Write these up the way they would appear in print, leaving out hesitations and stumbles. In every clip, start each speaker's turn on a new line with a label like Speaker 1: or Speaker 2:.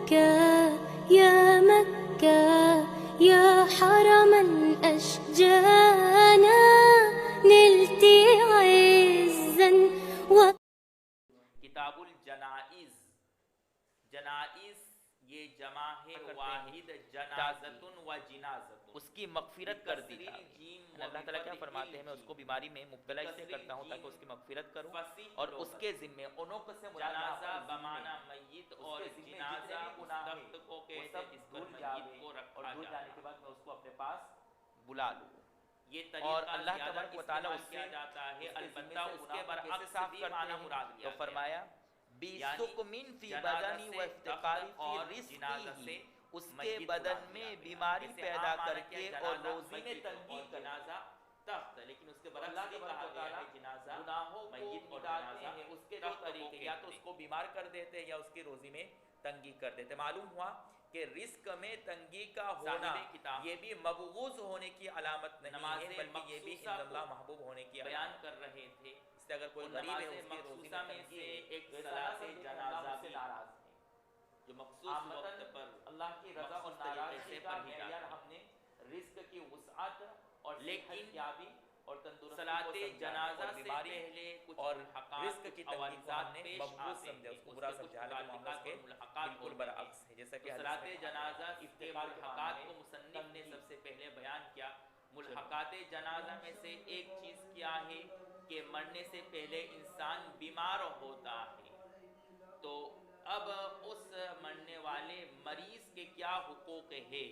Speaker 1: مكة يا مكة يا حرما أشجانا نلت عزا
Speaker 2: کتاب الجنائز، جنائز یہ جمع ہے واحد جنازتن و جنازتن، اس کی مغفرت کر دی اللہ تعالیٰ کیا فرماتے ہیں میں اس کو بیماری میں مبتلا اس لیے کرتا ہوں تاکہ اس کی مغفرت کروں اور اس کے ذمے انوق سے جنازہ بمانا میت اور جنازہ مستحقوں کے سب اس پر میت کو رکھا جانے کے بعد میں اس کو اپنے پاس بلا لوں، یہ طریقہ اللہ تبارک و تعالیٰ اس سے جاتا ہے، البتہ اس کے برعکس بھی معنی مراد لیا تو فرمایا بیسکمن فی بدنی و افتقاری فی رزقی، اس کے بدن میں بیماری پیدا کر کے اور روزی میں تنگی جنازہ تخت، لیکن اس کے برعکس بھی کہا گیا ہے جنازہ گناہوں میت اور جنازہ اس کے دو طریقے، یا تو اس کو بیمار کر دیتے یا اس کی روزی میں تنگی کر دیتے۔ معلوم ہوا کہ رزق میں تنگی کا ہونا یہ بھی مبغوض ہونے کی علامت نہیں ہے بلکہ یہ بھی عند اللہ محبوب ہونے کی بیان کر رہے تھے۔ اس سے اگر کوئی غریب ہے اس کی روزی میں تنگی ہے ایک صلاۃ جنازہ بھی ناراض ہے جو مخصوص وقت پر اللہ کی رضا اور ناراضگی کا معیار ہم نے رزق کی وسعت اور صحت یابی اور تندرستی صلاۃ جنازہ سے پہلے کچھ اور رزق کی تنگی کو ہم نے مبغوض سمجھا، اس کو برا سمجھا، حالانکہ معاملہ کے بالکل برعکس ہے، جیسا کہ صلاۃ جنازہ کے ملحقات کو مصنف نے سب سے پہلے بیان کیا۔ ملحقات جنازہ میں سے ایک چیز کیا ہے کہ مرنے سے پہلے انسان بیمار ہوتا ہے، تو اب اس مرنے والے مریض کے کیا حقوق ہے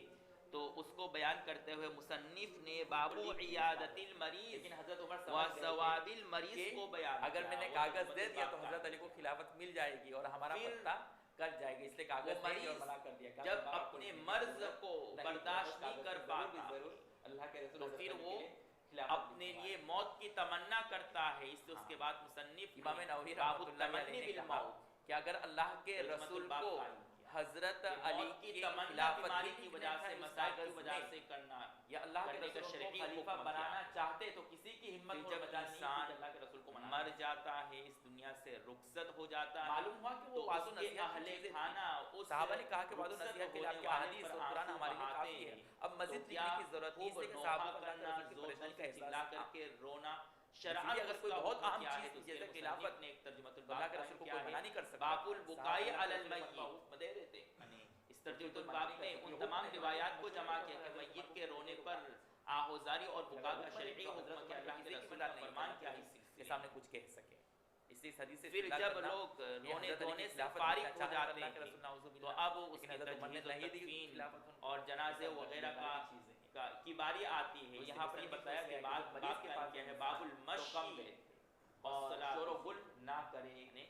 Speaker 2: تو اس کو بیان کرتے ہوئے مصنف نے باب عیادت المریض و ثواب المریض کو بیان، اگر میں نے کاغذ دے دیا تو حضرت علی کو خلافت مل جائے گی اور ہمارا پتہ کٹ جائے گی، اس لیے کاغذ دے دیا اور منع کر دیا جب اپنے مرض کو برداشت نہیں کر پاتا اللہ کے رسول تو پھر وہ اپنے لیے موت کی تمنا کرتا ہے، اس کے بعد مصنف امام نووی باب التمنی بالموت کہ اگر اللہ کے رسول کو حضرت علی کی خلافت کی وجہ سے مسائل کی وجہ سے کرنا یا اللہ کے رسول کو خلیفہ بنانا چاہتے تو کسی کی ہمت جب انسان اللہ کے رسول کو مر جاتا ہے اس دنیا سے رخصت ہو جاتا ہے، معلوم ہوا کہ وہ بعض اہل خانہ صحابہ نے کہا کہ بعض نصیحت کے لیے آپ کے احادیث اور قرآن ہمارے لیے کافی ہے، اب مزید لکھنے کی ضرورت نہیں ہے کہ صحابہ کرنا زور زور سے چلا کر کے رونا شرعاً اگر کوئی بہت اہم چیز جیسے خلافت نے ایک ترجمہ اللہ کے رسول کو کوئی منع نہیں کر سکتا، باب البکاء علی المیت دے دیتے اس ترجمۃ الباب میں ان تمام روایات کو جمع کیا کہ میت کے رونے پر آہوزاری اور بکا کا شرعی حکم کیا، اللہ کے رسول کا فرمان کیا ہے کے سامنے کچھ کہہ سکے، اس حدیث سے پھر جب لوگ رونے دھونے سے فارغ ہو جاتے ہیں تو اب اس کی تجہیز و تدفین اور جنازے وغیرہ کی باری آتی ہے۔ یہاں پر یہ بتایا کہ بعد مریض کے پاس کیا ہے باب المشی اور شور و غل نہ کرے،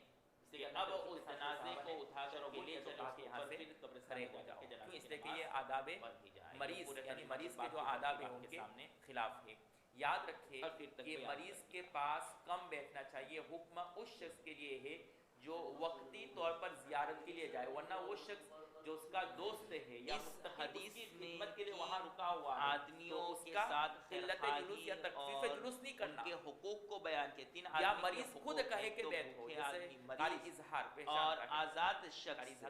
Speaker 2: کہ اب اس جنازے کو اٹھا کر کے لے چلے اس کے یہاں سے کھڑے ہو جاؤ، کیوں اس لیے کہ یہ آداب مریض یعنی مریض کے جو آداب ہیں ان کے خلاف ہے۔ یاد رکھے کہ مریض کے پاس کم بیٹھنا چاہیے، حکم اس شخص کے لیے ہے جو وقتی طور پر زیارت کے لیے جائے، ورنہ وہ شخص جو اس کا دوست ہے یا حدیث کی خدمت کے لیے وہاں رکا ہوا ہے آدمیوں کے ساتھ قلت جلوس یا تخفیف جلوس نہیں کرنا، ان کے حقوق کو بیان کے تین یا مریض خود کہے کہ بیٹھو، جیسے قاری اظہار اور آزاد شخص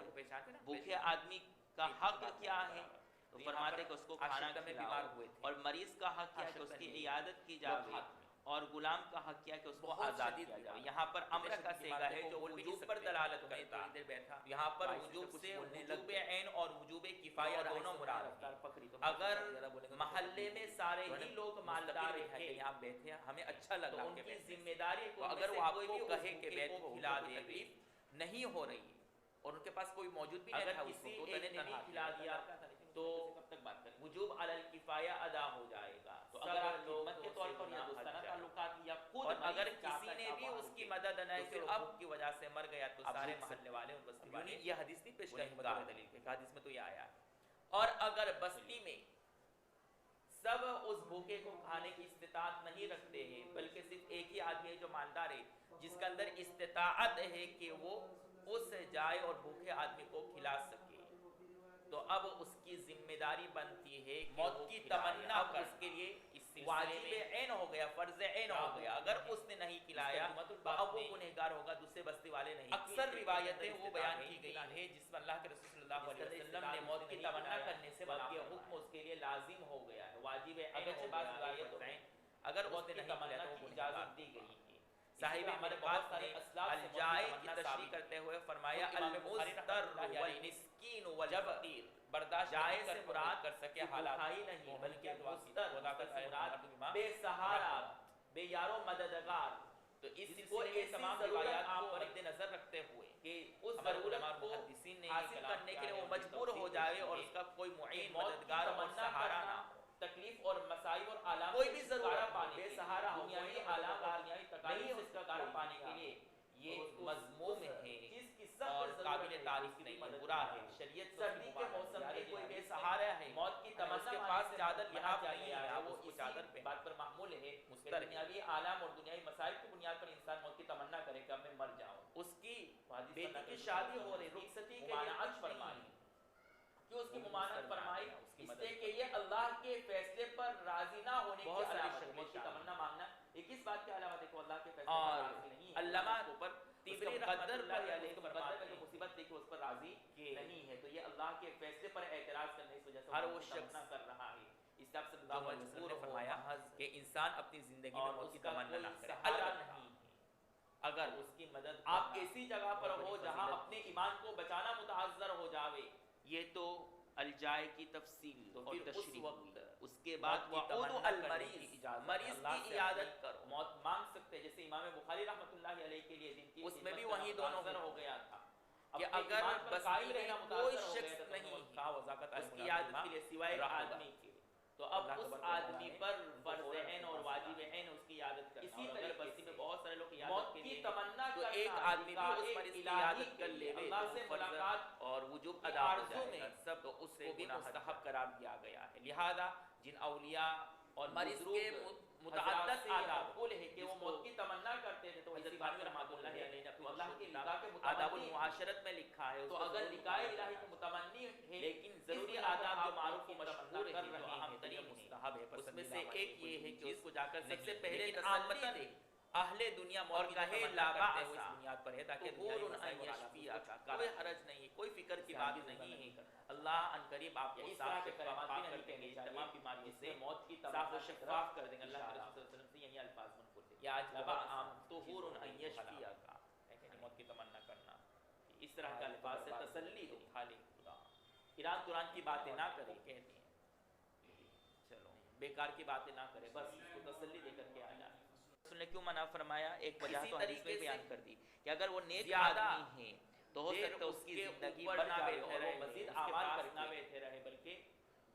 Speaker 2: بھوکے آدمی کا حق کیا ہے تو فرماتے کہ اس کو کھانا میں بیمار ہوئے تھے، اور مریض کا حق کیا ہے کہ اس کی عیادت کی جائے، اور غلام کا حق کیا ہے کہ اس کو آزاد کیا جائے۔ یہاں پر امر کا صیغہ ہے جو وجوب پر دلالت کرتا ہے، یہاں پر وجوب سے وجوب عین اور وجوب کفایہ دونوں مراد ہیں۔ اگر محلے میں سارے ہی لوگ مالدار ہیں یہاں بیٹھے ہیں ہمیں اچھا لگا ان کی ذمہ داری کو، اگر وہ آپ کو کہے کہ بیٹھو کھلا دے، تکلیف نہیں ہو رہی اور ان کے پاس کوئی موجود بھی نہیں تھا، کسی ایک نے بھی کھلا دیا تو وجوب علی الکفایہ ادا ہو جائے گا۔ تو اگر خدمت کے طور پر یا دوستانہ تعلقات یا خود، اور اگر کسی نے بھی اس کی مدد نہ کی اب کی وجہ سے مر گیا تو سارے محلے والے ان بستی والے، یہ حدیث نہیں پیش کریں دلیل کے حدیث میں تو یہ آیا ہے۔ اور اگر بستی میں سب اس بھوکے کو کھانے کی استطاعت نہیں رکھتے ہیں بلکہ صرف ایک ہی آدمی ہے جو مالدار ہے جس کے اندر استطاعت ہے کہ وہ اس جائے اور بھوکے آدمی کو کھلا سکے، تو اب اس کی ذمہ داری بنتی ہے موت کی تمنا اس کے لیے اس واجب عین ہو گیا، فرض عین ہو گیا، اگر اس نے نہیں کھلایا تو اب وہ گنہگار ہوگا، دوسرے بستی والے نہیں۔ اکثر روایتیں وہ بیان کی گئی ہیں جس میں اللہ کے رسول صلی اللہ علیہ وسلم نے موت کی تمنا کرنے سے بلکہ حکم اس کے لیے لازم ہو گیا ہے، واجب عین ہو گیا، اگر اس نے نہیں کھلایا تو وہ اجازت دی گئی ہے۔ صاحب مرقات نے الجائع کی تشریح کرتے ہوئے فرمایا المضطر والمسکین والفقیر، برداشت جائع سے مراد کر سکے حالات ہی نہیں بلکہ مضطر سے مراد بے سہارا، بے یار و مددگار۔ تو اس کو ایسی تمام روایات کو مد نظر رکھتے ہوئے کہ اس ضرورت کو حاصل کرنے کے لیے وہ مجبور ہو جائے اور اس کا کوئی معین مددگار اور سہارا نہ ہو، تکلیف اور مصائب اور آلام کوئی بھی ضرورت بے سہارا ہو، دنیاوی آلام اور دنیاوی تکالیف سے چھٹکارا پانے کے لیے یہ مذموم ہے اور قابل تعریف نہیں، برا ہے۔ شریعت سردی کے موسم میں کوئی بے سہارا ہے، موت کی تمنا کے پاس چادر لحاف نہیں ہے، وہ اس چادر پہ بات پر محمول ہے کہ دنیاوی آلام اور دنیاوی مصائب کی بنیاد پر انسان موت کی تمنا کرے کہ اب میں مر جاؤں۔ اس کی بیٹی کی شادی ہو رہی، رخصتی کے ممانعت فرمائی، کہ اس کی ممانعت فرمائی اس لیے کہ یہ اللہ کے فیصلے پر راضی نہ ہونے کی علامت ہے۔ موت کی تمنا مانگنا یہ کس بات کی علامت ہے کہ وہ اللہ کے فیصلے پر راضی نہیں ہے؟ علامہ اوپر تیبری قدر پر علیہ مقدر میں جو مصیبت تھی کہ اس پر راضی نہیں ہے، تو یہ اللہ کے فیصلے پر اعتراض کرنے کی وجہ سے ہر وہ شخص کر رہا ہے۔ اس طرح سے اللہ مجبور نے فرمایا کہ انسان اپنی زندگی میں موت کی تمنا نہ کرے، البتہ اگر اس کی مدد آپ ایسی جگہ پر ہو جہاں اپنے ایمان کو بچانا متعذر ہو جاوے، یہ تو الجائع کی تفصیل اور تشریح ہوئی۔ اس کے بعد وعود المریض، مریض کی عیادت کرو، موت مانگ سکتے، جیسے امام بخاری رحمۃ اللہ علیہ کے لیے اس میں بھی وہی دونوں ہو گیا تھا کہ اگر بستی میں کوئی شخص نہیں اس کی عیادت کے لیے سوائے آدمی کے، تو اب اس آدمی پر فرض عین اور واجب عین اس کی عیادت کرنا۔ اسی طرح بستی میں بہت سارے لوگ عیادت کے لیے تو ایک آدمی بھی اس مریض کی عیادت کر لے اللہ سے ملاقات اور وجوب ادا ہو جائے گا سب، تو اس کو بھی مستحب قرار دیا گیا ہے۔ لہذا جن اولیاء اور مریض کے متعدد آداب قول ہے کہ وہ موت کی تمنا کرتے تھے، تو حضرت بانی رحمۃ اللہ علیہ نے اپنی اللہ کے نکاح کے آداب المعاشرت میں لکھا ہے، تو اگر نکاح الہی کے متمنی ہے لیکن ضروری آداب جو معروف و مشہور کر رہے ہیں ترین مستحب ہے، اس میں سے ایک یہ ہے کہ اس کو جا کر سب سے پہلے تسلی دے اہل دنیا اور کہے لا بأس، اس بنیاد پر ہے تاکہ کوئی حرج نہیں، کوئی فکر کی بات نہیں ہے، اللہ ان قریب آپ کو صاف شفاف کر دیں گے، تمام بیماریوں سے موت کی صاف و شفاف کر دیں گے۔ اللہ کے رسول صلی اللہ علیہ وسلم سے یہی الفاظ منقول ہیں، یا آج لبا عام طہور ان یشفیک، یعنی موت کی تمنا کرنا، اس طرح کے الفاظ سے تسلی دو، خالی خدا ایران قرآن کی باتیں نہ کرے، کہتے ہیں چلو بیکار کی باتیں نہ کرے، بس اس کو تسلی دے کر کے آ جائے۔ رسول نے کیوں منع فرمایا؟ ایک وجہ تو حدیث میں بیان کر دی کہ اگر وہ نیک آدمی ہے تو ہو سکتا ہے اس کی زندگی بڑھ جائے اور وہ مزید اعمال کرنا بیٹھے رہے بلکہ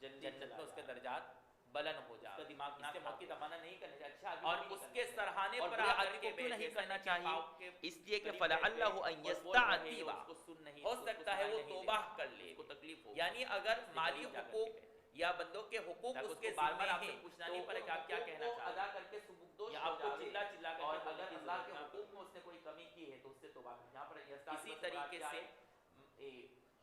Speaker 2: جنت میں اس کے درجات بلند ہو جائے، اس کا دماغ اس سے موت کی تمنا نہیں کرنی چاہیے، اچھا اور اس کے سرحانے پر آ کر کے کیوں نہیں کرنا چاہیے؟ اس لیے کہ فلعلہ ان یستعتب، ہو سکتا ہے وہ توبہ کر لے، کو تکلیف ہو، یعنی اگر مالی حقوق یا بندوں کے حقوق اس کے بار بار آپ سے پوچھنا نہیں پڑے کہ آپ کیا کہنا چاہتے ہیں، ادا کر کے سبکدوش ہو آپ کو چلا چلا کر، اور اگر اللہ کے حقوق میں اس نے کوئی کمی کی ہے تو اس سے توبہ کریں۔ یہاں پر اسی طریقے سے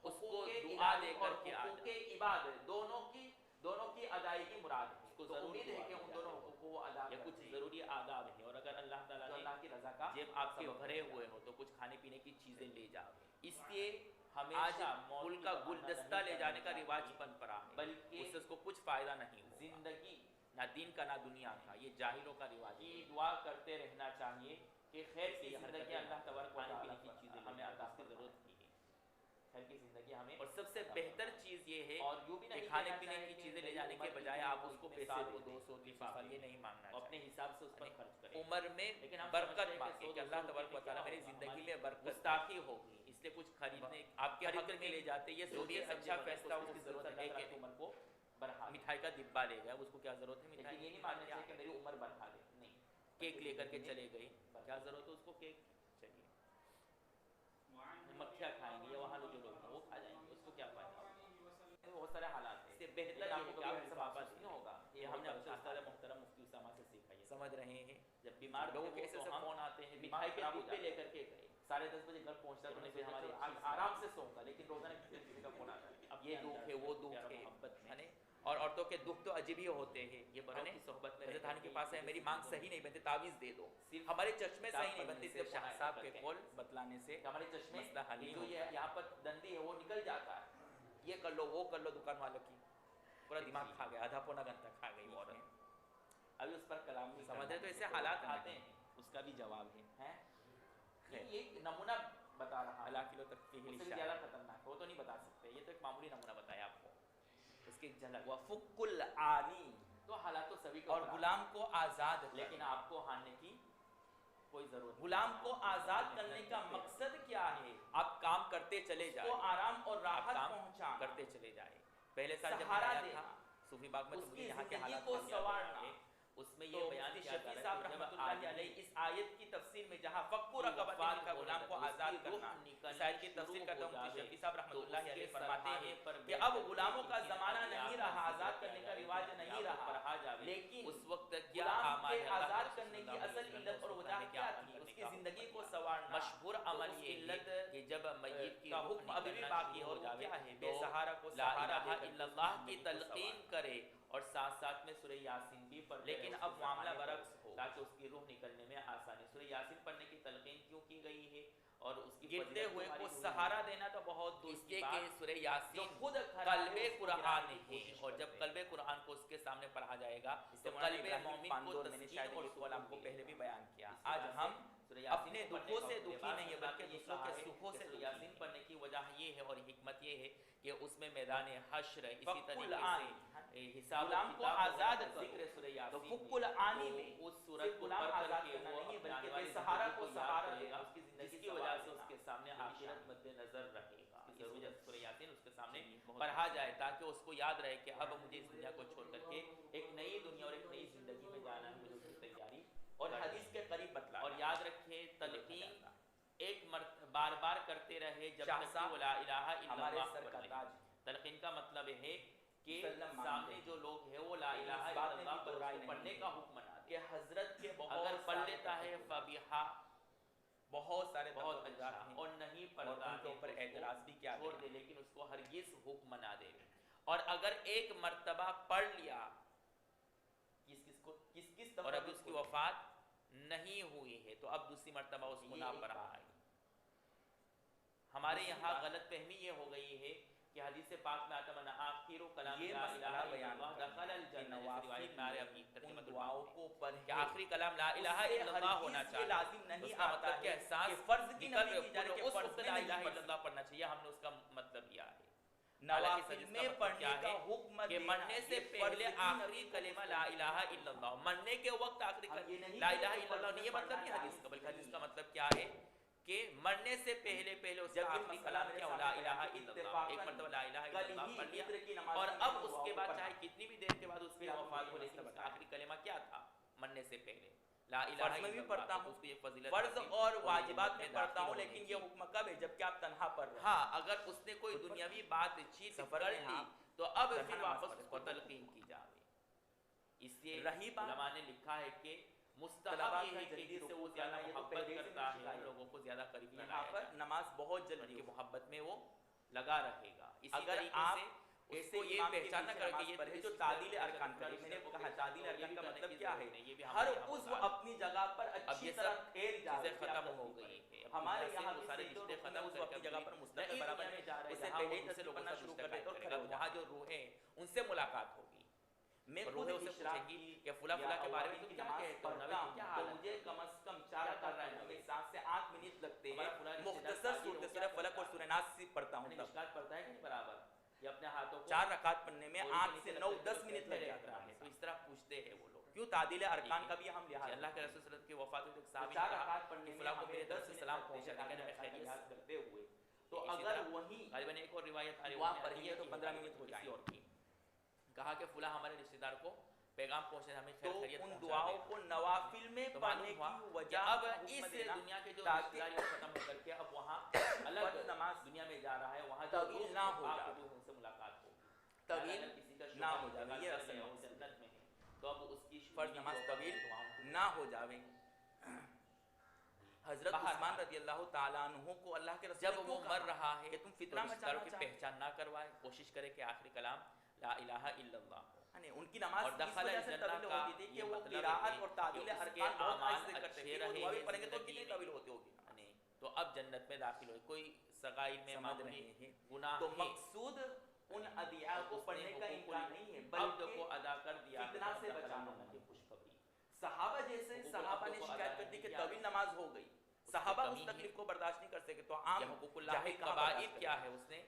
Speaker 2: اس کو دعا دے کر کے حقوق عبادت دونوں کی ادائیگی مراد ہے، اس کو امید ہے کہ ان دونوں حقوق کو وہ ادا کرے، کچھ ضروری آداب ہیں، اور اگر اللہ تعالیٰ نے اللہ کی رضا کا جیب آپ کے بھرے ہوئے ہو تو کچھ کھانے پینے کی چیزیں لے جاؤ، اس لیے ہمیشہ پھول کا گلدستہ لے جانے کا رواج بن پڑا ہے، بلکہ اس سے اس کو کچھ فائدہ نہیں ہوگا، زندگی نہ دین کا نہ دنیا کا، یہ جاہلوں کا رواج ہے۔ دعا کرتے رہنا چاہیے کہ خیر کی زندگی اللہ تبارک و تعالیٰ کی چیزیں ہمیں عطا کی ضرورت کی ہے، خیر کی زندگی ہمیں، اور سب سے بہتر چیز یہ ہے کہ کھانے پینے کی چیزیں لے جانے کے بجائے آپ اس کو پیسے کو 200 300 یہ نہیں مانگنا چاہیے، اپنے حساب سے اس پر خرچ کریں، عمر میں برکت مانگیں کہ اللہ تبارک و تعالیٰ میری زندگی میں برکت، گستاخی ہوگی اس لیے کچھ خریدنے آپ کے حق میں لے جاتے، یہ سوچیے اچھا فیصلہ اس کی ضرورت ہے کہ عمر کو بڑھا، مٹھائی کا ڈبہ لے گیا اس کو کیا ضرورت ہے مٹھائی، یہ نہیں ماننا چاہیے کہ میری عمر بڑھا دے، نہیں، کیک لے کر کے چلے گئے، کیا ضرورت ہے اس کو کیک، چلیے مکھیاں کھائیں گے یا وہاں جو لوگ ہیں وہ کھا جائیں گے، اس کو کیا فائدہ، بہت سارے حالات ہیں، اس سے بہتر یہ ہے کہ آپ سے واپس نہیں ہوگا، یہ ہم نے اپنے استاد محترم مفتی اسامہ سے سیکھا، یہ سمجھ رہے ہیں، جب بیمار لوگوں کے ایسے فون آتے ہیں مٹھائی کے ڈبے لے کر کے گئے، 10:30 بجے گھر پہنچتا تو پھر ہمارے آرام سے سوتا، لیکن روزانہ کسی کا فون آتا ہے، اب یہ دکھ ہے وہ دکھ ہے، محبت میں اور عورتوں کے دکھ تو عجیب ہی ہوتے ہیں. یہ بڑوں کی صحبت میں حضرت کے پاس ہے میری مانگ صحیح نہیں بنتی تعویذ دے دو, ہمارے چشمے صحیح نہیں بنتے صرف شاہ صاحب کے قول بتلانے سے ہمارے چشمے مسئلہ حل نہیں ہوتا. جو یہاں پر دندی ہے وہ نکل جاتا ہے, یہ کر لو وہ کر لو, دکان والوں کی پورا دماغ کھا گیا, آدھا پونا گھنٹہ کھا گئی وہ عورت. ابھی اس پر کلام نہیں سمجھ رہے, تو ایسے حالات آتے ہیں, اس کا بھی جواب ہے. یہ ایک نمونہ بتا رہا اللہ کلو تک کی ہی زیادہ خطرناک, وہ تو نہیں بتا سکتے, یہ تو ایک معمولی نمونہ بتایا آپ کو, اس کی جھلک. وفق العانی, تو حالات تو سبھی کو, اور غلام کو آزاد, لیکن آپ کو ہاننے کی کوئی ضرورت. غلام کو آزاد کرنے کا مقصد کیا ہے؟ آپ کام کرتے چلے جائیں, اس کو آرام اور راحت پہنچا کرتے چلے جائیں. پہلے سال جب آیا تھا صوفی باغ میں, تو یہاں کے حالات کو سنوارنا, اس میں یہ بیان کیا جا رہا ہے کہ جب اللہ علیہ اس آیت کی تفسیر میں جہاں فق رقبۃ کا غلام کو آزاد کرنا, اس آیت کی تفسیر کرتا ہوں مفتی شفیع صاحب رحمۃ اللہ علیہ فرماتے ہیں کہ اب غلاموں کا زمانہ نہیں رہا, آزاد کرنے کا رواج نہیں رہا, لیکن اس وقت غلام کے آزاد کرنے کی اصل علت اور وجہ کیا تھی؟ اس کی زندگی کو سنوارنا. مشہور عمل یہ ہے کہ جب میت کا حکم ابھی بھی باقی ہو جائے, بے سہارا کو لا الہ الا اللہ کی تلقین کرے اور ساتھ ساتھ میں سورہ یاسین بھی پڑھے. لیکن اب معاملہ برعکس ہو تاکہ اس کی روح نکلنے میں آسانی. سورہ یاسین پڑھنے کی تلقین کیوں کی گئی ہے, اور اس کی گرتے ہوئے کو سہارا دینا تو بہت دور کی بات, کہ سورہ یاسین خود قلب قرآن ہے, اور جب قلب قرآن کو اس کے سامنے پڑھا جائے گا تو قلب مومن کو تسکین اور سکون. آپ کو پہلے بھی بیان کیا, آج ہم اپنے دکھوں سے دکھی نہیں ہے بلکہ دوسروں کے سکھوں سے. یاسین پڑھنے کی وجہ یہ ہے اور حکمت یہ ہے کہ اس میں میدان حشر اسی طریقے سے حساب غلام کو آزاد ذکر سورہ یاسین, تو فق العانی میں اس سورت کو پڑھ کر کے وہ نہیں بلکہ بے سہارا کو سہارا دے گا, اس کی زندگی کی وجہ سے اس کے سامنے آخرت مد نظر رہے گا. ضرورت سورہ یاسین اس کے سامنے پڑھا جائے تاکہ اس کو یاد رہے کہ اب مجھے اس دنیا کو چھوڑ کر کے ایک نئی دنیا اور ایک نئی زندگی میں جانا ہے, مجھے اس کی تیاری اور حدیث کے قریب بتلا. اور یاد رکھیں تلقین ایک بار بار کرتے رہے جب تک کہ لا الہ الا اللہ پڑھ لیں. تلقین کا مطلب ہے کہ سامنے جو لوگ ہیں وہ لا الہ الا اللہ پڑھنے کا حکم نہ دے. کہ حضرت کے اگر پڑھ لیتا ہے فبیحا, بہت سارے بہت اچھا, اور نہیں پڑھتا ان کے اوپر اعتراض بھی کیا چھوڑ دے, لیکن اس کو ہرگز حکم نہ دے. اور اگر ایک مرتبہ پڑھ لیا کس اور ابھی اس کی وفات نہیں ہوئی ہے تو اب دوسری مرتبہ اس کو نہ پڑھا ہے. ہمارے یہاں غلط فہمی یہ ہو گئی ہے کہ حدیث پاک میں آتا ہے آخر کلام لا الہ الا اللہ دخل الجنہ, روایت میں ہماری ترجمہ دعاؤں کو پڑھ کہ آخری کلام لا الہ الا اللہ ہونا چاہیے. لازم نہیں آتا کہ احساس فرض کی نفی کی جائے کہ فرض لا الہ الا اللہ پڑھنا چاہیے, ہم نے اس کا مطلب کیا ہے نوافل میں پڑھنے کا حکم کہ مرنے سے پہلے آخری کلمہ لا الہ الا اللہ, مرنے کے وقت آخری لا الہ الا اللہ نہیں, یہ مطلب نہیں حدیث کا, بلکہ حدیث کا مطلب کیا ہے کہ مرنے سے پہلے اس کا آخری کلام کیا لا الہ الا اللہ, ایک مرتبہ لا الہ الا اللہ پڑھ لیا, اور اب اس کے بعد چاہے کتنی بھی دیر کے بعد اس کی وفات ہو, لیکن اس کا آخری کلمہ کیا تھا مرنے سے پہلے لا الہ الا اللہ. میں بھی پڑھتا ہوں, فرض اور واجبات میں پڑھتا ہوں, لیکن یہ حکم کب ہے جب کہ آپ تنہا پڑھ رہے ہیں. ہاں, اگر اس نے کوئی دنیاوی بات چیت کر لی تو اب پھر واپس اس کو تلقین کی جائے. اس لیے رہی علماء نے لکھا ہے کہ مستحب یہ ہے کہ جس سے وہ زیادہ محبت کرتا ہے لوگوں کو زیادہ قریب لایا جائے, نماز بہت جلدی محبت میں وہ لگا رہے گا. اسی طریقے سے اس کو یہ پہچاننا کرے کہ یہ جو تعدیل ارکان کرے, میں نے کہا تعدیل ارکان کا مطلب کیا ہے, ہر عضو اپنی جگہ پر اچھی طرح ٹھہر جائے, ختم ہو گئی ہے. ہمارے یہاں سارے رشتے ختم کر کے اپنی جگہ پر مستقل برابر میں جا رہے ہیں, اس سے پہلے سے لوگوں سے شروع کر دیتے اور وہاں جو روحیں ان سے ملاقات ہوگی. میں خود اسے پوچھیں گی کہ فلاں فلاں کے بارے میں تم کیا کہتے ہو, تو مجھے کم از کم 4 کر رہا ہے, 7 سے 8 منٹ لگتے ہیں. مختصر صورت سورہ فلق اور سورہ ناس سے پڑھتا ہوں, مشکات پڑھتا ہے کہ برابر, یہ اپنے ہاتھوں 4 رکعت پڑھنے میں 8 سے 9 10 منٹ لگ جاتا ہے. تو اس طرح پوچھتے ہیں وہ لوگ, کیوں تعدیل ارکان کا بھی ہم لحاظ, اللہ کے رسول صلی اللہ علیہ وسلم کی وفات ہوئی تو صحابی نے کہا کہ فلاں کو میرے طرف سے سلام پہنچا دے, کہنے میں خیریت کرتے ہوئے. تو اگر وہی غالباً ایک اور روایت آ وہاں پڑھیے تو 15 منٹ ہو جائیں, اور کہا کہ فلاں ہمارے رشتہ دار کو پیغام پہنچے, ہمیں خیر خیریت پہنچا. تو ان دعاؤں کو نوافل میں پڑھنے کی وجہ اب اس دنیا کے جو رشتہ داری ختم ہو کر کے اب وہاں الگ نماز دنیا میں جا رہا ہے, وہاں طویل نہ ہو جائے, ان سے ملاقات ہوگی, طویل کسی کا نہ ہو جائے, یہ اصل ہے جنت میں ہے, تو اب اس کی فرض نماز طویل نہ ہو جائے. حضرت عثمان رضی اللہ تعالیٰ عنہ کو اللہ کے رسول جب وہ مر رہا ہے کہ تم فتنہ مچانا چاہتے, پہچان نہ کروائے, کوشش کرے کہ آخری کلام لا الہ الا اللہ ہو.
Speaker 3: یعنی ان کی نماز
Speaker 2: اور
Speaker 3: اس
Speaker 2: دخل
Speaker 3: وجہ سے
Speaker 2: الجنہ
Speaker 3: طویل
Speaker 2: کا
Speaker 3: ہوتی تھی کہ
Speaker 2: یہ
Speaker 3: وہ
Speaker 2: مطلب
Speaker 3: قراءت
Speaker 2: ہے
Speaker 3: اور تعدیل
Speaker 2: کہ اس کے
Speaker 3: ارکان بہت
Speaker 2: اعمال
Speaker 3: آہستہ کرتے
Speaker 2: اچھے
Speaker 3: تھے. وہ
Speaker 2: رہے
Speaker 3: دعا بھی
Speaker 2: ہیں
Speaker 3: پڑھیں گے تو
Speaker 2: زندگی
Speaker 3: کتنی
Speaker 2: میں.
Speaker 3: طویل ہوتی ہوگی.
Speaker 2: یعنی تو اب جنت میں داخل ہوئے. کوئی سغائر میں
Speaker 3: سمجھ
Speaker 2: معمولی
Speaker 3: رہے ہیں.
Speaker 2: گناہ
Speaker 3: تو
Speaker 2: ہے
Speaker 3: مقصود ان ادعیاء کو پڑھنے کا امکان نہیں ہے
Speaker 2: عبد
Speaker 3: بلکہ
Speaker 2: کو ادا کر دیا
Speaker 3: فتنہ سے
Speaker 2: دخل
Speaker 3: بچانا
Speaker 2: الجنہ کی
Speaker 3: ہے.
Speaker 2: خوشخبری.
Speaker 3: صحابہ جیسے
Speaker 2: حقوق
Speaker 3: صحابہ
Speaker 2: العبد
Speaker 3: نے
Speaker 2: کو
Speaker 3: شکایت
Speaker 2: ادا
Speaker 3: کر دی
Speaker 2: نہیں
Speaker 3: کہ
Speaker 2: کیا
Speaker 3: طویل نماز ہو گئی.
Speaker 2: کی
Speaker 3: صحابہ اس
Speaker 2: کمی ہے.
Speaker 3: تکلیف کو برداشت نہیں کر سکے تو
Speaker 2: یا
Speaker 3: عام
Speaker 2: حقوق اللہ
Speaker 3: جاہل
Speaker 2: کے
Speaker 3: کہاں
Speaker 2: قواعد
Speaker 3: برداشت
Speaker 2: کیا
Speaker 3: کرے
Speaker 2: ہے اس نے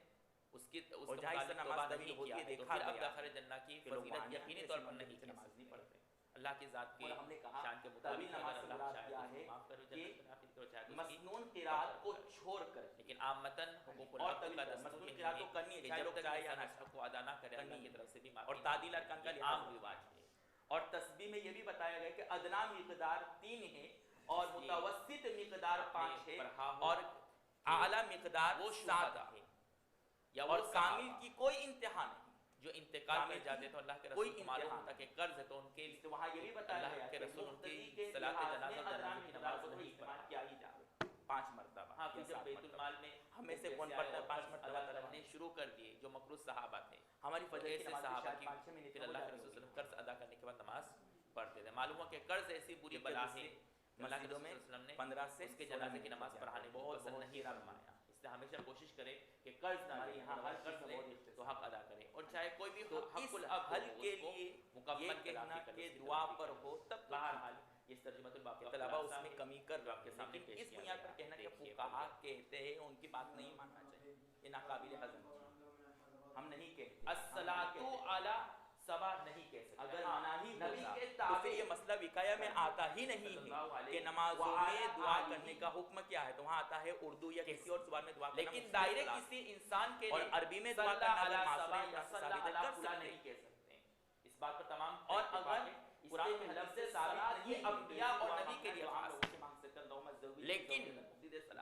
Speaker 2: اس کے اس
Speaker 3: اور
Speaker 2: کے
Speaker 3: جہاں اس سے
Speaker 2: متعلق
Speaker 3: نماز
Speaker 2: توبہ
Speaker 3: طویل
Speaker 2: نہیں
Speaker 3: ہوتی
Speaker 2: کیا
Speaker 3: ہے
Speaker 2: تو
Speaker 3: دیکھا
Speaker 2: پھر اب
Speaker 3: گیا
Speaker 2: داخل جنہ کی
Speaker 3: کہ لوگ
Speaker 2: فضیلت
Speaker 3: مانتے
Speaker 2: یقینی
Speaker 3: ہیں
Speaker 2: طور
Speaker 3: ایسی
Speaker 2: پر
Speaker 3: نماز
Speaker 2: نہیں
Speaker 3: کی
Speaker 2: کر
Speaker 3: نماز نہیں
Speaker 2: سکتے.
Speaker 3: پڑھتے.
Speaker 2: اللہ کی ذات کے
Speaker 3: اور ہم نے کہا
Speaker 2: شان کے
Speaker 3: طویل
Speaker 2: مطابق
Speaker 3: نماز سے
Speaker 2: اللہ
Speaker 3: مراد
Speaker 2: چاہے
Speaker 3: کیا
Speaker 2: تو اس
Speaker 3: ہے
Speaker 2: کو معاف کرو
Speaker 3: کہ
Speaker 2: جنت میں داخل کرو چاہے تو اس کی
Speaker 3: مسنون قرات کو چھوڑ کر
Speaker 2: لیکن عامتاً حقوق
Speaker 3: اور
Speaker 2: العبد
Speaker 3: طویل
Speaker 2: کا
Speaker 3: قرات
Speaker 2: دستور
Speaker 3: مسنون
Speaker 2: یہ
Speaker 3: قرات
Speaker 2: ہے
Speaker 3: تو کرنی ہے
Speaker 2: کہ
Speaker 3: چاہے
Speaker 2: جب
Speaker 3: لوگ
Speaker 2: تک
Speaker 3: چاہے یا
Speaker 2: انسان
Speaker 3: نہ
Speaker 2: اس حق کو ادا نہ کرے اللہ کی طرف سے بھی معافی
Speaker 3: اور تعدیل ارکان کا
Speaker 2: یہ
Speaker 3: لحاظ
Speaker 2: عام
Speaker 3: ہے.
Speaker 2: رواج ہے.
Speaker 3: اور تسبیح میں یہ بھی بتایا گیا کہ ادنا مقدار 3 ہے اور متوسط مقدار 5 ہے اور اعلی مقدار
Speaker 2: وہ
Speaker 3: 7
Speaker 2: شہداء
Speaker 3: ہے
Speaker 2: یا
Speaker 3: اور
Speaker 2: وہ
Speaker 3: کامل
Speaker 2: صحابہ
Speaker 3: کی کوئی انتہا نہیں.
Speaker 2: جو انتقال
Speaker 3: کامل
Speaker 2: کر
Speaker 3: کی
Speaker 2: جاتے تو اللہ کے
Speaker 3: کوئی
Speaker 2: رسول کو معلوم
Speaker 3: امتحان
Speaker 2: ہوتا کہ قرض ہے تو ان کے
Speaker 3: تو وہاں یہ بھی بتایا
Speaker 2: اللہ
Speaker 3: گیا
Speaker 2: کے
Speaker 3: کہ
Speaker 2: رسول ان
Speaker 3: مقتدی
Speaker 2: کی
Speaker 3: کے
Speaker 2: صلاۃ
Speaker 3: لحاظ
Speaker 2: جنازہ
Speaker 3: میں
Speaker 2: اور
Speaker 3: ادنا
Speaker 2: جنازے کی
Speaker 3: مقدار
Speaker 2: نماز
Speaker 3: کو تو
Speaker 2: نہیں
Speaker 3: استعمال
Speaker 2: پڑھا.
Speaker 3: کیا ہی جائے 5 مرتبہ
Speaker 2: ہاں
Speaker 3: یا
Speaker 2: کہ جب
Speaker 3: 7
Speaker 2: بیت
Speaker 3: مرتبہ.
Speaker 2: المال میں
Speaker 3: ہمیں سے
Speaker 2: جیسے
Speaker 3: کون
Speaker 2: آئے
Speaker 3: پڑھتا ہے
Speaker 2: اور
Speaker 3: 5
Speaker 2: قرض
Speaker 3: مرتبہ
Speaker 2: ادا
Speaker 3: تربیت
Speaker 2: کرنے شروع کر دیے جو مقروض صحابہ تھے.
Speaker 3: ہماری
Speaker 2: تو
Speaker 3: فجر کی
Speaker 2: ایسے
Speaker 3: نماز
Speaker 2: صحابہ
Speaker 3: شاید
Speaker 2: کی
Speaker 3: 5-6 منٹ
Speaker 2: پھر
Speaker 3: میں ہو
Speaker 2: اللہ کے
Speaker 3: جاتی
Speaker 2: رسول صلی اللہ علیہ
Speaker 3: ہوگی.
Speaker 2: وسلم قرض ادا کرنے کے بعد نماز پڑھتے تھے. معلوم ہوا کہ قرض ایسی بری
Speaker 3: جبکہ
Speaker 2: بلا
Speaker 3: دوسرے
Speaker 2: ہے کہ اللہ کے
Speaker 3: مسجدوں
Speaker 2: رسول
Speaker 3: میں
Speaker 2: صلی اللہ علیہ وسلم نے
Speaker 3: 15 سے
Speaker 2: اس کے
Speaker 3: 16
Speaker 2: جنازے کی
Speaker 3: منٹ
Speaker 2: نماز
Speaker 3: لگ
Speaker 2: پڑھانے
Speaker 3: جاتے ہیں.
Speaker 2: بہت پسند نہیں فرمایا. اس لیے ہمیشہ کوشش کرے کہ قرض نہ
Speaker 3: ہمارے
Speaker 2: لے.
Speaker 3: یہاں ہر
Speaker 2: قرض
Speaker 3: چیز
Speaker 2: لے
Speaker 3: بہت اختصار
Speaker 2: تو حق ادا کرے اور چاہے کوئی بھی
Speaker 3: تو
Speaker 2: حق
Speaker 3: اس
Speaker 2: العبد
Speaker 3: حل
Speaker 2: ہو
Speaker 3: کے
Speaker 2: اس کو
Speaker 3: لیے
Speaker 2: مکمل
Speaker 3: یہ کہنا
Speaker 2: تلافی کرے
Speaker 3: کہ
Speaker 2: اس کی
Speaker 3: دعا
Speaker 2: تلافی
Speaker 3: پر
Speaker 2: کرے.
Speaker 3: ہو تب تو
Speaker 2: بہرحال یہ ترجمۃ الباقی
Speaker 3: کہ طلبا اس میں کمی کر رہے ہیں لیکن اس بنیاد پر کہنا کہ فقہا کہتے ہیں ان کی بات نہیں ماننا چاہیے. یہ ناقابل ہضم ہے. ہم نہیں کہتے
Speaker 2: الصلاۃ علی سوا نہیں کہہ سکتے.
Speaker 3: اگر منع ہی
Speaker 2: نبی
Speaker 3: ہوتا
Speaker 2: کے
Speaker 3: تو پھر یہ مسئلہ وقایہ میں آتا ہی نہیں ہے کہ نمازوں میں دعا کرنے کا حکم کیا ہے. تو وہاں آتا ہے اردو یا کسی اور زبان میں دعا کرنا.
Speaker 2: لیکن دائرے کسی انسان کے
Speaker 3: اور
Speaker 2: لیے
Speaker 3: عربی میں دعا کرنا اگر معصوم ہے تو ثابت کر سکتے
Speaker 2: نہیں کہہ سکتے. اس بات پر تمام
Speaker 3: اور اگر قرآن میں لفظ ثابت نہیں
Speaker 2: انبیاء اور نبی کے لیے
Speaker 3: عام
Speaker 2: خاص
Speaker 3: لوگوں سے مانگ سکتے ہیں.
Speaker 2: لیکن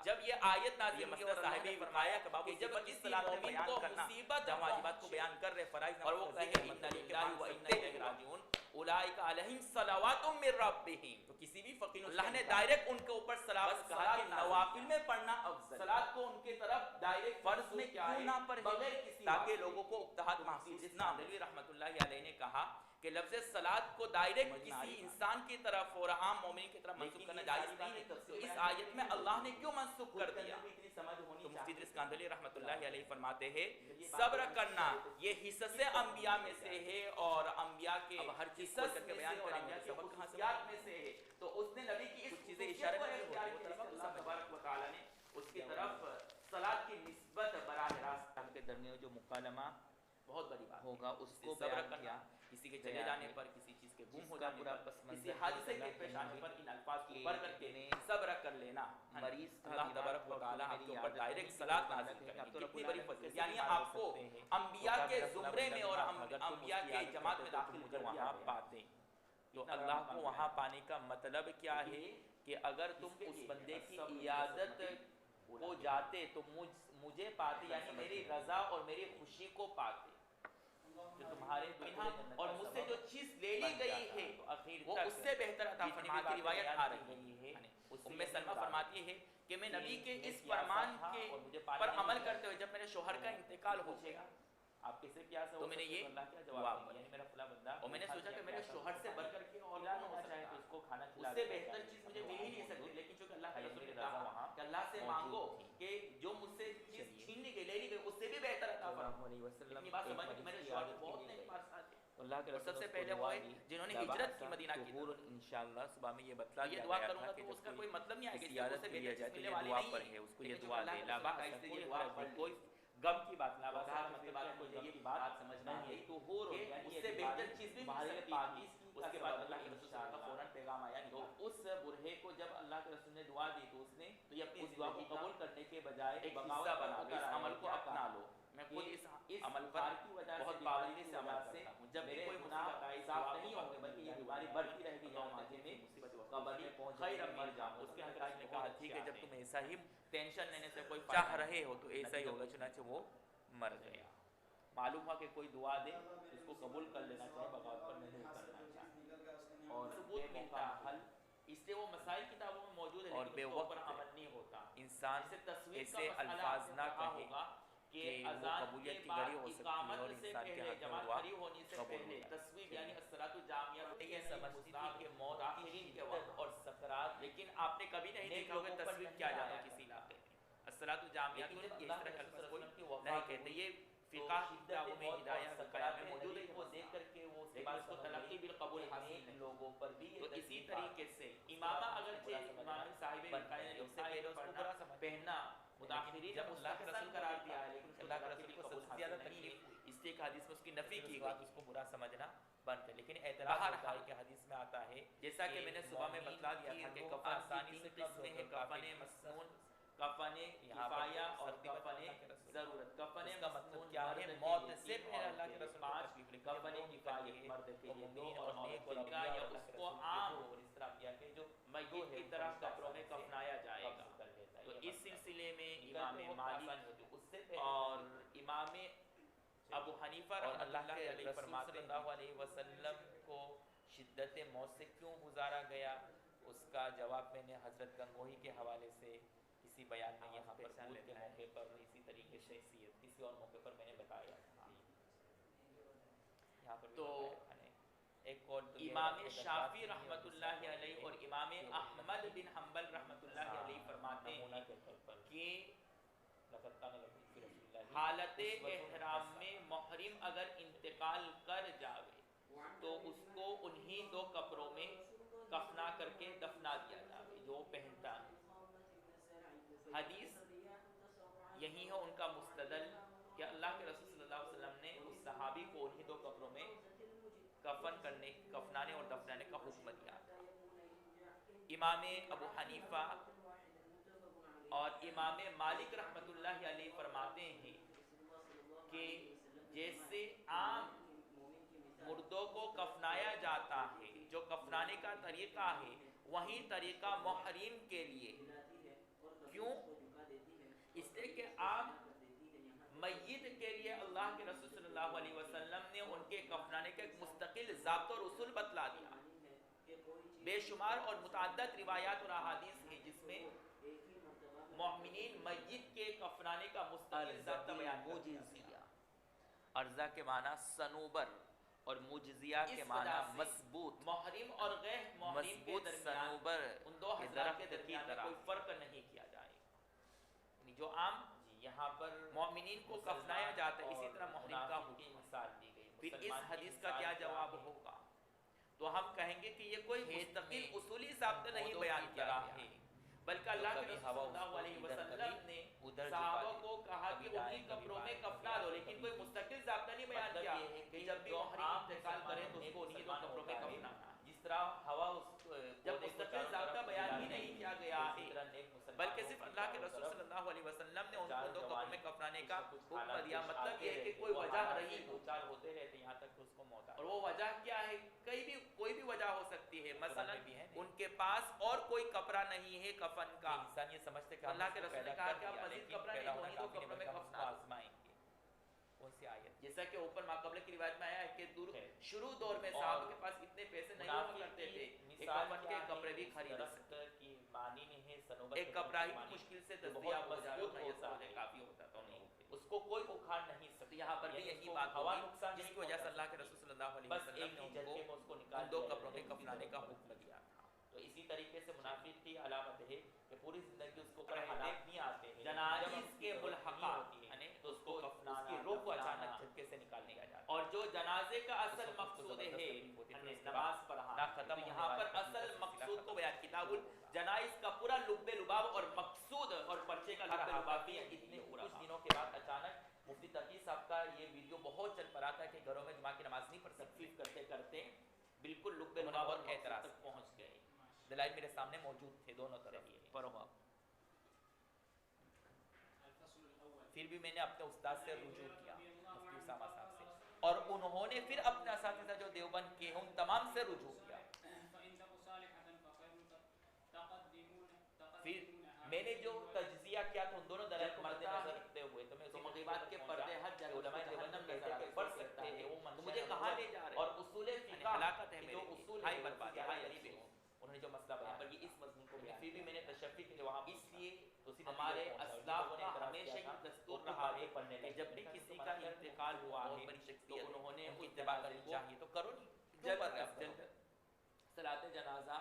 Speaker 2: جب یہ آیت نازل
Speaker 3: یہ
Speaker 2: ہوئی
Speaker 3: مسئلہ
Speaker 2: اور اللہ
Speaker 3: صاحب
Speaker 2: نے
Speaker 3: فرمایا کہ بابو
Speaker 2: کہ جب
Speaker 3: جب
Speaker 2: کسی
Speaker 3: اصطلاح
Speaker 2: مومن
Speaker 3: بیان
Speaker 2: کو
Speaker 3: کرنا
Speaker 2: مصیبت
Speaker 3: جب واجبات کو
Speaker 2: پہنچے
Speaker 3: بیان کر رہے فرائض
Speaker 2: اور وہ کہے ان للہ و انا الیہ راجعون اولئک علیہم صلوات من ربہم
Speaker 3: تو کسی بھی فقیر
Speaker 2: اللہ نے ڈائریکٹ ان کے اوپر
Speaker 3: بس کہا کہ نوافل میں پڑھنا افضل
Speaker 2: صلاۃ کو ان کی طرف ڈائریکٹ
Speaker 3: فرض میں کیوں نہ پڑھے
Speaker 2: بغیر کسی
Speaker 3: تاکہ لوگوں کو اقتحاد محسوس نہ ہو.
Speaker 2: نبی رحمۃ اللہ علیہ نے کہا کہ لفظ صلاۃ کو ڈائریکٹ کسی انسان کی طرف اور عام مومن کی طرف منسوخ کرنا جائز نہیں ہے. تو اس آیت میں اللہ نے کیوں منسوخ کر دیا؟ تو مفتی ادریس کاندھلی رحمۃ اللہ علیہ فرماتے ہیں صبر کرنا یہ حصص انبیاء میں سے ہے اور انبیاء کے
Speaker 3: ہر چیز
Speaker 2: حصص
Speaker 3: کھول کر کے
Speaker 2: میں
Speaker 3: بیان
Speaker 2: سے اور
Speaker 3: کریں
Speaker 2: انبیاء
Speaker 3: گے
Speaker 2: کے
Speaker 3: سبق کہاں سے
Speaker 2: خصوصیات میں سے ہے. تو اس نے نبی کی اس
Speaker 3: کچھ چیزیں
Speaker 2: خصوصیت
Speaker 3: اشارے
Speaker 2: کو
Speaker 3: میں
Speaker 2: اختیار
Speaker 3: ہوتی ہیں،
Speaker 2: کیا
Speaker 3: وہ
Speaker 2: جس سے
Speaker 3: طلبا
Speaker 2: اللہ تبارک و تعالیٰ نے اس کی طرف صلاۃ کی نسبت براہ راست کے درمیان جو مکالمہ بہت بڑی بات ہوگا اس کو صبر کرنا کسی کے چلے جانے پر کسی چیز کے گم ہو جانے پر کسی حادثے کے پیش آنے پر ان الفاظ کو پڑھ کر کے صبر کر لینا.
Speaker 3: مریض
Speaker 2: اللہ تبارک و تعالیٰ آپ کے اوپر ڈائریکٹ صلاۃ نازل کریں گے. کتنی بڑی فضیلت یعنی آپ کو انبیاء کے زمرے میں اور انبیاء کے جماعت میں داخل کر وہاں پاتے. تو اللہ کو وہاں پانے کا مطلب کیا ہے کہ اگر تم اس بندے کی عیادت کو جاتے تو مجھے پاتے یعنی میری رضا اور میری خوشی کو پاتے جو تمہارے اور مجھ سے جو چیز لے لی گئی ہے وہ اس سے بہتر عطا فرما کی روایت آ رہی ہے. ام سلمہ فرماتی ہے کہ میں نبی کے اس فرمان کے پر عمل کرتے ہوئے جب میرے شوہر کا انتقال ہو گیا آپ کیسے پیاس ہے تو میں نے یہ جواب دیا یعنی میرا فلاں بندہ اور میں نے سوچا کہ میرے شوہر سے بڑھ کر کے اور کون ہو سکتا ہے تو اس کو کھانا کھلا اس سے بہتر چیز مجھے مل ہی نہیں سکتی. لیکن چونکہ اللہ کے رسول نے کہا کہ اللہ سے مانگو کہ جو مجھ سے چیز چھین لی گئی لے لی گئی اس سے بھی بہتر عطا فرما. اتنی بات سمجھ کہ میرے شوہر بہت نیک پاس تھے. اللہ کے رسول سب سے پہلے وہ جنہوں نے ہجرت کی مدینہ کی انشاءاللہ صبح میں یہ بتلا یہ دعا کروں گا تو اس کا کوئی مطلب نہیں ہے کہ زیادت کر لیا جائے تو یہ دعا پڑھے اس کو یہ دعا دے لا با ایسے یہ دعا کوئی غم کی بات لا با مطلب کو یہ بات سمجھنا ہے تو ہو اس سے بہتر چیز بھی مل سکتی ہے. اس کے بعد اللہ کے رسول کا فوراً پیغام آیا تو اس برہے کو جب اللہ کے رسول نے دعا دی تو اس نے تو یہ اپنی دعا کو قبول کرنے کے بجائے ایک حصہ بنا لو اس عمل کو اپنا لو. میں خود اس عمل پر بہت پابندی سے عمل کرتا ہوں. جب بھی کوئی گناہ صاف نہیں ہوں گے بلکہ یہ بیماری بڑھتی رہے گی جاؤں ماضی میں قبر میں پہنچ خیر مر جاؤں. اس کے حضرت نے کہا ٹھیک ہے جب تم ایسا ہی ٹینشن لینے سے کوئی چاہ رہے ہو تو ایسا ہی ہوگا. چنانچہ وہ مر گیا. معلوم ہوا کہ کوئی دعا دے اس کو قبول کر لینا چاہیے بغاوت پر نہیں کرنا چاہیے. اور ثبوت ملتا حل اس لیے وہ مسائل کتابوں میں موجود ہے اور بے وقت عمل نہیں ہوتا. انسان ایسے الفاظ نہ کہے
Speaker 3: کہ
Speaker 2: وہ
Speaker 3: اذان
Speaker 2: قبولیت
Speaker 3: کے
Speaker 2: کی
Speaker 3: بعد
Speaker 2: گھڑی ہو سکتی ہے
Speaker 3: اقامت
Speaker 2: اور
Speaker 3: سے
Speaker 2: انسان کے
Speaker 3: پہلے
Speaker 2: حق میں
Speaker 3: جماعت
Speaker 2: دعا
Speaker 3: کھڑی ہونے سے
Speaker 2: قبول
Speaker 3: پہلے
Speaker 2: ہو جائے.
Speaker 3: تصویب یعنی الصلاۃ الجامعہ
Speaker 2: یہ سمجھتی تھی کہ موت
Speaker 3: متاخرین کے وقت اور سکرات،
Speaker 2: لیکن آپ نے کبھی نہیں
Speaker 3: نیک
Speaker 2: دیکھا ہوگا
Speaker 3: لوگوں پر
Speaker 2: تصویر
Speaker 3: نہیں
Speaker 2: کیا جاتا
Speaker 3: آیا
Speaker 2: کسی
Speaker 3: کرتا.
Speaker 2: علاقے میں. الصلاۃ الجامعہ
Speaker 3: لیکن جب
Speaker 2: اس
Speaker 3: اللہ
Speaker 2: طرح
Speaker 3: کے
Speaker 2: کا
Speaker 3: رسول
Speaker 2: الفاظ
Speaker 3: صلی اللہ علیہ
Speaker 2: کوئی
Speaker 3: وسلم کی وفات
Speaker 2: نہیں کہتے. یہ فقہ کتابوں میں ہدایہ وقایہ میں موجود ہے کہ
Speaker 3: وہ دیکھ کر کے وہ اس کے بعد کو تلقی بالقبول حاصل نہیں. لوگوں پر بھی
Speaker 2: تو اسی طریقے سے امامہ اگرچہ امام صاحب وقایہ نے
Speaker 3: اس سے پہلے اس کو برا سمجھ
Speaker 2: پہننا متاخرین
Speaker 3: جب
Speaker 2: نے
Speaker 3: اللہ کے رسول
Speaker 2: مستحسن قرار دیا ہے، لیکن
Speaker 3: اللہ کے رسول کو سب سے زیادہ
Speaker 2: نہیں
Speaker 3: تکلیف
Speaker 2: ہے. اس لیے ایک حدیث میں اس کی نفی کی
Speaker 3: بات
Speaker 2: گئی.
Speaker 3: اس کو برا سمجھنا بند کر. لیکن اعتراض ہوتا ہے کہ حدیث میں آتا ہے
Speaker 2: جیسا کہ میں نے صبح میں بتلا دیا تھا کہ کفن
Speaker 3: آسانی سے
Speaker 2: تین قسمیں ہیں: کفن مسنون، کفن
Speaker 3: یہاں پر
Speaker 2: کفایہ اور
Speaker 3: سردی میں
Speaker 2: کفن
Speaker 3: اللہ کے رسول
Speaker 2: ضرورت. کفن
Speaker 3: اس کا مطلب
Speaker 2: مسنون
Speaker 3: کیا ہے؟
Speaker 2: مرد کے
Speaker 3: موت
Speaker 2: لیے
Speaker 3: سے
Speaker 2: تین
Speaker 3: پہلے
Speaker 2: اور
Speaker 3: اللہ کے
Speaker 2: عورت
Speaker 3: رسول کو
Speaker 2: پانچ،
Speaker 3: تکلیف، لیکن
Speaker 2: کفن
Speaker 3: جب
Speaker 2: کفایہ مرد کے لیے دو
Speaker 3: مومنین
Speaker 2: اور
Speaker 3: نیک
Speaker 2: عورت
Speaker 3: اور
Speaker 2: کے لیے،
Speaker 3: اولیاء
Speaker 2: یا
Speaker 3: اور
Speaker 2: اس
Speaker 3: اللہ کے
Speaker 2: کو
Speaker 3: رسول کے
Speaker 2: عام
Speaker 3: دو اور اس طرح کیا کہ جو
Speaker 2: میت کی طرح قبروں میں کفنایا جائے گا. تو اس سلسلے میں امام مالک
Speaker 3: اس سے پہلے
Speaker 2: اور امام ابو حنیفہ
Speaker 3: اور
Speaker 2: رحمۃ
Speaker 3: اللہ
Speaker 2: اللہ
Speaker 3: کے
Speaker 2: علیہ
Speaker 3: رسول
Speaker 2: فرماتے
Speaker 3: صلی
Speaker 2: ہیں
Speaker 3: اللہ علیہ وسلم کو شدت موت سے کیوں گزارا گیا، اس کا جواب میں نے حضرت گنگوہی کے حوالے سے کسی بیان میں یہاں پر بود کے موقع پر اسی طریقے سے کسی اور موقع پر میں نے بتایا تھا. یہاں پر بھی
Speaker 2: تو
Speaker 3: بتایا تھا نے. ایک قول تو یہ
Speaker 2: امام
Speaker 3: ہے کہ
Speaker 2: شافعی
Speaker 3: غزوات
Speaker 2: رحمۃ
Speaker 3: میں
Speaker 2: اللہ
Speaker 3: یہ
Speaker 2: علیہ اور
Speaker 3: کہ
Speaker 2: امام
Speaker 3: کہ
Speaker 2: احمد بن حنبل رحمۃ اللہ علیہ فرماتے
Speaker 3: نمونہ
Speaker 2: ہیں
Speaker 3: کے طور پر
Speaker 2: کہ
Speaker 3: لقد کان لکم فی رسول اللہ
Speaker 2: حالت
Speaker 3: اسوۃ
Speaker 2: احرام
Speaker 3: حسنہ.
Speaker 2: میں محرم اگر انتقال کر جاوے تو اس کو انہی دو کپڑوں میں کفنا کر کے دفنا دیا جاوے جو وہ پہنتا ہے. حدیث یہی ہے ان کا مستدل کہ اللہ کے رسول صلی اللہ علیہ وسلم نے اس صحابی کو انہی دو کپڑوں میں کفن کرنے، کفنانے اور دفنانے کا حکم دیا تھا. امام ابو حنیفہ اور امام مالک رحمۃ اللہ علیہ فرماتے ہیں کہ جیسے عام مردوں کو کفنایا جاتا ہے، جو کفنانے کا طریقہ ہے وہی طریقہ محرم کے لیے. کیوں؟ اس لیے کہ آپ میت کے لیے اللہ کے رسول صلی اللہ علیہ وسلم نے ان کے کفنانے کا ایک مستقل ضابطہ اور اصول بتلا دیا. بے شمار اور متعدد روایات اور احادیث ہیں جس میں مومنین میت کے کفنانے کا مستقل ضابطہ بیان کرتے ہیں.
Speaker 3: ارزا کے معنی صنوبر اور مجزیہ کے معنی مضبوط.
Speaker 2: محرم اور غیر محرم کے درمیان
Speaker 3: صنوبر
Speaker 2: ان دو حضرات کے درمیان میں کوئی فرق نہیں کیا جائے گا. یعنی جو عام
Speaker 3: یہاں پر
Speaker 2: مومنین کو کفنایا جاتا ہے اسی طرح محرم کا
Speaker 3: کی مثال دی گئی.
Speaker 2: پھر اس حدیث کا کیا جواب ہوگا؟ تو ہم کہیں گے کہ یہ کوئی مستقل اصولی ضابطہ نہیں بیان کیا گیا ہے، بلکہ اللہ کے رسول صلی اللہ علیہ وسلم نے صحابہ کو کہا کہ انہی کپڑوں میں کفنا دو، لیکن کوئی مستقل ضابطہ نہیں بیان کیا کہ جب بھی محرم انتقال کرے تو اس کو انہی دو کپڑوں میں کفنانا ہے.
Speaker 3: جس طرح ہوا
Speaker 2: جب مستقل ضابطہ بیان ہی نہیں کیا گیا ہے، بلکہ صرف اللہ کے رسول صلی اللہ علیہ وسلم نے ان کو دو کپڑوں میں کفنانے کا حکم دیا. مطلب یہ ہے کہ کوئی وجہ رہی
Speaker 3: دو چار ہوتے رہتے یہاں تک کہ اس کو موت.
Speaker 2: اور وہ وجہ کیا ہے؟ کوئی بھی وجہ ہو سکتی ہے. مثلا ان کے پاس اور کوئی کپڑا نہیں ہے کفن کا.
Speaker 3: انسان یہ سمجھتے کہ
Speaker 2: اللہ کے رسول نے کہا کہ آپ مزید کپڑا نہیں ہوگی تو کپڑوں میں کفنا
Speaker 3: آزمائیں گے. کون سی آیت؟
Speaker 2: جیسا کہ اوپر ماقبلہ کی روایت میں آیا ہے کہ شروع دور میں صحابہ کے پاس اتنے پیسے نہیں ہوا کرتے تھے ایک کفن کے کپڑے بھی خرید سکتے.
Speaker 3: کی معنی نہیں ہے صنوبر.
Speaker 2: ایک کپڑا ہی مشکل سے دستیاب ہو جائے گا، کافی ہوتا تو نہیں،
Speaker 3: اس کو کوئی اکھاڑ نہیں سکتا.
Speaker 2: یہاں پر بھی یہی بات
Speaker 3: ہوا
Speaker 2: ہوگی
Speaker 3: نقصان
Speaker 2: جس کی وجہ سے اللہ کے رسول صلی اللہ علیہ وسلم نے ان کو ان دو کپڑوں میں کفنانے کا حکم دیا تھا.
Speaker 3: تو اسی طریقے سے منافق کی علامت ہے کہ پوری زندگی اس کو حالات نہیں آتے ہیں.
Speaker 2: جنائز کے ملحقات
Speaker 3: یعنی تو اس کو اس کی روح کو اچانک جھٹکے سے نکال دیا جاتا ہے.
Speaker 2: اور جو جنازے کا اصل مقصود ہے نماز پڑھنا ختم. یہاں پر اصل مقصود کو بیان کتاب الجنائز کا پورا لب لباب اور مقصود اور پرچے کا لب لباب بھی اتنے
Speaker 3: کچھ دنوں کے بعد اچانک مفتی تقی صاحب کا یہ ویڈیو بہت چل پڑا تھا کہ گھروں میں جمعہ کی نماز نہیں پڑھ سکتی.
Speaker 2: کرتے کرتے بالکل لب لباب اور اعتراض تک پہنچ گئے.
Speaker 3: دلائل میرے سامنے موجود تھے دونوں طرف.
Speaker 2: پڑھو.
Speaker 3: پھر بھی میں نے اپنے استاد سے رجوع کیا مفتی اسامہ صاحب سے، اور انہوں نے پھر اپنے اساتذہ جو دیوبند کے ہیں ان تمام سے رجوع کیا. پھر میں نے جو تجزیہ کیا تو ان دونوں دلائل کو مد نظر رکھتے ہوئے تو میں
Speaker 2: تو مغیبات کے پردے حد جب
Speaker 3: علماء دیوبند کہتے ہیں کہ پڑھ سکتے ہیں وہ
Speaker 2: تو مجھے کہاں لے جا رہے
Speaker 3: اور اصول فقہ
Speaker 2: ہلاکت ہے
Speaker 3: جو
Speaker 2: میرے
Speaker 3: اصول
Speaker 2: ہائی
Speaker 3: ہے
Speaker 2: بربادی ہائی علی بے
Speaker 3: انہوں نے جو مسئلہ بیان
Speaker 2: پر یہ اس مضمون کو
Speaker 3: پھر بھی میں نے تشفی کے وہاں
Speaker 2: اس لیے
Speaker 3: تو اسی
Speaker 2: ہمارے اسلاف کا ہمیشہ یہ دستور رہا ہے کہ جب بھی کسی کا انتقال ہوا ہے تو انہوں نے
Speaker 3: ان کی اتباع کرنی چاہیے تو کرو نہیں
Speaker 2: جلد صلاۃ جنازہ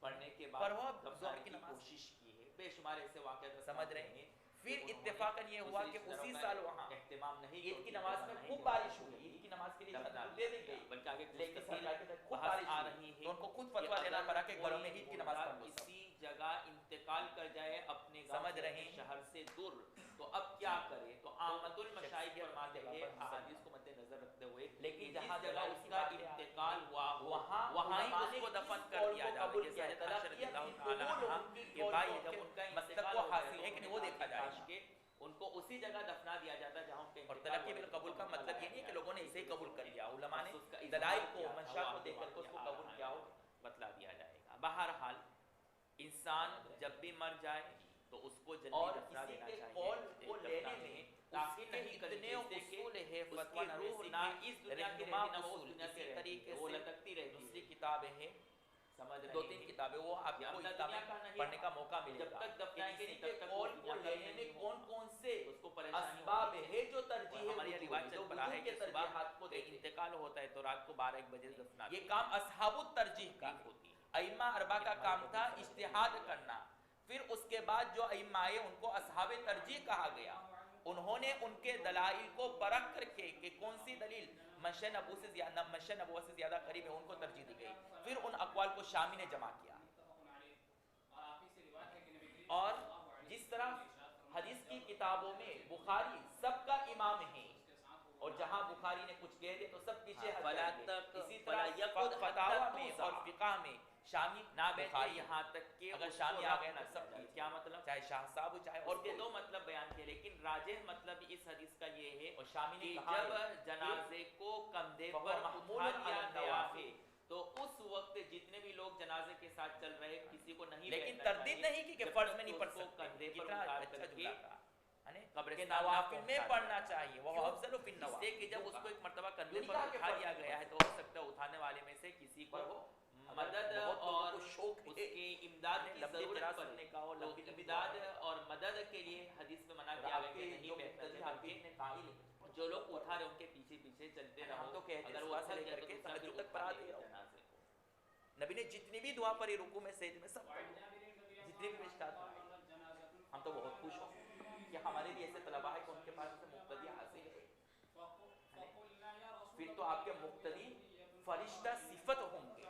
Speaker 2: پڑھنے کے بعد دفنانے کی کوشش کی ہے. بے شمار ایسے واقعات
Speaker 3: سمجھ رہے ہیں. پھر اتفاقاً یہ ہوا کہ اسی سال وہاں
Speaker 2: اہتمام نہیں
Speaker 3: عید کی نماز میں خوب بارش ہوئی. عید کی نماز کے لیے دے دی گئی
Speaker 2: بلکہ آگے
Speaker 3: لیکن سرکار کے خوب بارش
Speaker 2: آ رہی ہے
Speaker 3: تو ان کو خود فتویٰ دینا پڑا کہ گھروں میں عید کی نماز پڑھ لو.
Speaker 2: کسی جگہ انتقال کر جائے اپنے
Speaker 3: سمجھ رہے ہیں
Speaker 2: شہر سے دور تو اب کیا کرے؟ تو احمد المشائخ فرماتے ہیں احادیث کو مد نظر رکھتے ہوئے
Speaker 3: لیکن
Speaker 2: جہاں جگہ اس کا انتقال ہوا وہاں ہی اس کو دفن کر دیا جائے. جیسے حضرت عائشہ رضی اللہ تعالی عنہا کہ بھائی جب ان کا
Speaker 3: مطلب وہ حاصل ہے کہ نہیں وہ دیکھا جائے
Speaker 2: ان کو اسی جگہ دفنا دیا جاتا جہاں ان کے
Speaker 3: اور تلقی بالقبول کا مطلب یہ نہیں کہ لوگوں نے اسے قبول کر لیا. علماء نے دلائل کو منشا کو دیکھ کر اس کو قبول کیا ہو
Speaker 2: بتلا دیا جائے گا. بہرحال انسان جب بھی مر جائے تو اس کو جلدی
Speaker 3: اور
Speaker 2: دفنا دینا
Speaker 3: کسی کے
Speaker 2: چاہیے.
Speaker 3: قول کو لینے میں
Speaker 2: تاخیر نہیں کرنی چاہیے
Speaker 3: اصول ہے
Speaker 2: اس کی روح نہ اس دنیا کی رہتی نہ وہ دنیا کی رہتی
Speaker 3: طریقے
Speaker 2: وہ
Speaker 3: سے
Speaker 2: لٹکتی رہتی.
Speaker 3: دوسری کتابیں ہیں
Speaker 2: سمجھ رہے
Speaker 3: دو تین کتابیں وہ آپ کو پڑھنے کا موقع ملے
Speaker 2: جب
Speaker 3: گا.
Speaker 2: تک دفنائیں گے
Speaker 3: کسی کے قول کو لینے میں کون کون سے
Speaker 2: اس کو پریشانی
Speaker 3: اسباب ہے جو ترجیح
Speaker 2: ہماری رواج چل پڑا ہے کہ
Speaker 3: ترجیحات کو
Speaker 2: صبح انتقال ہوتا ہے تو رات کو 12-1 بجے دفنا
Speaker 3: یہ کام اصحاب الترجیح کا
Speaker 2: ہوتی ہے.
Speaker 3: ائمہ اربعہ کا کام تھا اجتہاد کرنا. پھر اس کے بعد جو ائمہ آئے ان کو اصحاب ترجیح کہا گیا. انہوں نے ان کے دلائل کو پرکھ کر کے کہ کون سی دلیل منشأ نبوت سے زیادہ قریب ہے ان کو ترجیح دی گئی. پھر ان اقوال کو شامی نے جمع کیا. اور جس طرح حدیث کی کتابوں میں بخاری سب کا امام ہے اور جہاں بخاری نے کچھ کہہ دیا تو سب پیچھے ہٹ جائیں گے. اسی طرح فتاوی میں اور فقہ میں شامی
Speaker 2: نہ بیٹھے یہاں تک کہ
Speaker 3: اگر شامی آ گئے نا سب
Speaker 2: کیا مطلب
Speaker 3: چاہے شاہ صاحب چاہے
Speaker 2: اور کے دو مطلب بیان کیے لیکن راجح مطلب اس حدیث کا یہ ہے
Speaker 3: اور شامی نے
Speaker 2: کہ
Speaker 3: کہا
Speaker 2: جب جنازے کو کندھے پر اٹھا دیا گیا ہے تو اس وقت جتنے بھی لوگ جنازے کے ساتھ چل رہے کسی کو نہیں
Speaker 3: لیکن تردید نہیں کی کہ فرض میں نہیں پڑھ سکتے.
Speaker 2: کندھے پر
Speaker 3: کتنا
Speaker 2: اٹھا
Speaker 3: اچھا
Speaker 2: کر
Speaker 3: جملہ
Speaker 2: کے
Speaker 3: تھا کہ نوافل میں پڑھنا چاہیے وہ افضل فی النوافل.
Speaker 2: اس سے کہ جب اس کو ایک مرتبہ کندھے پر اٹھا دیا گیا ہے تو ہو سکتا ہے اٹھانے والے میں سے کسی کو مدد اور
Speaker 3: شوق
Speaker 2: اس کی امداد کی ضرورت پڑنے کا اور امداد اور مدد کے لیے حدیث میں منع کیا گیا کہ نہیں بیٹھنا چاہیے. جو لوگ اٹھا رہے ان کے پیچھے پیچھے چلتے رہو
Speaker 3: تو کہتے
Speaker 2: اگر
Speaker 3: ہیں
Speaker 2: وہ
Speaker 3: صبح سے لے کر کے تہجد تک پڑھا دے
Speaker 2: جنازے کو.
Speaker 3: نبی نے جتنی بھی دعا پڑھی رکوع میں سجدے میں سب جتنی بھی مشکات ہم تو بہت خوش ہوں کہ ہمارے بھی ایسے طلباء ہیں کہ ان کے پاس سے مقتدی حاصل ہے. پھر تو آپ کے مقتدی فرشتہ صفت ہوں گے.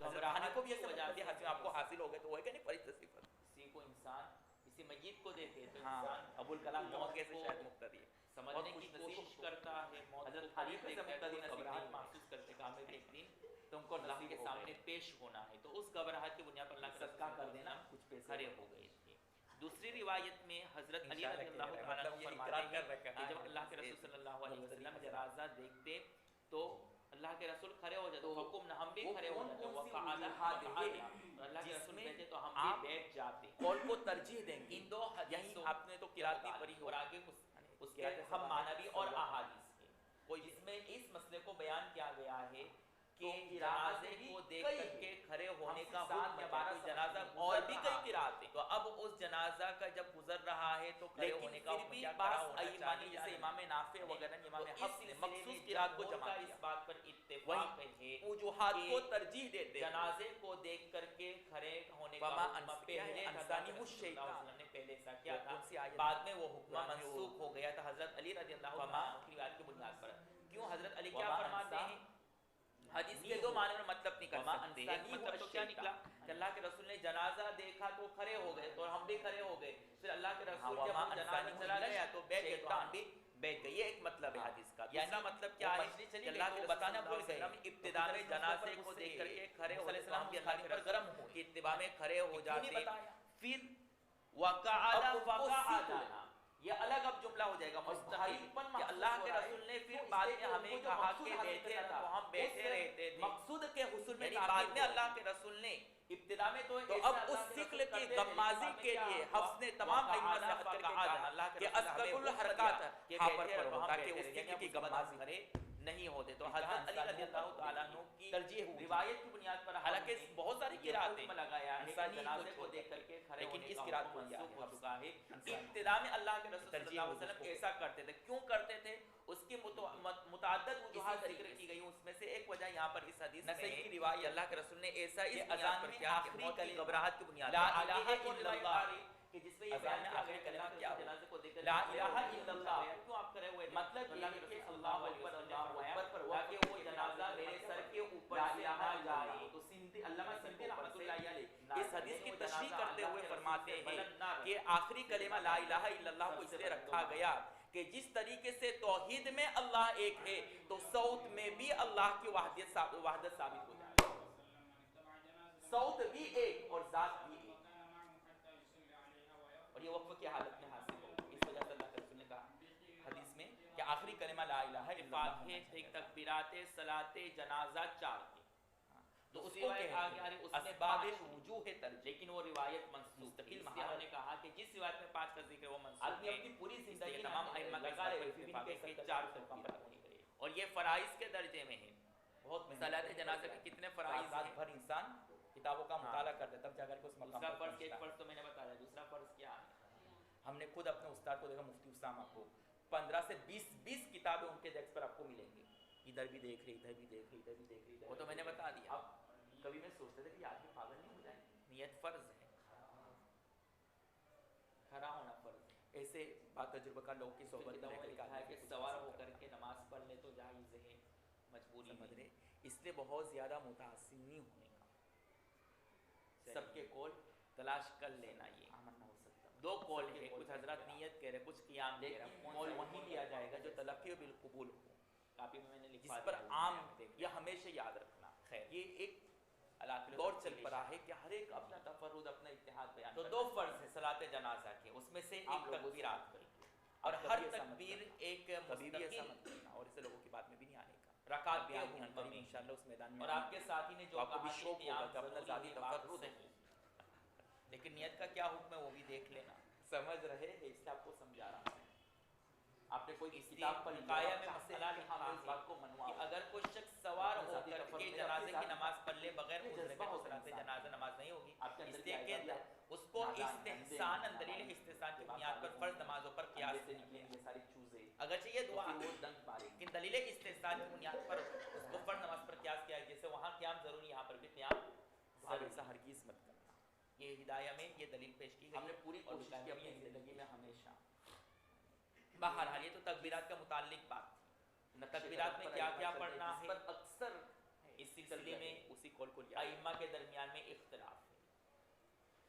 Speaker 3: گھبراہٹ کو بھی ایسے مقتدی حاصل آپ کو حاصل ہو گئے تو وہ ہے کہ نہیں فرشتہ صفت.
Speaker 2: کسی کو انسان کسی میت کو دیکھے تو
Speaker 3: ہاں
Speaker 2: انسان
Speaker 3: ابوالکلام موت کیسے شاید مقتدی ہے
Speaker 2: سمجھنے کی کوشش کرتا ہے. حضرت علی سے مقتدی گھبراہٹ محسوس کرتے کہ ہمیں ایک دن تم کو اللہ کے سامنے پیش ہونا ہے تو اس گھبراہٹ کی بنیاد پر اللہ کا صدقہ کر دینا کچھ پیسے کھڑے ہو گئے تھے. دوسری روایت میں حضرت علی رضی اللہ تعالیٰ عنہ فرماتے ہیں کہ جب اللہ کے رسول صلی اللہ علیہ وسلم جنازہ دیکھتے تو اللہ کے رسول کھڑے ہو جاتے حکم نہ ہم بھی کھڑے ہو جاتے وقعد اللہ کے رسول کہتے تو ہم بھی بیٹھ جاتے.
Speaker 3: قول کو ترجیح دیں گے ان دو یہی آپ نے تو قرات بھی پڑھی
Speaker 2: اور آگے اس کے ہم معنوی اور احادیث کے
Speaker 3: کوئی جس میں اس مسئلے کو بیان کیا گیا ہے
Speaker 2: کہ جنازے کو دیکھ کر کے کھڑے ہونے کا حکم ہے.
Speaker 3: جنازہ اور بھی کئی قرات ہیں تو اب اس جنازہ کا جب گزر رہا ہے تو کھڑے ہونے کا حکم کیا کھڑا ہونا چاہیے. جیسے امام نافع وغیرہ امام حفص نے مخصوص قرات کو جمع کیا.
Speaker 2: اس بات پر اتفاق ہے
Speaker 3: وجوہات کو ترجیح دیتے
Speaker 2: جنازے کو دیکھ کر کے کھڑے ہونے کا پہلے
Speaker 3: انسانی الشیطان
Speaker 2: نے پہلے ایسا کیا تھا
Speaker 3: بعد میں وہ حکم منسوخ ہو گیا تھا حضرت علی رضی اللہ عنہ کی روایت کی بنیاد پر. کیوں حضرت علی کیا فرماتے ہیں حدیث کے دو معنی میں مطلب نکل سکتے ہیں. ایک مطلب تو کیا نکلا کہ اللہ کے رسول نے جنازہ دیکھا تو کھڑے ہو گئے تو ہم بھی کھڑے ہو گئے. پھر اللہ کے رسول جب جنازہ چلا گیا تو بیٹھ گئے تو ہم بھی بیٹھ گئے. یہ ایک مطلب ہے حدیث کا. یعنی مطلب کیا ہے کہ اللہ کے بتانا بھول گئے ہم ابتدا میں جنازے کو دیکھ کر کے کھڑے ہو گئے تو ہم بھی اللہ کے پر گرم ہو کہ اتباع میں کھڑے ہو جاتے. پھر وقعد فقعدنا یہ الگ اب جملہ ہو جائے گا مستحیل کہ اللہ کے رسول نے پھر بعد میں ہمیں کہا کہ بیٹھے تھا تو ہم بیٹھے رہتے تھے. مقصود کے حصول میں بعد میں اللہ کے رسول نے ابتدا میں تو اب اس سکل کی غمازی کے لیے حفظ نے تمام ائمہ سے کر کے کہا کہ اسقل الحرکات یہاں پر ہوتا کہ اس سکل کی غمازی کرے
Speaker 2: نہیں ہوتے. تو حضرت علی رضی اللہ تعالیٰ عنہ کی
Speaker 3: ترجیح ہوئی
Speaker 2: روایت کی بنیاد پر
Speaker 3: حالانکہ بہت ساری قرأتیں
Speaker 2: حکم لگایا ہے کہ
Speaker 3: انسانی
Speaker 2: جنازے کو دیکھ کر کے کھڑے
Speaker 3: لیکن
Speaker 2: ہونے
Speaker 3: اس
Speaker 2: کا
Speaker 3: قرأت
Speaker 2: حکم
Speaker 3: کو لیا
Speaker 2: منسوخ
Speaker 3: ہے
Speaker 2: ہو چکا ہے.
Speaker 3: انسانی.
Speaker 2: ابتدا میں اللہ کے رسول صلی
Speaker 3: ترجیح
Speaker 2: اللہ علیہ وسلم
Speaker 3: ہوئی.
Speaker 2: ایسا کرتے تھے. کیوں کرتے تھے؟ اس کی متعدد وجوہات ذکر کی گئی. اس میں سے ایک وجہ یہاں پر اس حدیث میں
Speaker 3: نسائی کی
Speaker 2: ہے
Speaker 3: روایت
Speaker 2: کہ اللہ کے رسول نے ایسا اس
Speaker 3: کہ
Speaker 2: بنیاد
Speaker 3: اذان
Speaker 2: پر
Speaker 3: میں
Speaker 2: کیا کہ
Speaker 3: آخری
Speaker 2: موت کی
Speaker 3: کلمہ
Speaker 2: گھبراہٹ کی بنیاد
Speaker 3: لا
Speaker 2: پر.
Speaker 3: الہ
Speaker 2: ایک اور
Speaker 3: الا
Speaker 2: روایت
Speaker 3: اللہ
Speaker 2: آ رہی کہ جس میں یہ
Speaker 3: اذان
Speaker 2: بیان
Speaker 3: میں
Speaker 2: کیا
Speaker 3: آخری
Speaker 2: گیا کہ
Speaker 3: کلمہ
Speaker 2: اللہ کے
Speaker 3: کیا ہو؟
Speaker 2: جنازے کو دیکھ کر
Speaker 3: لا
Speaker 2: کے
Speaker 3: الہ الا اللہ.
Speaker 2: کیوں آپ کرے ہوئے تھے؟
Speaker 3: مطلب
Speaker 2: اللہ
Speaker 3: یہ
Speaker 2: کے
Speaker 3: کہ
Speaker 2: رسول
Speaker 3: اللہ
Speaker 2: علیہ
Speaker 3: اکبر
Speaker 2: وسلم نے
Speaker 3: اللہ
Speaker 2: فرمایا
Speaker 3: اکبر
Speaker 2: تاکہ وہ جنازہ میرے سر کے اوپر
Speaker 3: لا
Speaker 2: سے
Speaker 3: الہ
Speaker 2: نہ
Speaker 3: الا
Speaker 2: جائے.
Speaker 3: اللہ.
Speaker 2: تو سندھی علامہ سندھی رحمۃ اللہ علیہ
Speaker 3: اس حدیث کی تشریح کرتے ہوئے فرماتے ہیں کہ آخری کلمہ لا الہ الا اللہ کو اس لیے رکھا گیا کہ جس طریقے سے توحید میں اللہ ایک ہے تو صوت میں بھی اللہ کی وحدت ثابت ہو جائے. صوت بھی ایک اور ذات بھی ایک, اور یہ وقف کی حالت میں حاصل ہو. اس وجہ سے اللہ کے رسول نے کہا حدیث میں کہ آخری کلمہ لا الہ الا اللہ ہونا
Speaker 2: فاتحے
Speaker 3: چاہیے.
Speaker 2: تکبیرات صلاۃ جنازہ 4 تھے.
Speaker 3: تو اس
Speaker 2: دوسری
Speaker 3: کو
Speaker 2: روایت
Speaker 3: کہتے
Speaker 2: آگے
Speaker 3: ہیں
Speaker 2: اس میں
Speaker 3: اسباب
Speaker 2: 5
Speaker 3: وجوہ ترجیح.
Speaker 2: لیکن وہ روایت منسوخ
Speaker 3: مستقل
Speaker 2: تھی.
Speaker 3: مہارت.
Speaker 2: انہوں نے کہا کہ جس روایت میں 5 کا ذکر ہے وہ منسوخ
Speaker 3: آدمی
Speaker 2: ہے.
Speaker 3: اپنی پوری
Speaker 2: اس لیے
Speaker 3: زندگی
Speaker 2: تمام ائمہ کا
Speaker 3: لگا رہے
Speaker 2: اتفاق ہے کہ 4
Speaker 3: 4
Speaker 2: تکبیرات. اور یہ فرائض کے درجے میں ہے.
Speaker 3: بہت
Speaker 2: صلاۃ جنازہ کے کتنے فرائض
Speaker 3: رات
Speaker 2: ہیں؟
Speaker 3: بھر انسان کتابوں کا مطالعہ کرتا ہے تب جا کر کے اس مقام
Speaker 2: دوسرا
Speaker 3: پر
Speaker 2: فرض ایک
Speaker 3: پہنچتا ہے.
Speaker 2: فرض تو میں نے بتایا. دوسرا فرض کیا ہے؟
Speaker 3: ہم نے خود اپنے استاد کو دیکھا, مفتی اسامہ کو 15 سے 20 کتابیں ان کے ڈیسک پر آپ کو ملیں گی. ادھر بھی دیکھ رہی, ادھر بھی دیکھ رہی, ادھر بھی دیکھ رہی.
Speaker 2: وہ تو میں نے بتا دیا.
Speaker 3: اب کبھی میں سوچتا تھا کہ آدمی پاگل نہیں ہو جائے.
Speaker 2: نیت فرض ہے, کھڑا ہونا فرض ہے.
Speaker 3: ایسے بات تجربہ کا لوگوں کی صحبت میں رہ کر کے
Speaker 2: لکھا ہے
Speaker 3: آدمی
Speaker 2: کہ
Speaker 3: کچھ
Speaker 2: سوار
Speaker 3: حاصل
Speaker 2: ہو
Speaker 3: کرتا
Speaker 2: کر
Speaker 3: ہے.
Speaker 2: کے نماز پڑھ لے تو جائز ہے مجبوری
Speaker 3: سمجھ
Speaker 2: میں.
Speaker 3: رہے, اس لیے بہت زیادہ متاثر نہیں ہونے کا.
Speaker 2: سب کے قول تلاش کر لینا. یہ
Speaker 3: عمل نہ ہو سکتا.
Speaker 2: 2 قول ہے. کچھ حضرات نیت کہہ رہے, کچھ قیام کہہ رہے.
Speaker 3: لیکن قول وہی لیا جائے گا جو تلقی و بالقبول ہو,
Speaker 2: کاپی میں نے
Speaker 3: جس
Speaker 2: لکھا
Speaker 3: پر
Speaker 2: دیا.
Speaker 3: عام یہ ہمیشہ یاد رکھنا.
Speaker 2: خیر,
Speaker 3: یہ ایک دور چل پڑا ہے کہ ہر ایک اپنا تفرد, اپنا اتحاد بیان
Speaker 2: تو
Speaker 3: کرتا
Speaker 2: 2
Speaker 3: ہے.
Speaker 2: فرض ہیں صلاۃ جنازہ کے. اس میں سے
Speaker 3: آپ
Speaker 2: ایک
Speaker 3: لوگوں سے
Speaker 2: تکبیرات کی,
Speaker 3: اور
Speaker 2: اور
Speaker 3: کبھی
Speaker 2: ہر
Speaker 3: ایسا مت
Speaker 2: تکبیر
Speaker 3: کرنا.
Speaker 2: ایک
Speaker 3: کبھی بھی ایسا
Speaker 2: مستقل
Speaker 3: مت کرنا اور ایسے لوگوں کی بات میں بھی نہیں آنے کا.
Speaker 2: رکعت
Speaker 3: آپ
Speaker 2: کے
Speaker 3: بیان
Speaker 2: ہوں
Speaker 3: کریں انشاءاللہ اس میدان میں.
Speaker 2: اور آپ کے ساتھی نے جو
Speaker 3: آپ کو بھی
Speaker 2: کہا کہ
Speaker 3: شوق ہوگا
Speaker 2: قیام
Speaker 3: کہ اپنا
Speaker 2: ضروری
Speaker 3: ذاتی
Speaker 2: ہے,
Speaker 3: تفرد
Speaker 2: معروف
Speaker 3: نہیں.
Speaker 2: لیکن نیت کا کیا حکم ہے وہ بھی دیکھ لینا.
Speaker 3: سمجھ رہے ہیں, اس سے آپ کو سمجھا رہا ہوں. آپ نے کوئی
Speaker 2: اس
Speaker 3: کتاب پر
Speaker 2: بقایا میں
Speaker 3: چاہتے
Speaker 2: مسئلہ
Speaker 3: ہیں کہ
Speaker 2: لکھا
Speaker 3: ہم اس
Speaker 2: ہے
Speaker 3: بات کو منواؤ.
Speaker 2: کہ اگر کوئی شخص سوار
Speaker 3: اپنے
Speaker 2: ہو
Speaker 3: ذاتی
Speaker 2: کر
Speaker 3: تفرد
Speaker 2: کے
Speaker 3: میں
Speaker 2: جنازے
Speaker 3: اپنے
Speaker 2: کی
Speaker 3: ذاتی
Speaker 2: نماز پڑھ لے بغیر
Speaker 3: یہ
Speaker 2: عذر کے
Speaker 3: جذبہ
Speaker 2: تو
Speaker 3: ہوتا ہے
Speaker 2: صلاۃ جنازہ نماز نہیں ہوگی.
Speaker 3: آپ کے اندر
Speaker 2: اس
Speaker 3: کیا
Speaker 2: لیے
Speaker 3: ہے؟
Speaker 2: کہ اس کو
Speaker 3: نادان,
Speaker 2: استحسان
Speaker 3: اندھے,
Speaker 2: دلیل استحسان کی بنیاد پر فرض نمازوں پر قیاس
Speaker 3: اندھے سے
Speaker 2: نہیں
Speaker 3: نکلیں
Speaker 2: کیا.
Speaker 3: گے ساری چوزیں,
Speaker 2: اگرچہ یہ دعا
Speaker 3: تو پھر وہ ڈنک ماریں گے.
Speaker 2: لیکن دلیل استحسان کی بنیاد پر اس کو فرض نماز پر قیاس کیا ہے. جیسے وہاں قیام ضروری, یہاں پر بھی قیام
Speaker 3: آپ ایسا ہرگز مت کرنا.
Speaker 2: یہ ہدایہ میں یہ دلیل پیش کی
Speaker 3: ہم
Speaker 2: گئی
Speaker 3: نے
Speaker 2: ہے.
Speaker 3: پوری
Speaker 2: اور
Speaker 3: کوشش
Speaker 2: بقایا
Speaker 3: کی
Speaker 2: میں
Speaker 3: اپنی
Speaker 2: یہ
Speaker 3: زندگی میں ہمیشہ.
Speaker 2: بہرحال یہ تو تکبیرات کا متعلق بات تھی. تکبیرات میں کیا کیا پڑھنا ہے,
Speaker 3: پر اکثر
Speaker 2: اس سلسلے میں
Speaker 3: اسی قول کو لیا
Speaker 2: ائمہ کے درمیان میں اختلاف ہے.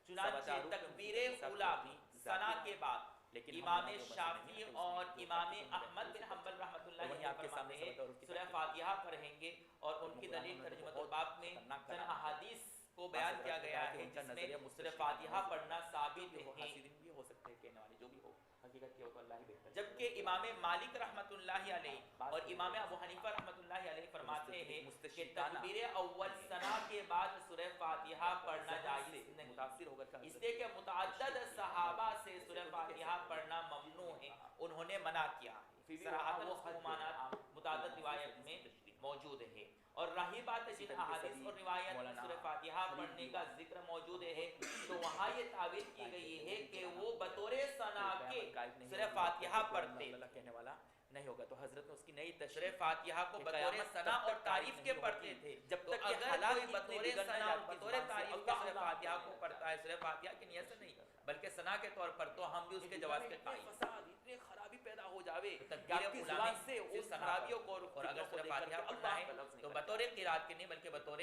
Speaker 3: سبا
Speaker 2: چنانچہ
Speaker 3: دارو
Speaker 2: تکبیر
Speaker 3: کے
Speaker 2: اولیٰ
Speaker 3: بھی
Speaker 2: ثنا کے بعد
Speaker 3: لیکن
Speaker 2: امام
Speaker 3: ہم یہاں جو
Speaker 2: شافعی
Speaker 3: مسئلے ہیں
Speaker 2: اور
Speaker 3: اس میں
Speaker 2: امام
Speaker 3: جو
Speaker 2: احمد بن حنبل رحمۃ اللہ
Speaker 3: وہیں
Speaker 2: علیہ
Speaker 3: آپ کے
Speaker 2: فرماتے
Speaker 3: سامنے
Speaker 2: ہیں
Speaker 3: سبا دارو کی
Speaker 2: سورہ
Speaker 3: تکبیر.
Speaker 2: فاتحہ پڑھیں گے اور ان کی دلیل ترجمۃ الباب میں چند احادیث کو بیان کیا گیا ہے جس میں سورہ فاتحہ پڑھنا ثابت
Speaker 3: وہ
Speaker 2: ہے.
Speaker 3: حاسدین بھی ہو سکتے ہیں, کہنے والے جو بھی ہو, حقیقت کی ہو تو اللہ ہی بہتر.
Speaker 2: جبکہ امام مالک رحمۃ اللہ علیہ اور امام ابو حنیفہ رحمۃ اللہ علیہ فرماتے ہیں کہ تکبیر اول ثنا کے بعد سورہ فاتحہ پڑھنا جائز نہیں,
Speaker 3: متاثر ہو کر
Speaker 2: اس لیے کہ متعدد صحابہ سے سورہ فاتحہ پڑھنا ممنوع ہے, انہوں نے منع کیا ہے. صراحتاً اس کے ممانعات متعدد روایت میں موجود ہے. اور رہی بات ہے جن احادیث اور روایت میں سورہ فاتحہ پڑھنے کا ذکر موجود ہے تو وہاں یہ تعبیر کی گئی ہے کہ وہ بطور ثنا کے سورہ فاتحہ پڑھتے.
Speaker 3: اللہ کہنے والا نہیں ہوگا. تو حضرت نے اس کی نئی
Speaker 2: سورہ
Speaker 3: تشریح
Speaker 2: فاتحہ کو بطور ثنا اور تعریف کے پڑھتے تھے.
Speaker 3: جب
Speaker 2: تو
Speaker 3: تک کہ
Speaker 2: اگر
Speaker 3: حالات
Speaker 2: کوئی
Speaker 3: اتنے
Speaker 2: بطور
Speaker 3: بگڑ نہ
Speaker 2: ثنا
Speaker 3: جائیں
Speaker 2: اور
Speaker 3: کہ
Speaker 2: بطور
Speaker 3: زبان سے
Speaker 2: تعریف کے
Speaker 3: اللہ
Speaker 2: سورہ
Speaker 3: اللہ
Speaker 2: فاتحہ کو پڑھتا ہے, سورہ فاتحہ کی نیت سے نہیں بلکہ ثنا کے طور پر, تو ہم بھی اس کے جواز کے قائل ہیں.
Speaker 3: فساد اتنی خرابی پیدا ہو جاوے کہ
Speaker 2: تکبیر
Speaker 3: آپ کی
Speaker 2: اولیٰ
Speaker 3: زبان
Speaker 2: میں
Speaker 3: سے
Speaker 2: صرف
Speaker 3: ان
Speaker 2: ثنا
Speaker 3: خرابیوں کو
Speaker 2: اور اگر سورہ
Speaker 3: لے کر
Speaker 2: فاتحہ
Speaker 3: کے
Speaker 2: پڑھنا ہے
Speaker 3: اللہ کا لفظ
Speaker 2: تو
Speaker 3: نکلتا
Speaker 2: بطور قرات کے نہیں بلکہ بطور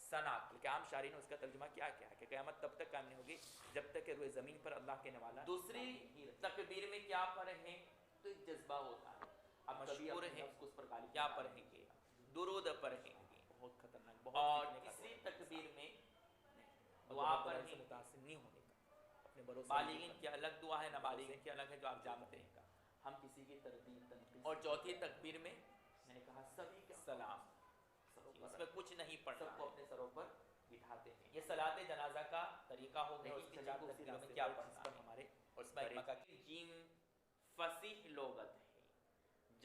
Speaker 2: ثنا کے.
Speaker 3: کہ عام شاعری نے اس کا ترجمہ کیا کیا ہے کہ قیامت تب تک قائم نہیں ہوگی جب تک کہ روئے زمین پر اللہ کہنے والا.
Speaker 2: دوسری تکبیر میں کیا پڑھیں تو ایک جذبہ ہوتا ہے. اب مشہور ہے کیا پڑھیں گے, درود پڑھیں گے.
Speaker 3: بہت خطرناک,
Speaker 2: اور
Speaker 3: بہت سیکھنے کا
Speaker 2: تیسری
Speaker 3: دور ہے.
Speaker 2: تکبیر میں
Speaker 3: دعا
Speaker 2: دعا
Speaker 3: پر
Speaker 2: پڑھیں.
Speaker 3: متاثر نہیں ہونے کا, اپنے بھروسے
Speaker 2: بالغین کی الگ دعا ہے, نابالغین کی الگ ہے جو آپ جانتے ہیں.
Speaker 3: ہم کسی کی تردید تنقید
Speaker 2: اور چوتھی تکبیر میں
Speaker 3: میں نے کہا سبھی کا
Speaker 2: سلام, اس میں کچھ نہیں پڑھنا
Speaker 3: سب کو اپنے سروں پر بٹھاتے ہیں.
Speaker 2: یہ صلاۃ جنازہ کا طریقہ ہو گیا. اس کی چار
Speaker 3: چار
Speaker 2: تکبیروں میں کیا پڑھنا
Speaker 3: پر
Speaker 2: ہے.
Speaker 3: ہمارے
Speaker 2: اور اس میں ائمہ کا جیم فصیح لغت ہے,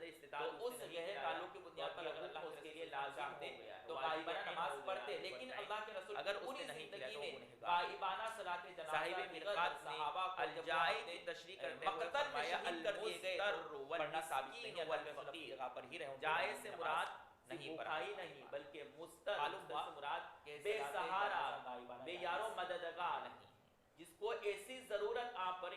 Speaker 2: اندر استطاعت
Speaker 3: تو اس گہرے تعلق کی بنیاد پر اگر اللہ اس کے لیے لازم تھے تو غائبانہ نماز پڑھتے، لیکن اللہ کے رسول
Speaker 2: اگر اس
Speaker 3: پوری
Speaker 2: نے نہیں کیا
Speaker 3: زندگی
Speaker 2: تو
Speaker 3: میں
Speaker 2: وہ نہیں
Speaker 3: غائبانہ صلاۃ جنازہ
Speaker 2: صاحب مرقات نے الجائے کی تشریح کرتے ہوئے
Speaker 3: مقتل میں
Speaker 2: فرمایا
Speaker 3: شہید کر دیے گئے
Speaker 2: المضطر
Speaker 3: پڑھنا ثابت نہیں ہے، اللہ کے رسول اپنی
Speaker 2: والفقیر،
Speaker 3: جگہ پر ہی رہے،
Speaker 2: جائے سے مراد
Speaker 3: نہیں
Speaker 2: بھوکا
Speaker 3: پڑھا
Speaker 2: ہی نہیں بلکہ مستر
Speaker 3: معلوم ہوا
Speaker 2: سے مراد
Speaker 3: کہ
Speaker 2: بے
Speaker 3: صلاۃ
Speaker 2: سہارا
Speaker 3: جنازہ غائبانہ
Speaker 2: بے
Speaker 3: جائز
Speaker 2: یارو مددگار
Speaker 3: نہیں ہے۔
Speaker 2: جس کو ایسی ضرورت آ پڑے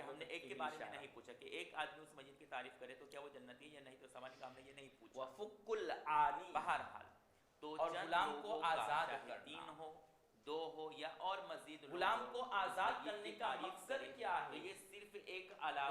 Speaker 2: کہ ہم نے ایک کے بارے میں نہیں پوچھا کہ ایک آدمی اس مسجد کی تعریف کرے تو کیا وہ جنتی ہے یا نہیں، تو سوال کا ہم نے یہ نہیں پوچھا.
Speaker 3: وفق العانی،
Speaker 2: بہرحال تو
Speaker 3: اور غلام کو آزاد کرنا،
Speaker 2: 3 ہو 2 ہو یا اور مزید
Speaker 3: غلام کو آزاد کرنے کا مقصد کیا ہے؟
Speaker 2: تو یہ صرف ایک علاوہ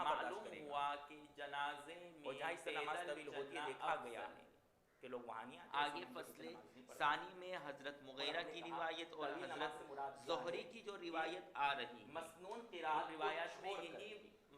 Speaker 3: کہاں برداشت
Speaker 2: معلوم
Speaker 3: کرے گا؟
Speaker 2: ہوا کہ جنازے
Speaker 3: اور جہاں
Speaker 2: میں
Speaker 3: اس سے نماز
Speaker 2: پیدل
Speaker 3: طویل ہوتی ہے
Speaker 2: چلنا
Speaker 3: دیکھا گیا
Speaker 2: افضل
Speaker 3: ہے
Speaker 2: ہے۔
Speaker 3: کہ لوگ وہاں نہیں آتے،
Speaker 2: آگے فصل ثانی میں حضرت مغیرہ کی روایت اور حضرت زہری کی جو روایت آ رہی ہے،
Speaker 3: مسنون
Speaker 2: ان
Speaker 3: قرات
Speaker 2: روایات میں یہی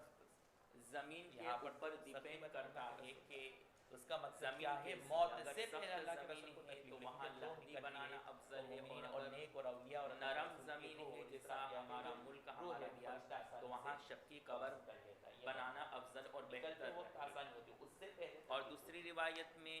Speaker 3: سخت
Speaker 2: زمین کے
Speaker 3: یہاں پر
Speaker 2: اوپر ڈیپینڈ کرتا ہے کہ
Speaker 3: اس کا مطلب
Speaker 2: زمین
Speaker 3: کیا ہے؟
Speaker 2: کیسی
Speaker 3: موت
Speaker 2: اگر
Speaker 3: سے
Speaker 2: سخت
Speaker 3: پہلے اللہ کے
Speaker 2: زمین
Speaker 3: رسول کو
Speaker 2: ہے
Speaker 3: تکلیف
Speaker 2: تو
Speaker 3: لکھی
Speaker 2: وہاں
Speaker 3: اللہ
Speaker 2: لکڑی
Speaker 3: کرنی
Speaker 2: بنانا
Speaker 3: ہے،
Speaker 2: افضل ہے،
Speaker 3: مومنین
Speaker 2: اور
Speaker 3: اور
Speaker 2: اگر
Speaker 3: نیک اور اولیاء اور اللہ
Speaker 2: نرم
Speaker 3: کے رسول
Speaker 2: زمین
Speaker 3: کے
Speaker 2: ہے
Speaker 3: ہو،
Speaker 2: جیسا ہمارا ملک ہمارا بہار تو وہاں شکی قبر بنانا افضل اور بہتر
Speaker 3: وقت
Speaker 2: ہے۔
Speaker 3: آسانی ہوتی ہے، اس سے پہلے
Speaker 2: اور دوسری روایت میں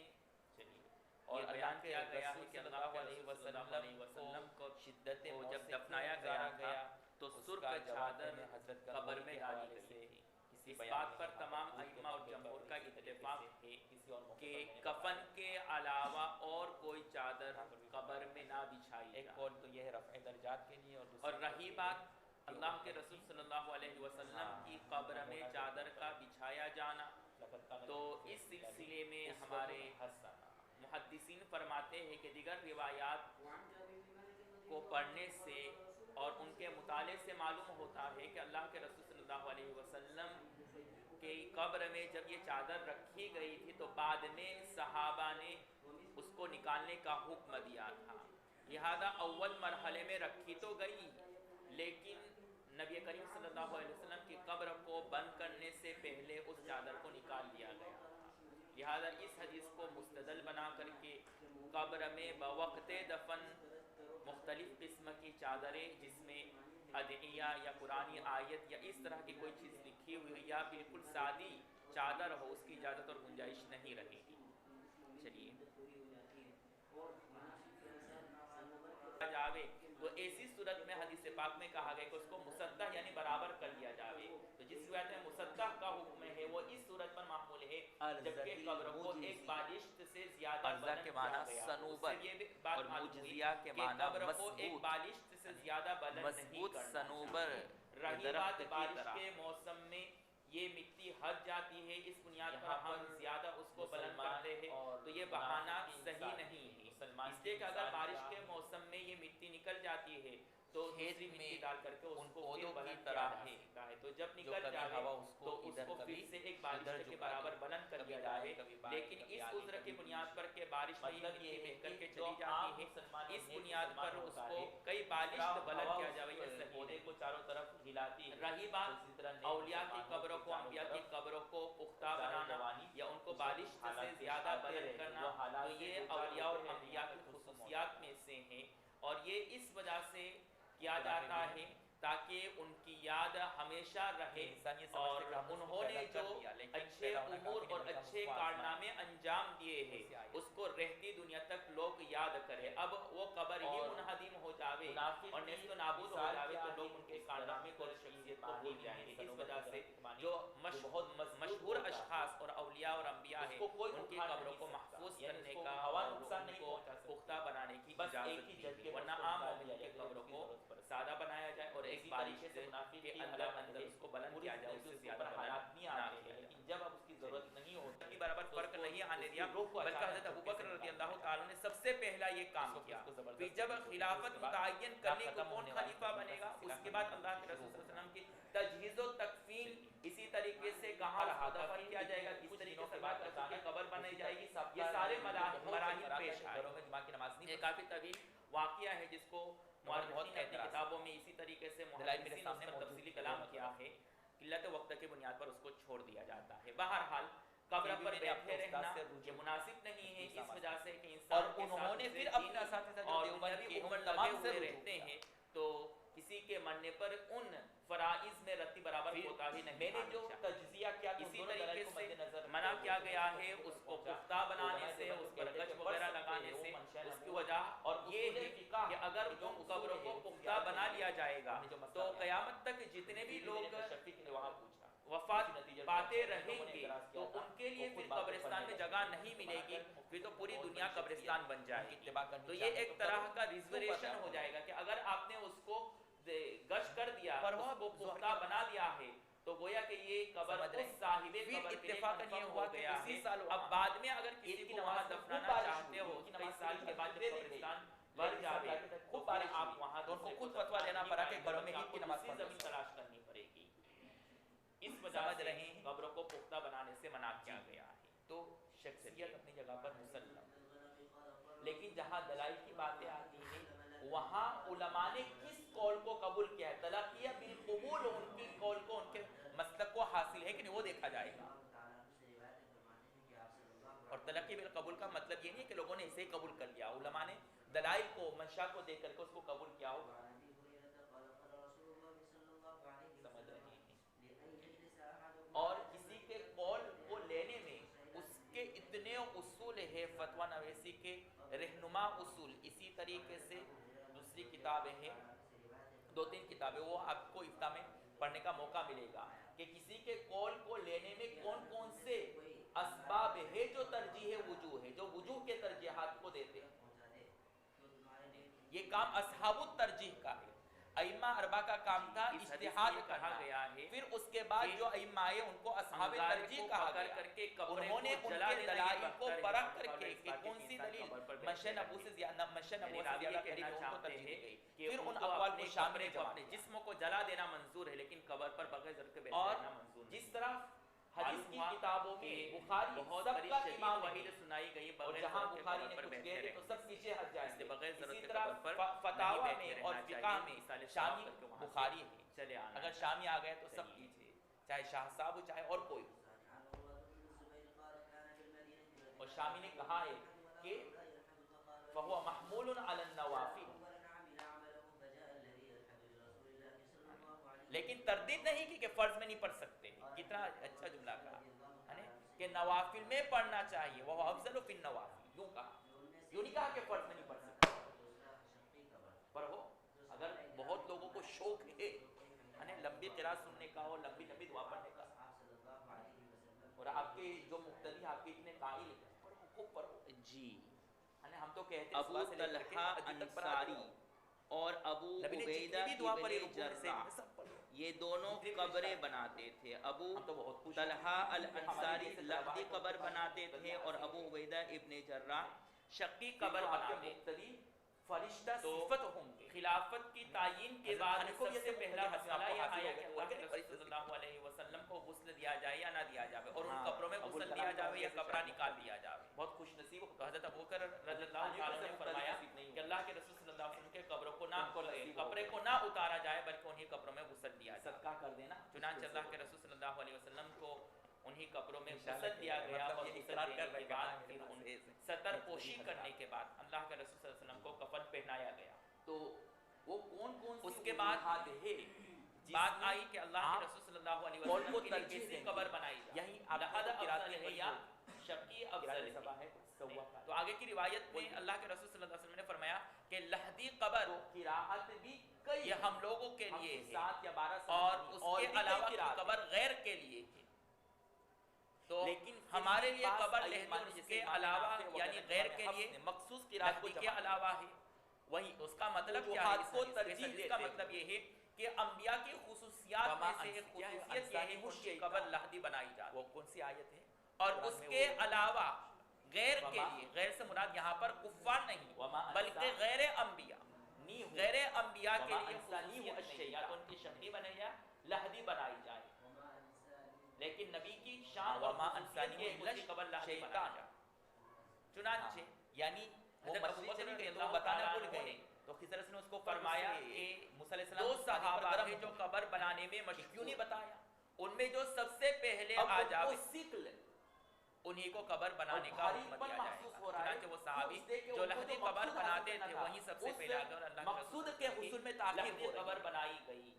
Speaker 3: چلیے
Speaker 2: اور
Speaker 3: اور
Speaker 2: بیان
Speaker 3: اللہ کے
Speaker 2: کیا گیا ہے
Speaker 3: رسول
Speaker 2: کہ
Speaker 3: صلی
Speaker 2: اللہ
Speaker 3: اللہ
Speaker 2: کے
Speaker 3: علیہ
Speaker 2: رسول صلی اللہ علیہ وسلم کو
Speaker 3: شدت موت
Speaker 2: جب
Speaker 3: سے
Speaker 2: دفنایا
Speaker 3: کیوں گزارا
Speaker 2: گیا تھا تو
Speaker 3: اس
Speaker 2: سرخ
Speaker 3: کا جواب
Speaker 2: چادر
Speaker 3: میں نے حضرت
Speaker 2: قبر
Speaker 3: گنگوہی
Speaker 2: میں
Speaker 3: کے
Speaker 2: ڈالی
Speaker 3: حوالے
Speaker 2: گئی
Speaker 3: سے
Speaker 2: تھی۔
Speaker 3: کسی
Speaker 2: اس
Speaker 3: بیان
Speaker 2: بات
Speaker 3: میں
Speaker 2: پر
Speaker 3: یہاں
Speaker 2: تمام
Speaker 3: بھول کے
Speaker 2: ائمہ اور
Speaker 3: موقع
Speaker 2: جمہور
Speaker 3: پر
Speaker 2: کا
Speaker 3: اسی طریقے
Speaker 2: اتفاق
Speaker 3: سے
Speaker 2: ہے
Speaker 3: کسی اور موقع
Speaker 2: کہ
Speaker 3: پر میں نے
Speaker 2: کفن
Speaker 3: بتایا۔
Speaker 2: کے علاوہ اور کوئی چادر
Speaker 3: یہاں پر بھی
Speaker 2: قبر میں نہ بچھائی
Speaker 3: ایک
Speaker 2: جائے۔
Speaker 3: قول تو یہ ہے رفع درجات کے لیے، اور
Speaker 2: اور
Speaker 3: دوسری
Speaker 2: رہی
Speaker 3: قول یہ
Speaker 2: بات
Speaker 3: ہے کہ
Speaker 2: اللہ کے
Speaker 3: امت
Speaker 2: رسول
Speaker 3: کی
Speaker 2: صلی اللہ علیہ وسلم
Speaker 3: ہاں،
Speaker 2: کی قبر میں
Speaker 3: نمونہ
Speaker 2: چادر
Speaker 3: دیکھ
Speaker 2: کا
Speaker 3: کر
Speaker 2: بچھایا جانا،
Speaker 3: لقد کان
Speaker 2: تو
Speaker 3: لکم فی
Speaker 2: اس
Speaker 3: رسول اللہ
Speaker 2: سلسلے میں
Speaker 3: اسوۃ
Speaker 2: ہمارے
Speaker 3: حسنہ۔
Speaker 2: محدثین فرماتے ہیں کہ دیگر روایات کو پڑھنے سے اور ان کے مطالعے سے معلوم ہوتا ہے کہ اللہ کے رسول صلی اللہ علیہ وسلم کی قبر میں جب یہ چادر رکھی گئی تھی تو بعد میں صحابہ نے اس کو نکالنے کا حکم دیا تھا، لہذا اول مرحلے میں رکھی تو گئی لیکن نبی کریم صلی اللہ علیہ وسلم کی قبر کو بند کرنے سے پہلے اس چادر کو نکال دیا گیا تھا۔ لہذا اس حدیث کو مستدل بنا کر کے قبر میں بوقت دفن مختلف قسم کی چادریں جس میں ادعیہ یا قرآنی آیت یا اس طرح کی کوئی چیز لکھی ہوئی یا بالکل سادی چادر ہو، اس کی اجازت اور گنجائش نہیں رہے گی۔ چلیے جاوے تو ایسی صورت میں حدیث پاک میں کہا گیا کہ اس کو مسطح یعنی برابر کر لیا جاوے، تو جس روایت میں مسطح کا حکم ہے وہ اس صورت پر معمول ہے جبکہ قبر کو ایک بالشت سے زیادہ بلند
Speaker 3: کے
Speaker 2: کیا
Speaker 3: معنی
Speaker 2: گیا۔
Speaker 3: صنوبر
Speaker 2: اس سے یہ بات
Speaker 3: اور
Speaker 2: معلوم ہوئی
Speaker 3: موجزیہ کے
Speaker 2: کہ
Speaker 3: معنی
Speaker 2: قبر کو ایک
Speaker 3: مضبوط،
Speaker 2: بالشت سے زیادہ بلند نہیں
Speaker 3: مضبوط
Speaker 2: کرنا
Speaker 3: صنوبر
Speaker 2: چاہیے۔ رہی
Speaker 3: درخت
Speaker 2: بات
Speaker 3: کی
Speaker 2: بارش
Speaker 3: طرح
Speaker 2: کے موسم میں یہ مٹی ہٹ جاتی ہے، اس بنیاد پر
Speaker 3: یہاں
Speaker 2: ہم
Speaker 3: پر
Speaker 2: زیادہ اس کو بلند
Speaker 3: مسلمان
Speaker 2: کرتے ہیں،
Speaker 3: اور
Speaker 2: تو یہ بہانہ
Speaker 3: منافق کی
Speaker 2: صحیح
Speaker 3: مثال
Speaker 2: نہیں
Speaker 3: ہے۔
Speaker 2: ہے،
Speaker 3: مسلمان
Speaker 2: اس لیے
Speaker 3: کی
Speaker 2: کہ اگر
Speaker 3: مثال
Speaker 2: بارش
Speaker 3: کیا
Speaker 2: کے
Speaker 3: ہے؟
Speaker 2: موسم میں یہ مٹی نکل جاتی ہے تو
Speaker 3: کھیت
Speaker 2: دوسری
Speaker 3: میں
Speaker 2: مٹی ڈال کر کے اس
Speaker 3: ان
Speaker 2: کو
Speaker 3: پودوں
Speaker 2: پھر
Speaker 3: کی
Speaker 2: بلند
Speaker 3: طرح
Speaker 2: کیا جا
Speaker 3: ہے،
Speaker 2: سکتا ہے، تو جب
Speaker 3: جو
Speaker 2: نکل
Speaker 3: کبھی
Speaker 2: جائے
Speaker 3: ہوا اس کو
Speaker 2: تو اس
Speaker 3: ادھر
Speaker 2: کو
Speaker 3: کبھی
Speaker 2: پھر سے ایک
Speaker 3: ادھر
Speaker 2: بالشت کے
Speaker 3: جھکا
Speaker 2: برابر
Speaker 3: دے،
Speaker 2: بلند کر
Speaker 3: کبھی
Speaker 2: دیا
Speaker 3: دائیں،
Speaker 2: جائے،
Speaker 3: کبھی بائیں،
Speaker 2: لیکن
Speaker 3: کبھی
Speaker 2: اس
Speaker 3: آگے،
Speaker 2: عذر کی
Speaker 3: کبھی
Speaker 2: بنیاد
Speaker 3: پیچھے۔
Speaker 2: پر کہ بارش میں
Speaker 3: مطلب یہ ہے
Speaker 2: بہ کر کے
Speaker 3: کہ جو
Speaker 2: چلی
Speaker 3: عام
Speaker 2: جاتی ہے،
Speaker 3: مسلمان
Speaker 2: اس بنیاد پر اس کو کئی بالشت بلند کیا جائے، یہ صحیح
Speaker 3: پودے
Speaker 2: ہے۔
Speaker 3: کو چاروں طرف ہلاتی ہے۔
Speaker 2: رہی بات اولیاء کی قبروں کو، انبیاء کی قبروں کو پختہ بنانا یا ان کو بالشت سے زیادہ بلند کرنا، تو یہ اولیاء اور انبیاء کی خصوصیات میں سے ہیں، اور یہ اس وجہ سے کیا جاتا ہے تاکہ ان کی یاد ہمیشہ رہے، اور انہوں نے جو اچھے امور اور اچھے کارنامے انجام دیے ہیں اس کو رہتی دنیا تک لوگ یاد کرے۔ اب وہ قبر ہی منہدم ہو جاوے اور نیست و نابود ہو جاوے تو لوگ ان کے کارنامے کو اور شخصیت کو بھول جائیں گے۔ اس وجہ سے جو مشہور اشخاص اور اولیاء اور انبیاء ہیں ان کی قبروں کو محفوظ کرنے کا اور ان کو پختہ بنانے کی اجازت دی ہے، ورنہ عام مومنین کی قبروں کو سادہ بنایا جائے اور ایک بالش کے اندر اس کو بلند کیا جائے، اس سے زیادہ بلند نہ کیا جائے،
Speaker 3: لیکن جب اب اس کی ضرورت نہیں ہوتی
Speaker 2: برابر فرق نہیں آنے دیا، بلکہ حضرت ابوبکر رضی اللہ تعالیٰ نے سب سے پہلا یہ کام کیا۔ پھر جب خلافت متعین کرنے کو کون خلیفہ بنے گا، اس کے بعد اللہ کے رسول صلی اللہ علیہ وسلم کی تجہیز و تکفین، اسی طریقے سے کہاں اس کو دفن کیا جائے گا، کس طریقے سے بات کر کے قبر بنائی جائے گی، یہ سارے مراحل پیش آئے۔ یہ کافی طویل واقعہ ہے جس کو مؤرخین نے اپنی کتابوں میں اسی طریقے سے محدثین اس پر تفصیلی کلام کیا ہے، قلت وقت کی بنیاد پر اس کو چھوڑ دیا جاتا ہے۔ بہرحال قبر پر بیٹھے رہنا یہ مناسب نہیں ہے، اس وجہ سے کہ انسان کے
Speaker 3: انہوں نے پھر اپنے اساتذہ جو
Speaker 2: اور
Speaker 3: دیوبند
Speaker 2: دنیاوی
Speaker 3: کے
Speaker 2: امور لگے ہوئے رہتے ہیں، تو کسی کے مرنے پر ان فرائض میں رتی برابر کوتاہی نہیں
Speaker 3: میں نے
Speaker 2: آنی
Speaker 3: جو
Speaker 2: چاہیے۔
Speaker 3: تجزیہ کیا کہ
Speaker 2: اسی طریقے سے منع کیا گیا ہے اس کو پختہ بنانے سے، اس پر گچ وغیرہ لگانے سے، اس کی وجہ یہ ہے کہ اگر ان قبروں کو پختہ بنا لیا جائے گا تو قیامت تک جتنے بھی لوگ وفات پاتے رہیں گے تو ان کے لیے پھر قبرستان میں جگہ نہیں ملے گی، پھر تو پوری دنیا قبرستان بن جائے گی۔ تو یہ ایک طرح کا ریزرویشن ہو جائے گا کہ اگر آپ نے اس کو گش کر دیا، اس کو پختہ بنا دیا ہے، تو گویا کہ یہ قبر اس صاحب قبر کے لیے کنفرم ہو گیا ہے۔ اب بعد میں اگر کسی کو وہاں دفنانا چاہتے ہو کئی سال کے بعد جب قبرستان بھر جاوے تو پھر آپ وہاں
Speaker 3: تو ان کو خود فتویٰ دینا پڑا کہ گھروں میں عید کی نماز پڑھو،
Speaker 2: زمین تلاش کرنی پڑے گی۔ اس وجہ سے قبروں کو پختہ بنانے سے منع کیا گیا ہے۔
Speaker 3: تو شخصیت اپنی جگہ پر مسلم، لیکن جہاں دلائل کی باتیں آتی ہیں وہاں علماء نے کس قول کو قبول کیا ہے؟ تلقیہ بالقبول ان کی قول کو، ان کے مسلک کو حاصل ہے کہ نہیں وہ دیکھا جائے گا. اور تلقی بالقبول کا مطلب یہ نہیں کہ لوگوں نے اسے قبول کر لیا, علماء نے دلائل کو منشا کو دیکھ کر کے اس کو قبول کیا ہوگا. سمجھ رہے ہیں؟ اور کسی کے قول کو لینے میں اس کے اتنے اصول ہے, فتویٰ نویسی کے رہنما اصول. اسی طریقے سے دوسری کتابیں ہیں, 2-3 کتابیں, وہ آپ کو افتاء میں پڑھنے کا موقع ملے گا کہ کسی کے قول کو لینے میں کون کون سے اسباب ہے جو ترجیح وجوہ ہے, جو وجوہ کے ترجیحات کو دیتے ہیں. یہ کام اصحاب الترجیح کا ہے. ائمہ اربعہ کا کام تھا اجتہاد کہا گیا ہے. پھر اس کے بعد جو ائمہ آئے ان کو اصحاب ترجیح کہا گیا. کر کے انہوں نے ان کے دلائل کو پرکھ کر کے کہ کون سی دلیل مشن ابو سے زیادہ قریب ہے ان کو ترجیح دی گئی. پھر ان اقوال کو شامل ہے اپنے جسم کو جلا دینا منظور ہے لیکن قبر پر بغیر ضرورت کے بیٹھ جانا منظور نہیں. جس طرح حدیث کی کتابوں میں بخاری سب کا امام وحید سنائی گئی, اور جہاں بخاری نے کچھ کہہ دیا تو سب پیچھے ہٹ جائیں گے. بغیر ضرورت کے قبر پر فتاوی میں اور فقہ میں شامی بخاری ہے, اگر شامی آ گئے تو سب پیچھے, چاہے شاہ صاحب ہو چاہے اور کوئی. اور شامی نے کہا ہے کہ فهو محمول علی النوافل, لیکن تردید نہیں کہ فرض میں نہیں پڑھ سکتے. کتنا اچھا جملہ کہا ہے کہ نوافل میں پڑھنا چاہیے, وہ افضل فی النوافل. یوں کہا, یوں نہیں کہا کہ فرض میں نہیں پڑھ سکتے. پڑھو اگر بہت لوگوں کو شوق ہے لمبی قرات سننے کا اور لمبی لمبی دعا پڑھنے کا, اور آپ کے جو مقتدی آپ کے اتنے قائل ہیں, پڑھو خوب پڑھو. جی ہم تو کہتے ہیں ابو طلحہ انصاری اور ابو عبیدہ ابن جراح یہ دونوں قبریں بناتے تھے. ابو طلحہ الانصاری لحدی قبر بناتے تھے اور ابو عبیدہ ابن جراح شقی قبر بناتے تھے. فرشتہ صفت ہوں گے. خلافت کی تعین کے بعد سب سے پہلا مسئلہ یہ آیا کہ اللہ صلی اللہ علیہ وسلم کو غسل دیا جائے یا نہ دیا جائے, اور ان قبروں میں غسل دیا جائے یا قبرہ نکال دیا جائے. بہت خوش نصیب ہو. حضرت ابوبکر رضی اللہ عنہ نے فرمایا کہ اللہ کے رسول صلی اللہ علیہ وسلم کے قبروں کو نہ قبرے کو نہ اتارا جائے بلکہ انہی قبروں میں غسل دیا جائے. صدقہ کر دینا. چنانچہ اللہ کے رسول صلی اللہ علیہ وسلم کو انہی قبروں میں غسل دیا گیا, اور اقرار کرنے کے بعد پھر ان ستر پوشی کرنے کے بعد اللہ کے رسول صلی اللہ علیہ وسلم کو کفن پہنایا گیا. تو وہ کون اس کے بعد ہے بات آئی کہ اللہ کے رسول صلی اللہ علیہ وسلم کے لیے کیسی قبر بنائی جائے. یہی لحد افضل ہے یا شقی افضل ہے. تو آگے کی روایت میں اللہ کے رسول صلی اللہ علیہ وسلم نے فرمایا کہ لحدی قبر قراءت بھی یہ ہم لوگوں کے لیے ہے, 7 یا 12 اور اس کے علاوہ کی قبر غیر کے لیے ہے. تو ہمارے لیے قبر لہدی اور اس کے علاوہ یعنی غیر کے لیے مخصوص قراءت کے علاوہ ہے. وہی اس کا مطلب کیا ہے, اس کا مطلب یہ ہے کہ انبیاء کی خصوصیات میں سے ایک خصوصیت یہ ہے کہ ان کی قبر لحدی بنائی جاتی. وہ کون سی آیت ہے؟ اور اس کے علاوہ غیر کے لیے, غیر سے مراد یہاں پر کفار نہیں بلکہ غیر انبیاء, غیر انبیاء کے لیے خصوصیت نہیں, یا تو ان کی شقی بنے یا لحدی بنائی جائے. لیکن نبی کی شان اور خصوصیت یہ ہے کہ قبر لحدی بنائی جائے. چنانچہ یعنی حضرت ابوبکر سے نہیں گئے تو بتانا بھول گئے, تو خضر نے اس کو فرمایا کہ موسیٰ علیہ السلام دو صحابہ ہیں جو قبر بنانے میں مشہور, کیوں نہیں بتایا؟ ان میں جو سب سے پہلے آ جاوے سیکھ لے انہی کو قبر بنانے کا حکم دیا جائے گا. چنانچہ وہ صحابی جو لحدی قبر بناتے تھے وہیں سب سے پہلے آ گئے, اور اللہ مقصود کے حصول میں تاخیر ہو قبر بنائی گئی.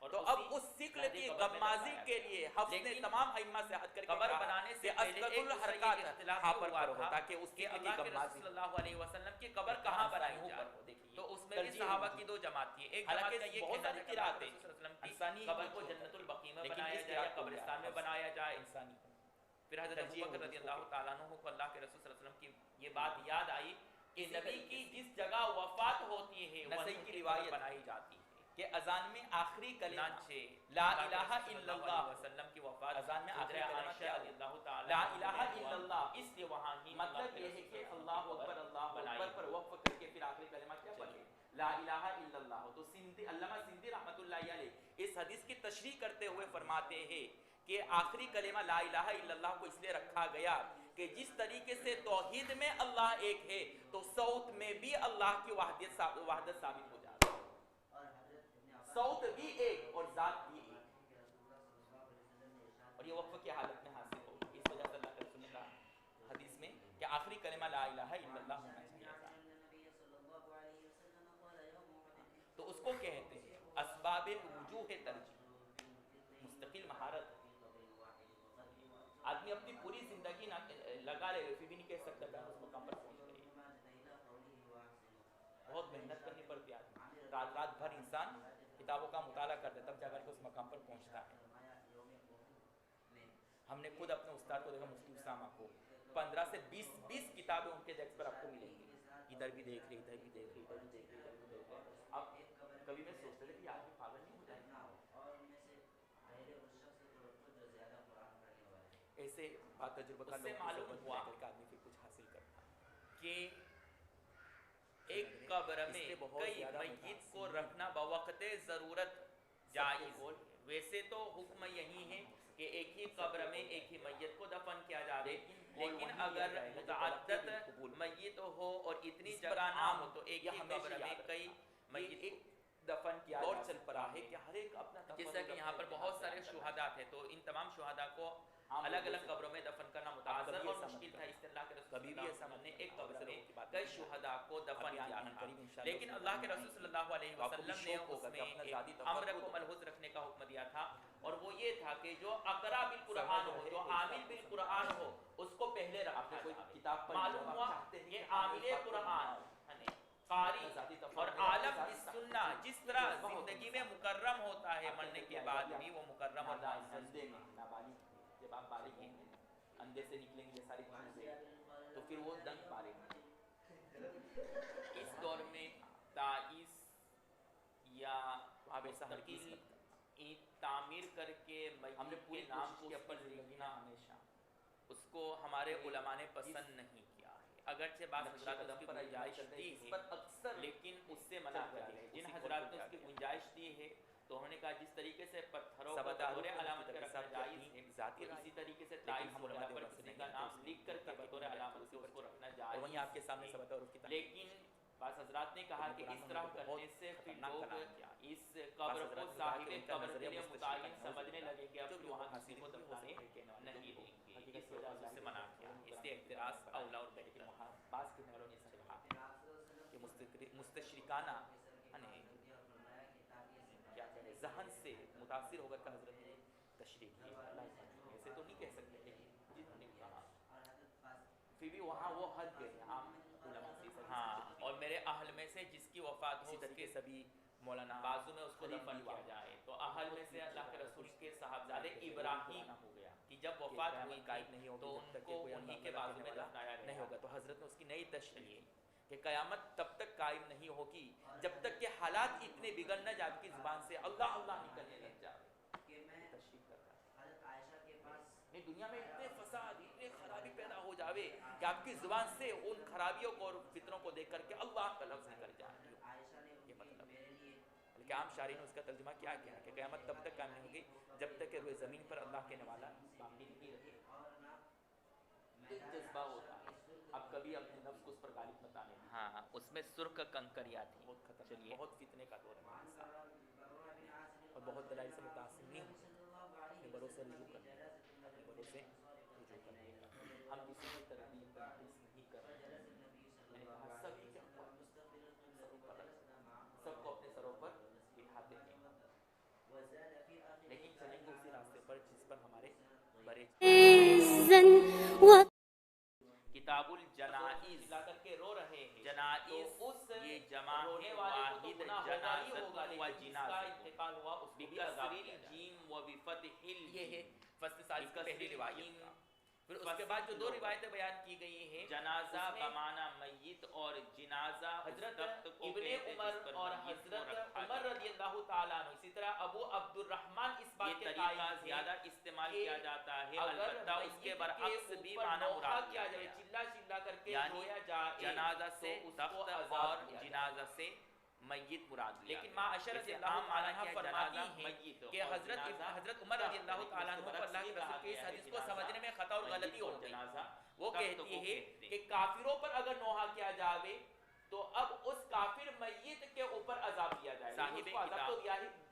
Speaker 3: تو اب اس سکل کی غمازی کے لیے حفظ نے تمام ائمہ سے عہد کر کے قبر بنانے سے پہلے ایک حرکات یہاں پر ہوا تھا کہ اس کے اللہ کے رسول صلی اللہ علیہ وسلم کی قبر کہاں بنائی جائے. تو اس میں بھی صحابہ کی دو جماعت تھی. ایک جماعت کا یہ کہنا ہے کہ اللہ کے رسول صلی اللہ علیہ وسلم کی قبر کو جنت البقیع میں بنایا جائے یا قبرستان میں بنایا جائے. پھر حضرت ابوبکر رضی اللہ تعالیٰ عنہ کو اللہ کے رسول صلی اللہ علیہ وسلم کی یہ بات یاد آئی کہ نبی کی جس جگہ وفات ہوتی ہے وہیں کی روایت بنائی جاتی ہے کہ اذان میں آخری کلمہ لا الہ الا اللہ وسلم کی وفات اذان میں آخری کلمہ کیا رضی اللہ تعالی لا الہ الا اللہ, اس لیے وہاں ہی مطلب یہ ہے کہ اللہ اکبر پر وقف کر کے پھر آخری کلمہ کیا پڑھے لا الہ الا اللہ. تو سندھی علامہ سندھی رحمۃ اللہ علیہ اس حدیث کی تشریح کرتے ہوئے فرماتے ہیں کہ آخری کلمہ لا الہ الا اللہ کو اس لیے رکھا گیا کہ جس طریقے سے توحید میں اللہ ایک ہے تو صوت میں بھی اللہ کی وحدت ثابت ہو جاتی ہے. صوت بھی ایک اور ذات بھی ایک. یہ وقف کی حالت میں حاصل ہو. اس وجہ سے اللہ کے رسول نے کہا حدیث میں کہ آخری کلمہ لا الہ الا اللہ ہونا چاہیے. تو اس کو کہتے ہیں اسباب وجوہ ترجیح. مستقل مہارت. آدمی اپنی پوری زندگی نہ لگا لے پھر بھی نہیں کہہ سکتا کہ اس مقام پر پہنچ گئے. بہت محنت کرنی پڑتی ہے. آدمی رات رات بھر انسان کتابوں کا مطالعہ کرتا ہے تب جا کر کے اس مقام پر پہنچتا ہے. ہم نے خود اپنے استاد کو دیکھا مفتی اسامہ کو 15 سے 20 کتابیں ان کے ڈیسک پر آپ کو ملیں گی. ادھر بھی دیکھ رہی ادھر بھی دیکھ رہی ادھر بھی دیکھ رہی ادھر بھی دیکھ رہی. اب کبھی میں سوچتا تھا کہ آدمی پاگل نہیں ہو جائے. ایسے بات تجربہ کا
Speaker 2: سے معلوم ہوا
Speaker 3: کہ آدمی پھر کچھ حاصل کرتا
Speaker 2: کہ ایک قبر میں کئی میت کو رکھنا بوقت ضرورت جائز. ویسے تو حکم یہی ہے کہ ایک ہی قبر میں ایک ہی میت کو دفن کیا جائے, لیکن اگر متعدد میت ہو اور اتنی جگہ نہ ہو تو ایک ہی قبر میں کئی میت
Speaker 3: دفن کیا دور چل پڑا ہے کہ ہر ایک اپنا.
Speaker 2: جیسا کہ یہاں پر بہت سارے شہداء تھے تو ان تمام شہداء کو الگ الگ قبروں میں دفن کرنا متعذر اور مشکل تھا. اس طرح اللہ کے رسول صلی اللہ علیہ وسلم نے ایک قبر میں کئی شہداء کو دفن کیا تھا, لیکن اللہ کے رسول صلی اللہ علیہ وسلم نے اس میں ایک امر کو ملحوظ رکھنے کا حکم دیا تھا, اور وہ یہ تھا کہ جو اقرا بالقرآن ہو, جو عامل بالقرآن ہو, اس کو پہلے رکھا جائے. معلوم ہوا یہ عامل قرآن قاری اور عالم بالسنہ جس طرح زندگی میں مکرم ہوتا ہے, مرنے کے بعد بھی وہ مکرم اور معزز.
Speaker 3: جب آپ بالغ ہوں گے اندھے سے نکلیں گے یہ ساری چیزیں تو پھر وہ دنگ بالغ
Speaker 2: اس دور میں تعیس یا
Speaker 3: آپ ایسا
Speaker 2: مستقل تعمیر کر کے
Speaker 3: ہم نے پورے
Speaker 2: نام
Speaker 3: کے اوپر زندگی میں ہمیشہ
Speaker 2: اس کو ہمارے علماء نے پسند نہیں کیا ہے. اگرچہ بعض حضرات اس کی گنجائش دی ہے لیکن اس سے منع کیا ہے. جن حضرات نے اس کی گنجائش دی ہے تو انہوں نے کہا جس طریقے سے پتھروں کو بطور علامت کا رکھنا جائز ہے, اسی طریقے سے تائیز وغیرہ پر کسی کا نام لکھ کر کے بطور علامت سے اس کو رکھنا جائز.
Speaker 3: وہیں آپ کے سامنے سبت اور
Speaker 2: لیکن بعض حضرات نے کہا کہ اس طرح کرنے سے پھر لوگ اس قبر کو صاحب قبر کے لیے متعین سمجھنے لگے کہ اب وہاں کسی کو دفنانے نہیں دیں گے, اس وجہ سے اسے منع کیا. اس سے اعتراض اولا اور بہتر.
Speaker 3: بعض کے والوں نے اس کہا کہ مستشرکانہ کیا کہے ذہن سے متاثر ہو کر کا حضرت نے تشریح کی. ایسے تو نہیں کہہ سکتے, لیکن جنہوں نے کہا پھر بھی وہاں وہ حد گئے عام علماء سے.
Speaker 2: ہاں, اور میرے اہل میں سے جس کی وفات ہو
Speaker 3: اسی طریقے سے بھی مولانا
Speaker 2: بازو میں اس کو دفن کیا جائے, تو اہل میں سے اللہ کے رسول کے صاحبزادے ابراہیم
Speaker 3: ہو گیا
Speaker 2: کی جب وفات ہوئی
Speaker 3: قائم نہیں ہوگی
Speaker 2: تو
Speaker 3: جب
Speaker 2: ان
Speaker 3: تک
Speaker 2: کو
Speaker 3: کوئی
Speaker 2: انہی کے بازو میں دفنایا
Speaker 3: نہیں ہوگا. تو حضرت نے اس کی نئی تشریح کہ قیامت تب تک قائم نہیں ہوگی جب تک کہ حالات اتنے بگڑ نہ جائے آپ کی زبان سے اللہ اللہ نکلنے لگ جائے. تشریح کر رہا ہے دنیا میں اتنے فساد اتنے خرابی پیدا ہو جاوے کہ آپ کی زبان سے ان خرابیوں کو اور فتنوں کو دیکھ کر کے اللہ کا لفظ نکل جائے. یہ مطلب ہے. بلکہ عام شارحین نے اس کا ترجمہ کیا کہ قیامت تب تک قائم نہیں ہوگی جب تک کہ روئے زمین پر اللہ کے نوالا باقی نہیں رہے. ایک جذبہ ہوتا ہے, اب کبھی اپنے نفس کو اس پر غالب مت آنے.
Speaker 2: ہاں, اس میں سرخ کنکریاں تھیں.
Speaker 3: بہت خطرناک, بہت فتنے کا دور ہے اور بہت دلائل سے متاثر نہیں ہوتے. اپنے بڑوں سے رجوع کرنے, اپنے بڑوں سے رجوع کرنے. ہم کسی کی تربیت تنقیص نہیں کر رہے. میں نے کہا سبھی کے سب کو اپنے سروں پر بٹھاتے ہیں, لیکن چلیں گے اسی راستے پر جس پر ہمارے بڑے.
Speaker 2: کتاب الجنائز
Speaker 3: لا کر کے رو رہے ہیں.
Speaker 2: جنائز یہ جمع ہے واحد جنازۃ و جنازہ.
Speaker 3: انتقال ہوا اس کو بھی عذاب
Speaker 2: بکسر الجیم و بفتح الجیم.
Speaker 3: یہ ہے فصل ثالث کی پہلی روایت کا. پھر اس کے بعد جو دو روایتیں بیان کی گئی ہیں
Speaker 2: جنازہ بمعنی میت اور جنازہ
Speaker 3: حضرت
Speaker 2: ابن
Speaker 3: عمر اور حضرت عمر رضی اللہ تعالیٰ عنہ, اسی طرح ابو عبد الرحمن اس بات کے قائل
Speaker 2: طریقہ
Speaker 3: تھے
Speaker 2: زیادہ استعمال
Speaker 3: کہ
Speaker 2: کیا جاتا ہے,
Speaker 3: اگر
Speaker 2: البتہ اس کے برعکس بھی معنی مراد
Speaker 3: کیا جائے چلا چلا کر کے
Speaker 2: یعنی
Speaker 3: رویا جائے
Speaker 2: جنازہ سے
Speaker 3: تو اس کو
Speaker 2: تخت
Speaker 3: عذاب
Speaker 2: اور
Speaker 3: دیا جائے.
Speaker 2: جنازہ سے میت مراد لیا
Speaker 3: لیکن
Speaker 2: گیا.
Speaker 3: ماں عائشہ رضی اللہ
Speaker 2: عام معنی
Speaker 3: عنہا
Speaker 2: کیا
Speaker 3: فرماتی
Speaker 2: جنازہ
Speaker 3: ہیں
Speaker 2: میت
Speaker 3: کہ
Speaker 2: اور
Speaker 3: حضرت
Speaker 2: جنازہ
Speaker 3: حضرت عمر رضی اللہ تعالیٰ عنہ کو اللہ کے رسول کی اس حدیث کو سمجھنے میں خطا اور غلطی ہو گئی. وہ کہتی ہے کہ کافروں پر اگر نوحہ کیا جاوے تو اب اس کافر میت کے اوپر عذاب دیا جائے گا. اس کو عذاب تو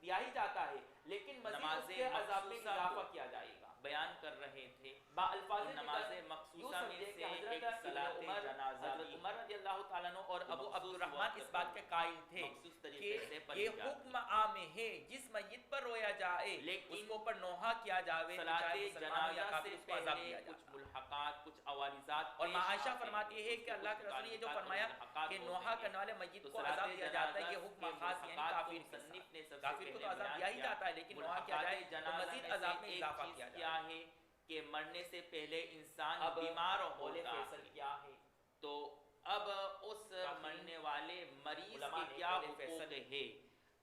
Speaker 3: دیا ہی جاتا ہے لیکن مزید اس کے عذاب میں اضافہ کیا جائے گا.
Speaker 2: بیان کر رہے تھے
Speaker 3: الفاظ
Speaker 2: نماز مخصوصہ میں سے ایک صلاۃ جنازہ
Speaker 3: حضرت عمر رضی اللہ تعالیٰ عنہ اور ابو عبد الرحمن اس بات کے قائل تھے کہ یہ حکم عام ہے جس میت پر رویا جائے
Speaker 2: لیکن
Speaker 3: اس کے اوپر نوحہ کیا جاوے
Speaker 2: صلاۃ
Speaker 3: جنازہ
Speaker 2: جنازہ
Speaker 3: سے
Speaker 2: سے
Speaker 3: اس کو عذاب دیا
Speaker 2: پہلے کچھ
Speaker 3: جاتا
Speaker 2: ملحقات کچھ عوارضات
Speaker 3: اور عائشہ فرماتی ہے کہ اللہ کے رسول نے یہ جو فرمایا کہ نوحہ کرنے والے میت کو عذاب دیا جاتا ہے یہ حکم خاص یعنی کافر کے ساتھ کافر کو تو عذاب دیا ہی جاتا ہے لیکن نوحہ کیا جائے تو مزید عذاب میں اضافہ کیا
Speaker 2: کیا ہے کہ مرنے سے پہلے انسان بیمار ہوتا
Speaker 3: فیصل کیا ہے
Speaker 2: تو اب اس مرنے والے مریض کے کیا حقوق ہے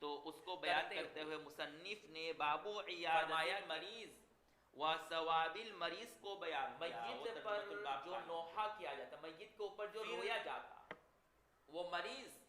Speaker 2: تو اس کو بیان کرتے ہوئے مصنف نے بابو عیادت مریض و ثواب المریض کو بیان کیا
Speaker 3: میت پر جو نوحہ کیا جاتا میت کے اوپر جو رویا جاتا
Speaker 2: وہ مریض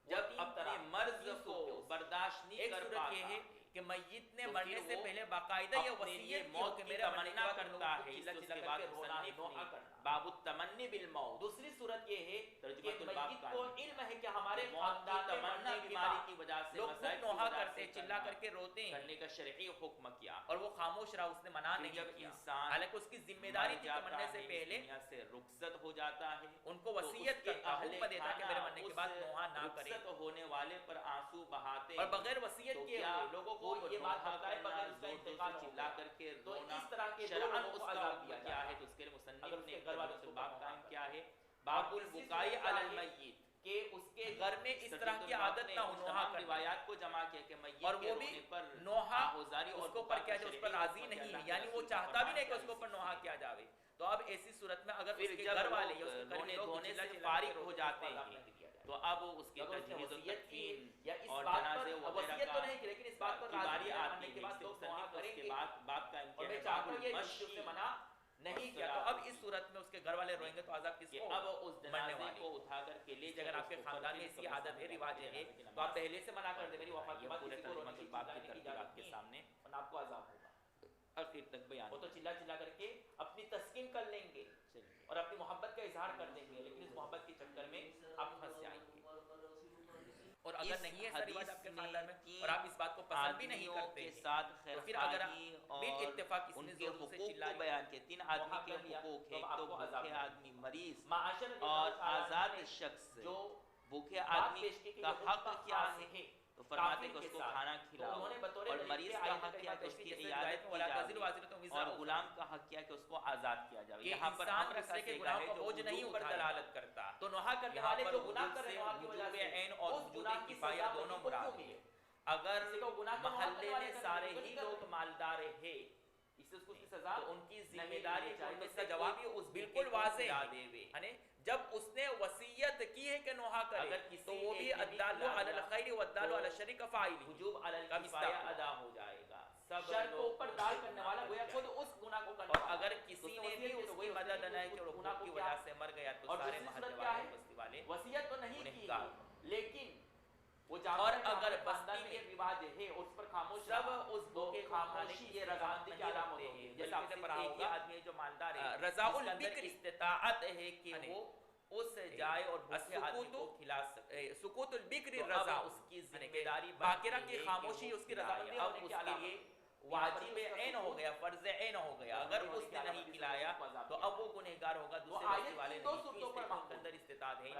Speaker 2: جب اپنے مرض کو برداشت نہیں کر پاتا
Speaker 3: یہ ہے کہ میت نے مرنے سے پہلے باقاعدہ یہ وصیت
Speaker 2: موت
Speaker 3: کی
Speaker 2: کی
Speaker 3: میرا
Speaker 2: تمنا کرتا ہے
Speaker 3: چلا
Speaker 2: اس
Speaker 3: چلا
Speaker 2: کے
Speaker 3: کر
Speaker 2: بعد
Speaker 3: کے رونا
Speaker 2: مصنف
Speaker 3: نوحہ
Speaker 2: نے
Speaker 3: کرنا
Speaker 2: باب التمنی بالموت
Speaker 3: دوسری صورت یہ ہے کہ
Speaker 2: ترجمۃ
Speaker 3: میت
Speaker 2: الباب
Speaker 3: کو علم ہے کہ ہمارے
Speaker 2: موت کی تمنا بیماری کی وجہ سے
Speaker 3: لوگ
Speaker 2: مسائل کی
Speaker 3: نوحہ
Speaker 2: وجہ
Speaker 3: کرتے
Speaker 2: سے
Speaker 3: چلا کر کے روتے ہیں
Speaker 2: کرنے کا شرعی حکم کیا
Speaker 3: اور وہ خاموش رہا اس نے منع
Speaker 2: کہ
Speaker 3: نہیں
Speaker 2: جب
Speaker 3: کیا
Speaker 2: انسان
Speaker 3: حالانکہ اس کی ذمہ داری تھی کہ مرنے سے پہلے
Speaker 2: دنیا سے رخصت ہو جاتا ہے
Speaker 3: ان کو وصیت کرتا حکم دیتا کہ میرے مرنے کے بعد نوحہ نہ کرے
Speaker 2: رخصت ہونے والے پر آنسو بہاتے
Speaker 3: اور بغیر وصیت کیے ہوئے لوگوں کو یہ بات بتائے بغیر اس کا انتقال
Speaker 2: چلا کر کے
Speaker 3: تو
Speaker 2: رونا
Speaker 3: اس طرح کے
Speaker 2: شرعاً
Speaker 3: اس
Speaker 2: اس
Speaker 3: کا
Speaker 2: کا
Speaker 3: عذاب
Speaker 2: حکم
Speaker 3: دیا
Speaker 2: کیا ہے
Speaker 3: جاتا
Speaker 2: تو اس کے لیے مصنف
Speaker 3: اگر اس
Speaker 2: نے
Speaker 3: کے گھر والوں کو
Speaker 2: باب قائم کیا ہے باب البکائی علی المیت
Speaker 3: کہ اس کے گھر میں اس طرح کی عادت نہ ہو نوحہ کرنے
Speaker 2: روایات کو جمع کیا کہ میت
Speaker 3: اور
Speaker 2: کے
Speaker 3: وہ بھی
Speaker 2: رونے پر
Speaker 3: نوحہ
Speaker 2: آہوزاری
Speaker 3: اس
Speaker 2: اور
Speaker 3: کے اوپر کیا جو اس پر راضی نہیں ہے یعنی وہ چاہتا بھی نہیں کہ اس کے اوپر نوحہ کیا جاوے تو اب ایسی صورت میں اگر اس کے گھر والے یا اس کے
Speaker 2: رونے
Speaker 3: گھر
Speaker 2: دھونے سے فارغ ہو جاتے ہیں تو اب اس کی تجہیز و تکفین
Speaker 3: یا اس
Speaker 2: اور
Speaker 3: بات
Speaker 2: جنازے
Speaker 3: پر
Speaker 2: وغیرہ
Speaker 3: وصیت تو نہیں کی لیکن اس بات پر
Speaker 2: باری
Speaker 3: راضی
Speaker 2: آتی
Speaker 3: آنے کے
Speaker 2: ہے
Speaker 3: بعد تو نوحہ کریں
Speaker 2: کے
Speaker 3: گے
Speaker 2: بعد باب قائم
Speaker 3: اور
Speaker 2: کیا
Speaker 3: میں
Speaker 2: ہے
Speaker 3: چاہتا ہوں یہ
Speaker 2: باب
Speaker 3: مشکل سے منع نہیں کیا تو اب اس صورت میں اس کے گھر والے روئیں گے تو عذاب کس
Speaker 2: کہ
Speaker 3: کو
Speaker 2: اب اس
Speaker 3: مرنے
Speaker 2: جنازے
Speaker 3: والے
Speaker 2: کو اٹھا کر کے لے
Speaker 3: اگر آپ کے خاندان میں ایسی عادت ہے رواج ہے تو آپ پہلے سے منع کر دیں میری وفات کے بعد
Speaker 2: پورے
Speaker 3: کسی کو رونے
Speaker 2: ترجمہ
Speaker 3: کی
Speaker 2: الباب کی
Speaker 3: چیز
Speaker 2: ترتیب آپ کے سامنے
Speaker 3: اور آپ کو عذاب ہوگا
Speaker 2: آخر تک بیان
Speaker 3: وہ تو چلا چلا کر کے اپنی تسکین کر لیں گے اور اپنی محبت کا اظہار کر دیں گے لیکن اس محبت کے چکر میں آپ پھنس جائیں گے اور اگر نہیں ہے ایسا رواج آپ کے خاندان میں اور آپ اس بات کو پسند بھی نہیں کرتے
Speaker 2: کے ساتھ
Speaker 3: تو پھر اگر
Speaker 2: اور
Speaker 3: اتفاق اس
Speaker 2: ان
Speaker 3: نے
Speaker 2: کے
Speaker 3: زور سے
Speaker 2: حقوق
Speaker 3: چلا
Speaker 2: کو بیان کیا تین آدمی کے حقوق ہیں تو بھوکے آدمی مریض اور آزاد شخص
Speaker 3: جو
Speaker 2: بھوکے آدمی کا حق کیا ہے تو فرماتے کہ اس کو کھانا کھلاؤ اور مریض کا حق کیا کہ اس کی عیادت کی جائے اور غلام کا حق کیا کہ اس کو آزاد کیا جائے یہاں پر
Speaker 3: انسان دوسرے کے گناہوں کا بوجھ نہیں اوپر دلالت کرتا تو نوحہ کرنے والے جو گناہ کر رہے ہیں وجوب عین اور وجوب کفایہ دونوں مراد ہیں اگر محلے میں سارے ہی لوگ مالدار ہیں اس سے اس کی سزا تو ان کی ذمہ داری ہے اس کا جواب یہ اس بالکل واضح ہے یعنی جب اس نے وصیت کی ہے کہ نوحہ کرے تو وہ بھی الدال علی الخیر والدال علی الشر کا فاعل وجوب علی الکفایہ ادا ہو جائے گا شر کو اوپر دال کرنے والا گویا خود اس گناہ کو کرنے اور اگر کسی نے بھی اس کی مدد نہ کی اور گناہ کی وجہ سے مر گیا تو سارے محلے والے بستی والے وصیت تو نہیں کی لیکن وہ اور اگر بستی میں رواج ہے اس پر خاموش سب اس کے خاموشی یہ رضامندی کی علامت ہے جیسے آپ نے پڑھا ہوگا آدمی جو مالدار ہے رضا البکر استطاعت ہے کہ وہ اس جائے اور بھوکے آدمی کو کھلا سکے سکوت البکر رضا اس کی ذمہ داری باقرہ کی خاموشی اس کی رضامندی اب اس کے لیے واجب عین ہو گیا فرض عین ہو گیا اگر اس نے نہیں کھلایا تو اب وہ گنہگار ہوگا دوسرے بستی والے نہیں اس کے اندر استطاعت ہے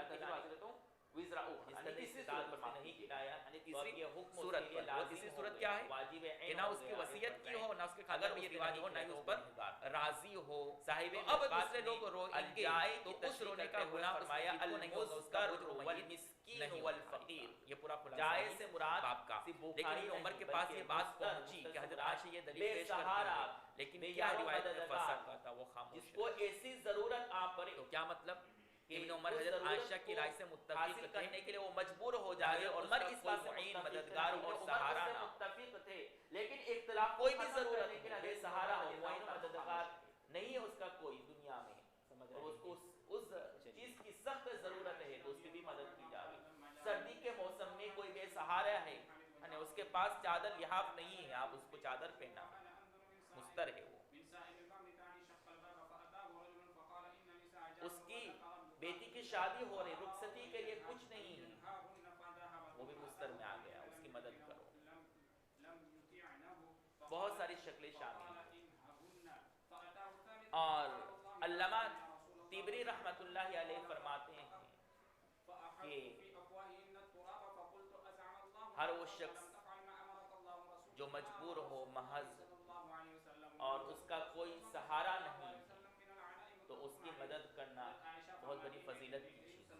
Speaker 3: تیسری صورت کیا ہے کہ نہ اس کی وصیت کی ہو نہ اس کے خاندان میں یہ رواج ہو نہ ہی اس پر راضی ہو صاحب اب دوسرے لوگ روئیں گے تو اس رونے کا گناہ فرمایا المزدر والمسکین والفقیر یہ پورا خلاصہ جائز سے مراد باپ کا لیکن عمر کے پاس یہ بات پہنچی کہ حضرت عائشہ یہ دلیل پیش کرتی لیکن کیا روایت میں فسق کا تھا وہ خاموش جس کو ایسی ضرورت آ پڑے تو کیا مطلب ابن عمر حضرت عائشہ کی رائے سے متفق کرنے کے لیے وہ مجبور ہو جائے اور مر اس بات سے معین مددگار اور سہارا نہ متفق تھے لیکن اختلاف کوئی بھی ضرورت نہیں کہ بے سہارا ہو معین مددگار نہیں ہے اس کا کوئی دنیا میں اور اس کو اس چیز کی سخت ضرورت ہے تو اس کی بھی مدد کی جائے سردی کے موسم میں کوئی بے سہارا ہے یعنی اس کے پاس چادر لحاف نہیں ہے آپ اس کو چادر پہنا مستر ہے وہ اس کی بیٹی کی شادی ہو رہی رخصتی کے لیے کچھ نہیں ہے وہ بھی مستر میں آ گیا اس کی مدد کرو بہت ساری شکلیں شامل ہیں
Speaker 2: اور علامہ طبری رحمۃ اللہ علیہ فرماتے ہیں کہ ہر وہ شخص جو مجبور ہو محض اور اس کا کوئی سہارا نہیں ہے تو اس کی مدد کرنا بہت بڑی فضیلت کی چیز ہے۔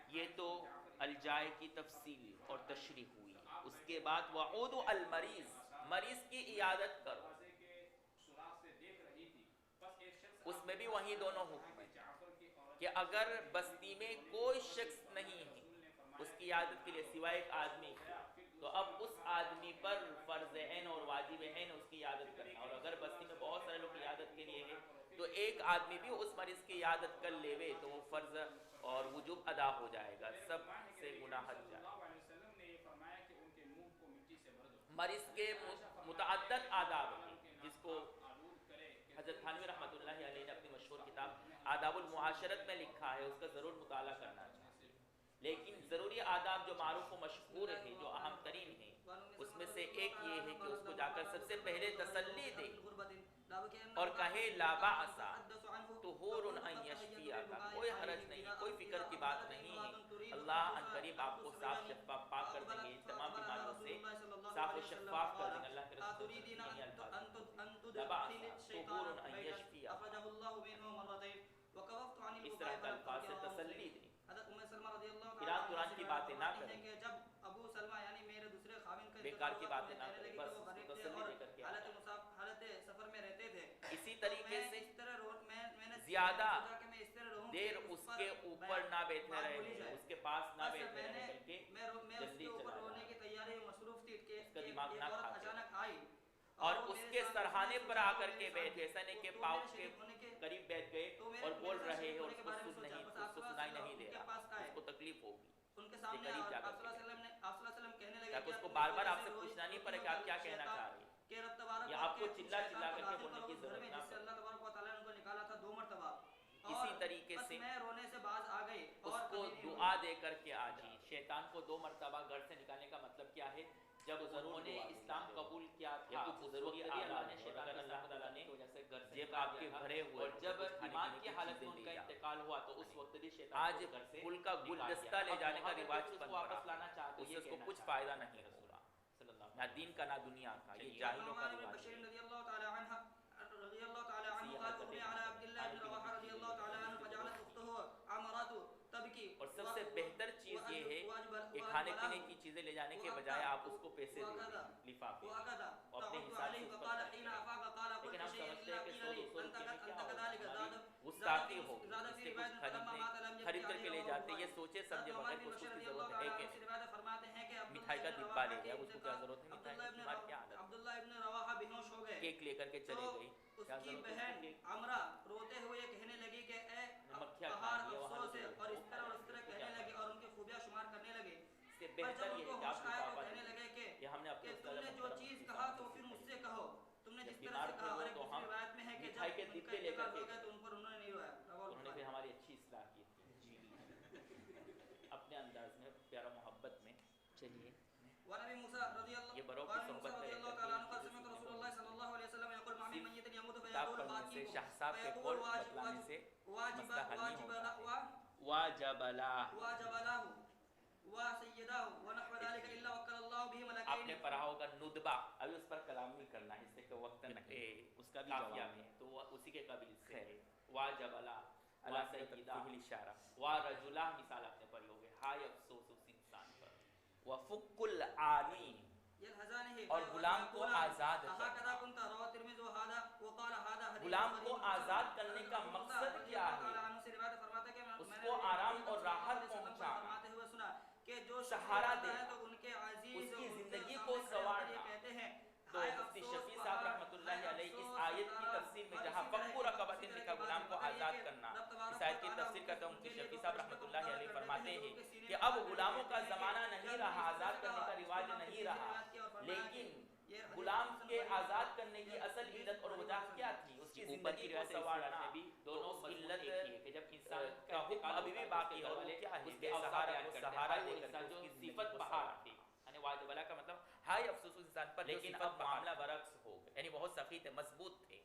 Speaker 2: یہ تو الجائے کی تفصیل اور تشریح ہوئی۔ اس کے بعد وعود المریض، مریض کی عیادت کرو، اس میں بھی وہی دونوں حکم ہیں کہ اگر بستی میں کوئی شخص نہیں ہے اس کی عیادت کے لیے سوائے ایک آدمی تو اب اس آدمی پر فرض عین اور واجب عین اس کی عیادت کرنا، اور اگر بستی میں بہت سارے لوگ عیادت کے لیے ہیں تو ایک آدمی بھی اس مریض کی عیادت کر لیوے تو وہ فرض اور وجوب ادا ہو جائے گا، سب سے گناہ ہٹ جائے۔ مریض کے متعدد آداب ہیں جس کو حضرت تھانوی رحمۃ اللہ علیہ نے اپنی مشہور کتاب آداب المعاشرت میں لکھا ہے، اس کا ضرور مطالعہ کرنا چاہیے۔ لیکن ضروری آداب جو معروف و مشہور ہیں، جو اہم ترین ہیں، اس میں سے ایک یہ ہے کہ اس کو جا کر سب سے پہلے تسلی دے اور کہے لا بأس طہور ان یشفیک، کوئی حرج نہیں، کوئی فکر کی بات نہیں ہے، اللہ ان قریب آپ کو صاف شفاف پاک کر دیں گے، تمام بیماریوں سے صاف و شفاف کر دیں گے۔ اللہ کے رسول یہی الفاظ لا بأس طہور ان یشفیک، اس طرح کے الفاظ سے تسلی دیں، قرآن قرآن کی باتیں نہ کریں، بیکار کی باتیں نہ کریں، بس تسلی دے کر کے
Speaker 4: سفر میں رہتے تھے۔
Speaker 2: اسی طریقے سے زیادہ دیر اس کے اوپر نہ بیٹھے رہے، اس کے پاس نہ بیٹھے رہے، بلکہ جلدی چلا
Speaker 4: رونے کی تیاری میں مصروف تھی کہ
Speaker 2: اس کا دماغ نہ کھا
Speaker 4: اچانک آئی
Speaker 2: اور اس کے سرہانے پر آ کر کے بیٹھے، ایسا نہیں کہ پاؤں کے قریب بیٹھ گئے اور بول رہے ہیں اور اس کو سنائی نہیں دے رہا، اس کو تکلیف ہوگی
Speaker 4: ان کے سامنے
Speaker 2: قریب جا کر
Speaker 4: آپ صلی اللہ علیہ وسلم کہنے لگے
Speaker 2: تاکہ اس کو بار بار آپ سے پوچھنا نہیں پڑے کہ آپ کیا کہنا چاہ رہے ہیں، یا آپ کو چلا چلا کر کے بولنے کی ضرورت نہ پڑے۔
Speaker 4: اللہ تبارک و تعالیٰ نے ان کو نکالا تھا 2 مرتبہ،
Speaker 2: اسی طریقے سے
Speaker 4: میں رونے سے باز آ گئی
Speaker 2: اس کو دعا دے کر کے آ جائیں۔ شیطان کو 2 مرتبہ گھر سے نکالنے کا مطلب کیا ہے؟ جب انہوں نے اسلام قبول کیا تھا ضروری اللہ نے شیطان اللہ تعالیٰ نے جب آپ کے بھرے ہوئے اور جب ایمان کی حالت میں ان کا انتقال ہوا تو اس وقت بھی شیطان آج پھول کا گلدستہ لے جانے کا رواج بن واپس لانا چاہتے ہیں، اس سے کچھ فائدہ نہیں ہوگا، نہ دین کا نہ دنیا کا، یہ جاہلوں کا رواج ہے۔
Speaker 4: رضی اللہ تعالی عنہ قال أغمي على عبد الله بن رواحة رضي الله تعالى عنه فجعلت أخته عمرة تبكي،
Speaker 2: اور سب سے بہتر چیز یہ ہے کہ کھانے پینے کی چیزیں لے جانے کے بجائے آپ اس کو پیسے دے دیں لفافے اور اپنے حساب سے اس پر خرچ کریں۔ لیکن ہم سمجھتے ہیں کہ 100-200 روپے میں کیا ہوگا، گستاخی ہو، اس سے کچھ خرید کر کے لے جاتے، یہ سوچے سمجھے بغیر کہ اس کو کی ضرورت ہے کہ مٹھائی کا ڈبہ لے گیا، اس کو کیا ضرورت ہے مٹھائی کی، ہماری کیا عادت،
Speaker 4: عبداللہ ابن رواحہ بیہوش ہو گئے،
Speaker 2: کیک لے کر کے چلے گئی،
Speaker 4: اس
Speaker 2: کیا
Speaker 4: کی
Speaker 2: ضرورت
Speaker 4: بہن
Speaker 2: ہے
Speaker 4: عمرہ روتے ہوئے کہنے لگی کہ اے
Speaker 2: مکھیاں
Speaker 4: پہاڑ
Speaker 2: کھانی ہے وہاں
Speaker 4: افسوس ہے،
Speaker 2: سے،
Speaker 4: اور اس طرح کہنے لگے اور ان کی خوبیاں شمار کرنے لگے۔
Speaker 2: اس سے بہتر یہ ہے کہ آپ
Speaker 4: کو کہنے لگے
Speaker 2: کہ ہم نے اپنے
Speaker 4: تم نے جو چیز کہا تو پھر مجھ سے کہو، تم نے جس طرح سے کہا، اور ایک دوسری روایت میں ہے کہ
Speaker 2: مٹھائی کے
Speaker 4: جب
Speaker 2: ڈبے لے کر کے
Speaker 4: تو ان پر انہوں نے نہیں رویا،
Speaker 2: انہوں نے پھر ہماری اچھی اصلاح کی تھی اپنے انداز میں پیارا محبت میں۔ چلیے
Speaker 4: ونبی موسیٰ رضی
Speaker 2: یہ برو کی صحبت میں
Speaker 4: اللہ تعالیٰ عنہ قال سمعت رسول اللہ صلی اللہ علیہ وسلم یقول ما من میت یموت
Speaker 2: کتاب
Speaker 4: فیقول
Speaker 2: پڑھنے سے
Speaker 4: باقی
Speaker 2: شاہ صاحب کے قول بتلانے سے مسئلہ حل نہیں ہوتا ہے۔ واجب لا
Speaker 4: وسیدہ ونحو ذلك الا وکل اللہ به
Speaker 2: آپ
Speaker 4: ملکین۔
Speaker 2: نے پڑھا ہوگا ندبہ، ابھی اس پر کلام نہیں کرنا ہے اس سے کہ وقت نہیں، اس کا بھی جواب ہے تو وہ اسی کے قابل سے ہے۔ واجب لا اللہ سیدہ اشارہ ورجلہ مثال آپ نے پڑھی ہوگی، ہائے افسوس اس انسان پر، وفک العانی اور غلام کو آزاد کرنا۔ غلام کو آزاد کرنے کا مقصد کیا ہے؟ اس کو آرام اور راحت پہنچانا، سہارا دینا، اس کی زندگی کو سنوارنا۔ تو مفتی شفیع صاحب رحمۃ اللہ علیہ اس آیت کی تفسیر میں جہاں فقو رقبۃ لکھا غلام کو آزاد کرنا، اس آیت کی تفسیر کرتا ہوں مفتی شفیع صاحب رحمۃ اللہ علیہ فرماتے ہیں کہ اب غلاموں کا زمانہ نہیں رہا، آزاد کرنے کا رواج نہیں رہا، لیکن غلام کے آزاد کرنے کی اصل علت اور وجہ کیا تھی؟ اس کی زندگی کو سنوارنا۔ دونوں علت کہ جب انسان کا حکم ابھی بھی باقی ہے، وہ کیا ہے؟ بے سہارا کو سہارا دے کر جو صفت بہار تھی، یعنی واجب لا کا مطلب ہائے افسوس انسان پر، لیکن اب معاملہ برعکس ہو گیا، یعنی بہت سخی تھے، مضبوط تھے،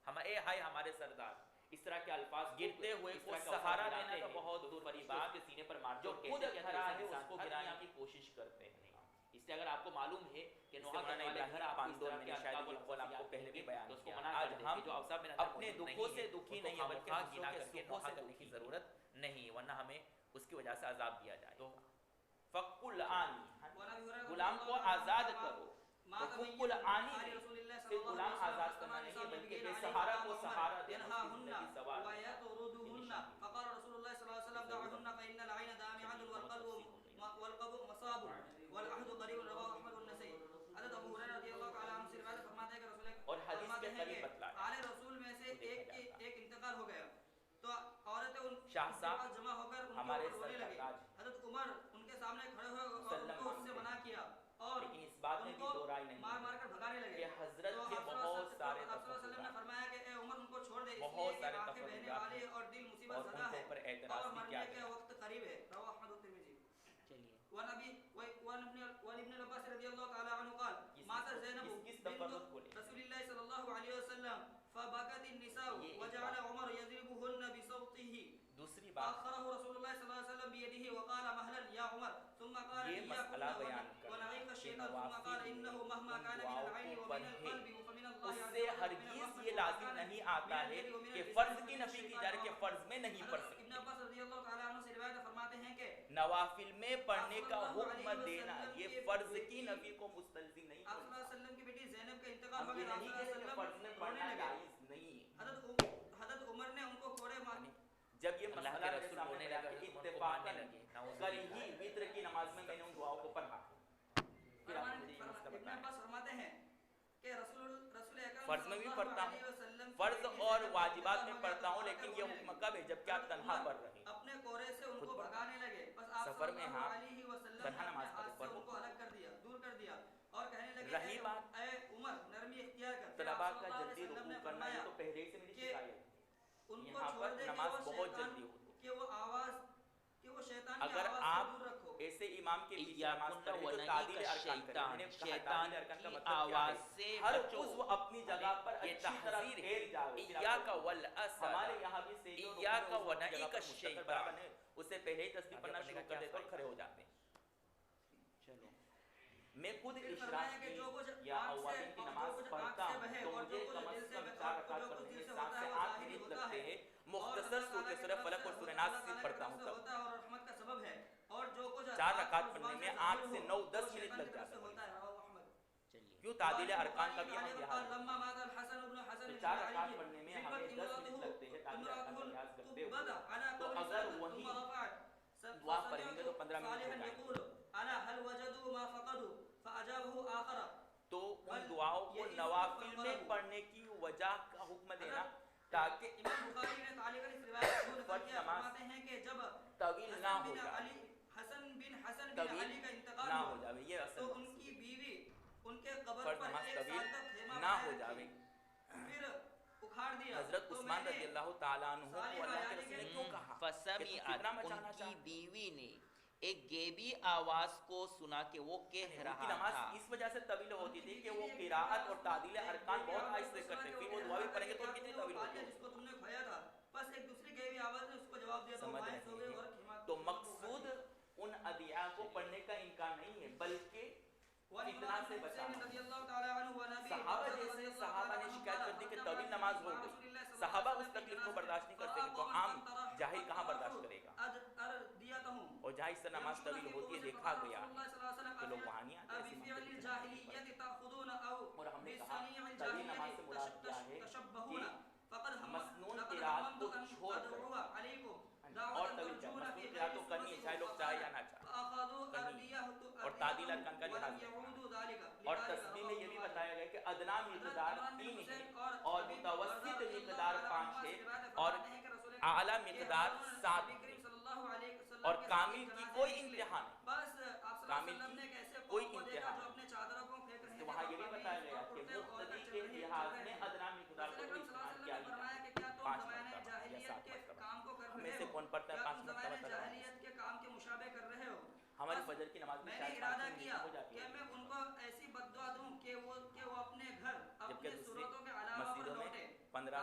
Speaker 3: ہم اے ہائے ہمارے سردار، اس طرح کے الفاظ
Speaker 2: گرتے ہوئے
Speaker 3: اس
Speaker 2: کو
Speaker 3: طرح کا
Speaker 2: سہارا
Speaker 3: سہارا
Speaker 2: دینا
Speaker 3: دینا
Speaker 2: تو
Speaker 3: تو
Speaker 2: بہت
Speaker 3: بہت
Speaker 2: دور
Speaker 3: دور
Speaker 2: کی
Speaker 3: کی
Speaker 2: بات،
Speaker 3: بات، کے سینے پر مار
Speaker 2: جو خود کھڑا ہے اس کو
Speaker 3: گرانے
Speaker 2: گرانے
Speaker 3: کی کوشش کرتے ہیں۔
Speaker 2: اس لیے اگر آپ کو معلوم ہے کہ
Speaker 3: نوح
Speaker 2: مولانا ابراہیم
Speaker 3: پاندور
Speaker 2: میں
Speaker 3: میں نے شاید یہ قول آپ کو پہلے بھی بیان
Speaker 2: تو اس کو
Speaker 3: کیا،
Speaker 2: منع
Speaker 3: آج
Speaker 2: کر دیں
Speaker 3: ہم
Speaker 2: کہ جو اوصاف میں نظر
Speaker 3: اپنے
Speaker 2: موجود
Speaker 3: دکھوں
Speaker 2: نہیں
Speaker 3: سے
Speaker 2: ہے،
Speaker 3: دکھی
Speaker 2: ان کو
Speaker 3: نہیں ہے بلکہ
Speaker 2: خامخواہ
Speaker 3: دوسروں کے
Speaker 2: گنا کر کے
Speaker 3: سکھوں
Speaker 2: نوحہ
Speaker 3: سے
Speaker 2: کرنے
Speaker 3: دکھی
Speaker 2: کی
Speaker 3: ضرورت نہیں، ورنہ ہمیں اس کی وجہ سے عذاب دیا جائے۔
Speaker 2: تو
Speaker 3: فق العانی،
Speaker 4: وعن ابي هريره
Speaker 3: غلام کو آزاد کرو،
Speaker 4: ما
Speaker 3: تو فق العانی
Speaker 4: آل
Speaker 3: میں
Speaker 4: رسول اللہ صلی
Speaker 3: صرف
Speaker 4: اللہ
Speaker 3: غلام
Speaker 4: علیہ
Speaker 3: آزاد
Speaker 4: وسلم
Speaker 3: کرنا نہیں ہے
Speaker 4: استعمال
Speaker 3: بلکہ
Speaker 4: نساء
Speaker 3: بے
Speaker 4: الدین
Speaker 3: سہارا
Speaker 4: علی
Speaker 3: کو
Speaker 4: مقام
Speaker 3: سہارا
Speaker 4: عمر
Speaker 3: دینا، اس کی زندگی سوار کرنا۔
Speaker 4: ويطردهن فقال رسول الله صلى الله عليه وسلم دعهن فإن العين دامعة والقلب مصاب والعهد قريب، رواه احمد والنسائی۔ حضرت ابو ہریرہ رضی اللہ تعالی عنہ سے روایت فرماتے ہیں کہ رسول
Speaker 3: اور حدیث کے قریب
Speaker 4: کہ
Speaker 3: بتلایا
Speaker 4: آل رسول میں سے ایک انتقال ہو گیا تو عورتیں ان
Speaker 3: شاہ
Speaker 4: کے
Speaker 3: صاحب
Speaker 4: پاس جمع ہو کر ان کو
Speaker 3: ہمارے
Speaker 4: رونے لگے۔
Speaker 3: سرتاج
Speaker 4: حضرت عمر ان کے سامنے کھڑے ہوئے اور ان کو اس سے منع کیا اور
Speaker 3: لیکن اس بات میں
Speaker 4: ان
Speaker 3: بھی
Speaker 4: کو
Speaker 3: دو رائے نہیں
Speaker 4: مار مار کر بھگانے لگے
Speaker 3: کہ حضرت
Speaker 4: تو
Speaker 3: کے
Speaker 4: آپ
Speaker 3: بہت سارے
Speaker 4: صلی اللہ علیہ وسلم نے فرمایا کہ اے عمر ان کو چھوڑ دے، اس
Speaker 3: بہت
Speaker 4: لیے
Speaker 3: سارے
Speaker 4: کہ آنکھیں بہنے
Speaker 3: تفضیلات
Speaker 4: والی
Speaker 3: ہیں
Speaker 4: اور دل
Speaker 3: اور
Speaker 4: مصیبت
Speaker 3: ان
Speaker 4: زدہ
Speaker 3: کے
Speaker 4: ہے
Speaker 3: اوپر اعتراض
Speaker 4: اور
Speaker 3: بھی
Speaker 4: مرنے
Speaker 3: کیا
Speaker 4: کے
Speaker 3: جائے۔
Speaker 4: وقت قریب ہے، رواه احمد الترمذی۔
Speaker 2: چلیے
Speaker 4: وعن ابن عباس رضی اللہ تعالی عنہ قال مات زینب
Speaker 3: کس
Speaker 4: بنت
Speaker 3: تفرد کو لے
Speaker 4: رسول اللہ صلی اللہ علیہ وسلم فبكت النساء وجعل عمر يضربهن بصوته
Speaker 3: دوسری بات
Speaker 4: فأخره رسول الله صلى الله عليه وسلم بيده وقال مهلا يا عمر ثم قال
Speaker 3: یہ مسئلہ بیان
Speaker 4: إياكن
Speaker 3: کرنا
Speaker 4: ونعيق
Speaker 3: کہ
Speaker 4: الشيطان ثم قال إنه مهما كان من العين ومن القلب ومن الله
Speaker 3: اس
Speaker 4: عز
Speaker 3: سے
Speaker 4: وجل
Speaker 3: ہرگز یہ لازم نہیں آتا ہے کہ فرض کی نفی کی جائے کہ فرض میں نہیں پڑھ
Speaker 4: ابن
Speaker 3: سکتے۔
Speaker 4: عباس رضی اللہ تعالی عنہ سے روایت فرماتے ہیں کہ
Speaker 3: نوافل میں پڑھنے کا حکم دینا یہ فرض کی نفی کو مستلزم نہیں
Speaker 4: آپ صلی اللہ علیہ وسلم کی بیٹی زینب کا انتقال
Speaker 3: ہم
Speaker 4: ہو
Speaker 3: یہ
Speaker 4: گیا،
Speaker 3: نہیں
Speaker 4: آپ صلی
Speaker 3: کہتے
Speaker 4: اللہ
Speaker 3: کہ
Speaker 4: علیہ
Speaker 3: فرض میں
Speaker 4: وسلم
Speaker 3: پڑھنا
Speaker 4: رونے لگے۔
Speaker 3: جائز نہیں ہے۔
Speaker 4: حضرت عمر نے ان کو کوڑے مارے۔
Speaker 3: جب یہ
Speaker 2: اللہ
Speaker 3: مسئلہ
Speaker 2: کے
Speaker 3: میرے
Speaker 2: رسول
Speaker 3: سامنے
Speaker 2: رونے
Speaker 3: آیا
Speaker 2: لگے،
Speaker 3: کہ
Speaker 2: ان کو
Speaker 3: اتفاقاً
Speaker 2: ماننے لگے، نعوذ
Speaker 3: کل
Speaker 2: باللہ۔
Speaker 3: ہی وتر کی نماز میں نے ان دعاؤں کو پڑھا۔ پھر آپ مجھے یہ مسئلہ
Speaker 4: ابن
Speaker 3: بتائیں۔
Speaker 4: عباس فرماتے ہیں کہ رسول اکرم
Speaker 3: فرض میں بھی
Speaker 4: صلی اللہ
Speaker 3: پڑھتا
Speaker 4: علیہ
Speaker 3: ہوں،
Speaker 4: وسلم کی
Speaker 3: فرض
Speaker 4: بیٹی
Speaker 3: اور
Speaker 4: زینب کا
Speaker 3: واجبات
Speaker 4: انتقال
Speaker 3: میں
Speaker 4: ہو گیا
Speaker 3: پڑھتا
Speaker 4: تو
Speaker 3: ہوں،
Speaker 4: آ
Speaker 3: لیکن
Speaker 4: کر
Speaker 3: یہ
Speaker 4: رونے
Speaker 3: حکم
Speaker 4: لگی۔
Speaker 3: کب ہے جب کہ آپ
Speaker 4: حضرت
Speaker 3: تنہا
Speaker 4: عمر
Speaker 3: پڑھ رہے ہیں۔
Speaker 4: اپنے کورے سے ان
Speaker 3: خود
Speaker 4: کو
Speaker 3: پڑھتا
Speaker 4: بھگانے لگے، بس آپ
Speaker 3: سفر
Speaker 4: صلی
Speaker 3: میں
Speaker 4: اللہ
Speaker 3: ہاں
Speaker 4: علیہ وسلم نے
Speaker 3: تنہا
Speaker 4: اپنے
Speaker 3: نماز
Speaker 4: ہاتھ سے
Speaker 3: پڑھو۔
Speaker 4: ان کو الگ کر دیا، دور کر دیا اور کہنے لگے
Speaker 3: رہی
Speaker 4: اے
Speaker 3: بات
Speaker 4: عمر نرمی اختیار کر۔ پھر
Speaker 3: طلباء
Speaker 4: آپ صلی
Speaker 3: کا
Speaker 4: اللہ علیہ
Speaker 3: جلدی
Speaker 4: وسلم نے
Speaker 3: رکوع کرنا، یہ
Speaker 4: فرمایا
Speaker 3: تو پہلے ہی سے میری
Speaker 4: کہ
Speaker 3: شکایت ہے۔
Speaker 4: ان کو
Speaker 3: یہاں
Speaker 4: چھوڑ
Speaker 3: پر
Speaker 4: دے کہ
Speaker 3: نماز
Speaker 4: وہ
Speaker 3: بہت
Speaker 4: شیطان
Speaker 3: جلدی ہوتی ہے۔
Speaker 4: کہ وہ آواز کہ وہ شیطان کی
Speaker 3: اگر
Speaker 4: آواز سے
Speaker 3: آپ
Speaker 4: دور رکھو۔
Speaker 3: ایسے امام کے پیچھے نماز
Speaker 2: ایاکن
Speaker 3: پڑھیں جو
Speaker 2: ونہی
Speaker 3: تعدیل
Speaker 2: کا
Speaker 3: ارکان کریں، میں نے کہا
Speaker 2: شیطان
Speaker 3: تعدیل ارکان کا
Speaker 2: کی
Speaker 3: مطلب کیا
Speaker 2: آواز
Speaker 3: ہے؟
Speaker 2: سے
Speaker 3: ہر
Speaker 2: بچو۔
Speaker 3: عضو اپنی جگہ پر
Speaker 2: یہ
Speaker 3: اچھی طرح
Speaker 2: تحذیر ہے۔
Speaker 3: پھیل جاؤ۔
Speaker 2: ایاک والاسد،
Speaker 3: ہمارے یہاں بھی سے جو
Speaker 2: ایاک
Speaker 3: رکن
Speaker 2: ونہی
Speaker 3: جگہ
Speaker 2: کا
Speaker 3: پر مستقل
Speaker 2: شیطان۔
Speaker 3: برابر نہیں، اس سے پہلے ہی تسبیح پڑھنا
Speaker 2: آگے
Speaker 3: شروع
Speaker 2: بڑھنے کا
Speaker 3: کر دیتے اور
Speaker 2: کیا
Speaker 3: کھڑے ہو جاتے ہیں۔
Speaker 2: چلو
Speaker 3: میں خود
Speaker 4: پھر
Speaker 3: اشراق
Speaker 4: فرمایا کہ
Speaker 3: کی
Speaker 4: جو کچھ
Speaker 3: یا
Speaker 4: آنکھ سے
Speaker 3: اوابین کی
Speaker 4: اور
Speaker 3: نماز
Speaker 4: جو کچھ
Speaker 3: پڑھتا
Speaker 4: آنکھ سے
Speaker 3: ہوں
Speaker 4: بہے
Speaker 3: تو
Speaker 4: اور
Speaker 3: مجھے
Speaker 4: جو
Speaker 3: کم
Speaker 4: کچھ
Speaker 3: از
Speaker 4: دل سے
Speaker 3: کم
Speaker 4: بہے
Speaker 3: 4
Speaker 4: اور
Speaker 3: رکعت
Speaker 4: جو
Speaker 3: پڑھنے
Speaker 4: کچھ
Speaker 3: میں
Speaker 4: دل سے
Speaker 3: 7
Speaker 4: ہوتا
Speaker 3: سے
Speaker 4: ہے وہ
Speaker 3: 8
Speaker 4: ظاہری
Speaker 3: منٹ
Speaker 4: ہوتا
Speaker 3: لگتے
Speaker 4: ہے
Speaker 3: ہیں۔
Speaker 4: اور
Speaker 3: مختصر
Speaker 4: اللہ
Speaker 3: صورت
Speaker 4: تعالیٰ کی
Speaker 3: سورہ
Speaker 4: طرف
Speaker 3: فلق اور
Speaker 4: سے
Speaker 3: سورہ
Speaker 4: اللہ
Speaker 3: ناس
Speaker 4: تعالیٰ
Speaker 3: صرف
Speaker 4: کی
Speaker 3: پڑھتا
Speaker 4: طرف
Speaker 3: ہوں
Speaker 4: سے
Speaker 3: تب۔
Speaker 4: ہوتا ہے اور رحمت کا سبب ہے اور جو کچھ
Speaker 3: 4
Speaker 4: آپ
Speaker 3: رکعت
Speaker 4: کی
Speaker 3: پڑھنے
Speaker 4: زبان
Speaker 3: میں
Speaker 4: سے
Speaker 3: 8
Speaker 4: ظاہر
Speaker 3: سے
Speaker 4: ہو
Speaker 3: 9
Speaker 4: وہ
Speaker 3: 10 منٹ
Speaker 4: شیطان
Speaker 3: لگ
Speaker 4: کی طرف
Speaker 3: جاتے
Speaker 4: سے ہوتا
Speaker 3: ہیں۔
Speaker 4: ہے، رواه احمد۔
Speaker 2: چلیے
Speaker 3: کیوں تعدیل ارکان کا بھی
Speaker 4: قال
Speaker 3: ہم لحاظ
Speaker 4: لما مات الحسن بن حسن
Speaker 3: تو
Speaker 4: بن
Speaker 3: 4
Speaker 4: علي
Speaker 3: رکعت پڑھنے میں ہمیں
Speaker 4: ذبت
Speaker 3: 10 منٹ
Speaker 4: امرأته
Speaker 3: لگتے ہیں تعدیل ارکان کا لحاظ کرتے ہوئے۔
Speaker 4: تبدأ على
Speaker 3: تو
Speaker 4: قبر
Speaker 3: اگر
Speaker 4: ثم
Speaker 3: وہی
Speaker 4: رفعت
Speaker 3: دعا پڑھیں گے تو 15 منٹ ہو
Speaker 4: صالحا
Speaker 3: جائیں
Speaker 4: يقول
Speaker 3: گے۔
Speaker 4: الا هل وجدوا ما فقدوا فأجابه آخر
Speaker 3: تو ان دعاؤں کو نوافل میں پڑھنے کی وجہ کا حکم دینا تاکہ
Speaker 4: امام بخاری نے تعلیقاً اس روایت کو نقل کیا،
Speaker 3: نماز
Speaker 4: فرماتے ہیں کہ جب
Speaker 3: طویل نہ ہو جائے،
Speaker 4: حسن بن علی
Speaker 3: طویل
Speaker 4: کا انتقال
Speaker 3: نہ ہو
Speaker 4: ہوا
Speaker 3: جائے، یہ اصل
Speaker 4: تو ان
Speaker 3: مقصود
Speaker 4: کی
Speaker 3: ہے۔
Speaker 4: بیوی ان کے قبر
Speaker 3: فرض
Speaker 4: پر
Speaker 3: نماز
Speaker 4: 1
Speaker 3: طویل
Speaker 4: سال تک خیمہ
Speaker 3: نہ ہو
Speaker 4: بنائے
Speaker 3: جاوے۔
Speaker 4: رکھی، پھر اکھاڑ دیا۔
Speaker 3: حضرت
Speaker 4: تو
Speaker 3: عثمان
Speaker 4: میں
Speaker 3: رضی
Speaker 4: نے
Speaker 3: اللہ تعالیٰ عنہ کو
Speaker 4: صالحہ
Speaker 3: اللہ کے
Speaker 4: یعنی
Speaker 3: رسول نے
Speaker 4: کہ
Speaker 3: کیوں کہا کہ
Speaker 2: فسمیعت،
Speaker 3: تم فتنہ
Speaker 2: ان
Speaker 3: مچانا
Speaker 2: کی
Speaker 3: چاہتے؟
Speaker 2: بیوی نے ایک گیبی آواز کو سنا کہ وہ کہہ
Speaker 3: ان کی
Speaker 2: رہا
Speaker 3: نماز
Speaker 2: تھا۔
Speaker 3: اس وجہ سے طویل ہوتی تھی کہ وہ قراءت اور تعدیل ارکان بہت آہستہ کرتے تھے، وہ دعا بھی پڑھیں گے تو کتنی طویل ہوتی
Speaker 4: جس کو تم نے کھویا تھا، بس ایک دوسری گہری آواز نے اس کو جواب دیا تو
Speaker 3: سمجھ
Speaker 4: مائیں سو گئے اور
Speaker 3: رہے
Speaker 4: خیمہ
Speaker 3: ہیں۔ تو مقصود ان ادعیاء کو پڑھنے کا امکان نہیں ہے بلکہ فتنہ سے بچانا۔ صحابہ جیسے صحابہ نے شکایت کر دی کہ طویل نماز ہو گئی، صحابہ اس تکلیف کو برداشت نہیں کر سکے تو عام جاہل کہاں برداشت کرے گا؟ اور جہاں اس طرح نماز طویل ہوتی ہے دیکھا گیا کہ لوگ وہاں نہیں آتے ایسی منطقی، اور ہم نے کہا طویل نماز سے مراد کیا ہے کہ مسنون قرات کو چھوڑ کر اور طویل چاہے مسنون قرات تو کرنی ہے چاہے لوگ چاہے یا نہ چاہے کرنی ہے، اور تعدیل ارکان کا لحاظ ہے۔ اور تسبیح میں یہ بھی بتایا گیا کہ ادنا مقدار 3 ہے اور متوسط مقدار 5 ہے اور اعلیٰ مقدار 7 ہے، اور کامل کی کوئی انتہا نہیں، کامل کی کوئی انتہا نہیں۔ تو وہاں یہ بھی بتایا گیا کہ مقتدی کے لحاظ میں ادنا مقدار کو بھی استعمال کیا گیا 5 مرتبہ یا 7 مرتبہ۔ ہمیں سے کون پڑھتا ہے 5 مرتبہ
Speaker 4: جاہلیت کے کام کے مشابہ کر رہے ہو؟
Speaker 3: ہماری فجر کی نماز میں
Speaker 4: میں نے
Speaker 3: شاید
Speaker 4: ارادہ
Speaker 3: 5
Speaker 4: کیا
Speaker 3: ہو جاتی
Speaker 4: کہ
Speaker 3: ہے،
Speaker 4: میں ان کو ایسی بد دعا دوں کہ وہ اپنے گھر
Speaker 3: جبکہ
Speaker 4: اپنے
Speaker 3: دوسری
Speaker 4: صورتوں کے علاوہ پر
Speaker 3: مسجدوں میں
Speaker 4: لوٹے۔
Speaker 3: 15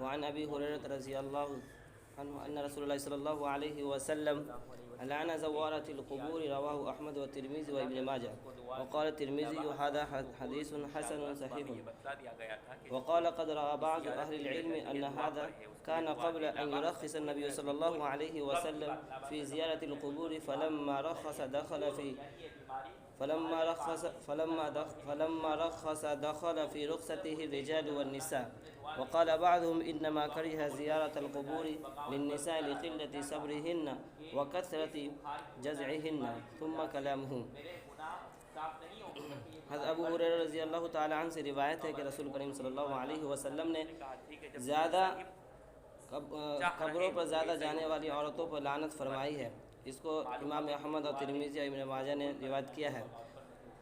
Speaker 5: وعن أبي هريرة رضي الله عنه أن رسول الله صلى الله عليه وسلم لعن زوارة القبور، رواه أحمد والترمذي وابن ماجه، وقال الترمذي هذا حديث حسن صحيح. وقال قد رأى بعض أهل العلم أن هذا كان قبل أن يرخص النبي صلى الله عليه وسلم في زيارة القبور، فلما رخص دخل في رخصته الرجال والنساء. وقال بعضهم إنما كره زيارة القبور للنساء لقلة صبرهن وكثرة جزعهن. ثم كلامه. حضرت ابو ہریرہ رضی اللہ تعالی عنہ سے روایت ہے کہ رسول کریم صلی اللہ علیہ وسلم نے زیادہ قبروں پر زیادہ جانے والی عورتوں پر لعنت فرمائی ہے. اس کو امام احمد اور ترمذی اور ابن ماجہ نے روایت کیا ہے،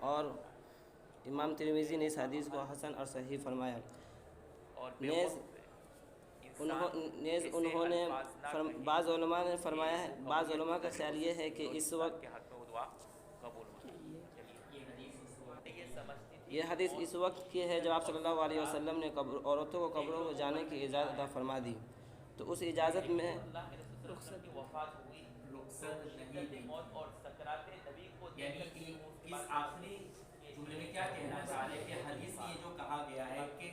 Speaker 5: اور امام ترمذی نے اس حدیث کو حسن اور صحیح فرمایا. نیز انہوں نے بعض علماء نے فرمایا ہے، بعض علماء کا خیال یہ ہے کہ اس وقت یہ حدیث اس وقت کی ہے جب آپ صلی اللہ علیہ وسلم نے عورتوں کو قبروں کو جانے کی اجازت عطا فرما دی، تو اس اجازت میں
Speaker 3: یعنی اس آخری جملے میں کیا کہنا چاہ رہے ہیں کہ حدیث میں یہ جو کہا گیا ہے کہ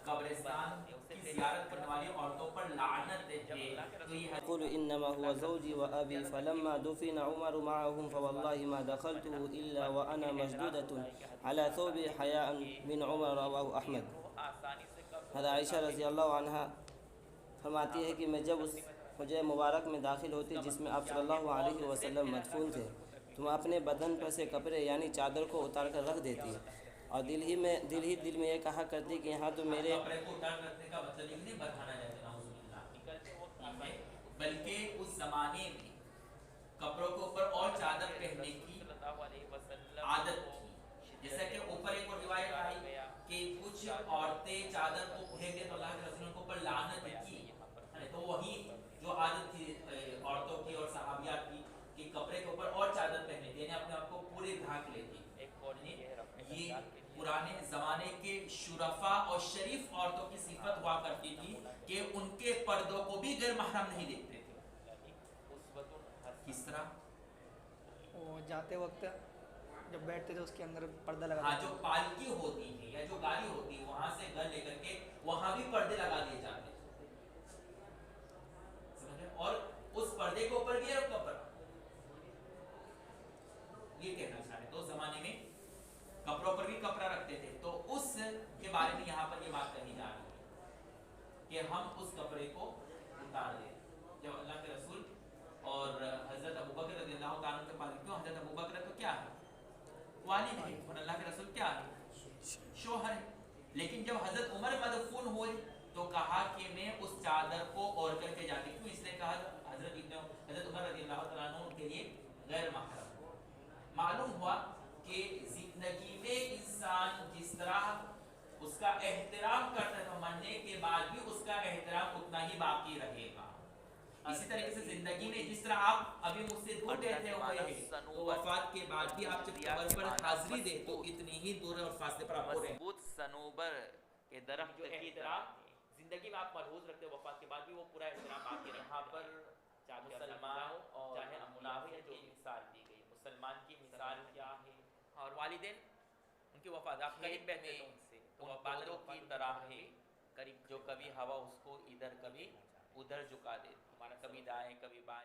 Speaker 3: قبرستان کی زیارت کرنے والی عورتوں پر لعنت ہے، تو یہ
Speaker 5: يقول إنما هو زوجي وأبي فلما دفن عمر معهم فوالله ما دخلته إلا وأنا مشدودة على ثوبي حياء من عمر، رواه أحمد. حضرت عائشہ رضی اللہ عنہ فرماتی ہے کہ میں جب اس حجرہ مبارک میں داخل ہوتی جس میں آپ صلی اللہ علیہ وسلم مدفون تھے، تو میں اپنے بدن پر سے کپڑے یعنی چادر کو اتار کر رکھ دیتی، اور دل ہی دل میں یہ کہا کرتی کہ یہاں تو میرے
Speaker 3: کپڑے کو اتار رکھنے کا مطلب یہ نہیں بڑھانا جاتا نعوذ باللہ، بلکہ اس زمانے میں کپڑوں کے اوپر اور چادر پہننے کی عادت تھی. جیسا کہ اوپر ایک اور روایت آئی کہ کچھ عورتیں چادر کو پھینکتے تو اللہ کے رسول کو پر لعنت کی، تو وہی جو عادت تھی عورتوں کی اور صحابیات کی کہ کپڑے کے اوپر اور چادر پہنے تھے، یعنی اپنے آپ کو پورے ڈھانک لیتی. یہ پرانے زمانے کے شرفا اور شریف عورتوں کی صفت ہوا کرتی تھی کہ ان کے پردوں کو بھی غیر محرم نہیں دیکھتے تھے. کس طرح؟
Speaker 6: وہ جاتے وقت جب بیٹھتے تھے اس کے اندر پردہ لگا
Speaker 3: ہاں، جو پالکی ہوتی ہے یا جو گاڑی ہوتی ہے وہاں سے گھر لے کر کے وہاں بھی پردے لگا دیے جاتے ہیں. سمجھ گئے؟ اور اس پردے کے اوپر بھی ایک کپڑا. یہ کہنا چاہ رہے تو اس زمانے میں کپڑوں پر بھی کپڑا رکھتے تھے. تو اس کے بارے میں یہاں پر یہ بات کہی جا رہی ہے کہ ہم اس کپڑے کو اتار دیں. جب اللہ کے رسول اور حضرت ابوبکر رضی اللہ تعالیٰ کے پاس، کیوں حضرت ابوبکر تو کیا ہے والد ہے اور اللہ کے رسول کیا ہے شوہر ہے. لیکن جب حضرت عمر مدفون ہوئے تو کہا کہ میں اس چادر کو اوڑھ کر کے جاتی. کیوں؟ اس نے کہا حضرت عمر رضی اللہ تعالیٰ عنہ کے لیے غیر محرم. معلوم ہوا کہ زندگی میں انسان جس طرح اس کا احترام کرتا تھا مرنے کے بعد بھی اس کا احترام اتنا ہی باقی رہے گا. اسی طریقے سے زندگی میں جس طرح آپ ابھی مجھ سے دور بیٹھے ہوئے ہیں تو وفات کے بعد بھی آپ جب قبر پر حاضری دیں تو اتنی ہی دور اور فاصلے پر آپ ہو رہے ہیں.
Speaker 2: مضبوط صنوبر کے درخت
Speaker 3: جو
Speaker 2: کی
Speaker 3: احترام
Speaker 2: طرح
Speaker 3: زندگی میں آپ ملحوظ رکھتے ہو وفات کے بعد بھی وہ پورا احترام باقی رہے.
Speaker 2: یہاں پر
Speaker 3: مسلمان اور
Speaker 2: چاہے
Speaker 3: منافق کی مثال دی گئی. مسلمان کی مثال کیا ہے؟
Speaker 2: اور والدین ان کی وفات آپ قریب بیٹھے تھے ان سے تو
Speaker 3: ان
Speaker 2: وفادوں
Speaker 3: پودوں
Speaker 2: کی
Speaker 3: کی
Speaker 2: طرح
Speaker 3: طرح
Speaker 2: ہے قریب
Speaker 3: جو کبھی ہوا اس کو ادھر کبھی ادھر جھکا دے. کبھی دائیں کبھی بائیں.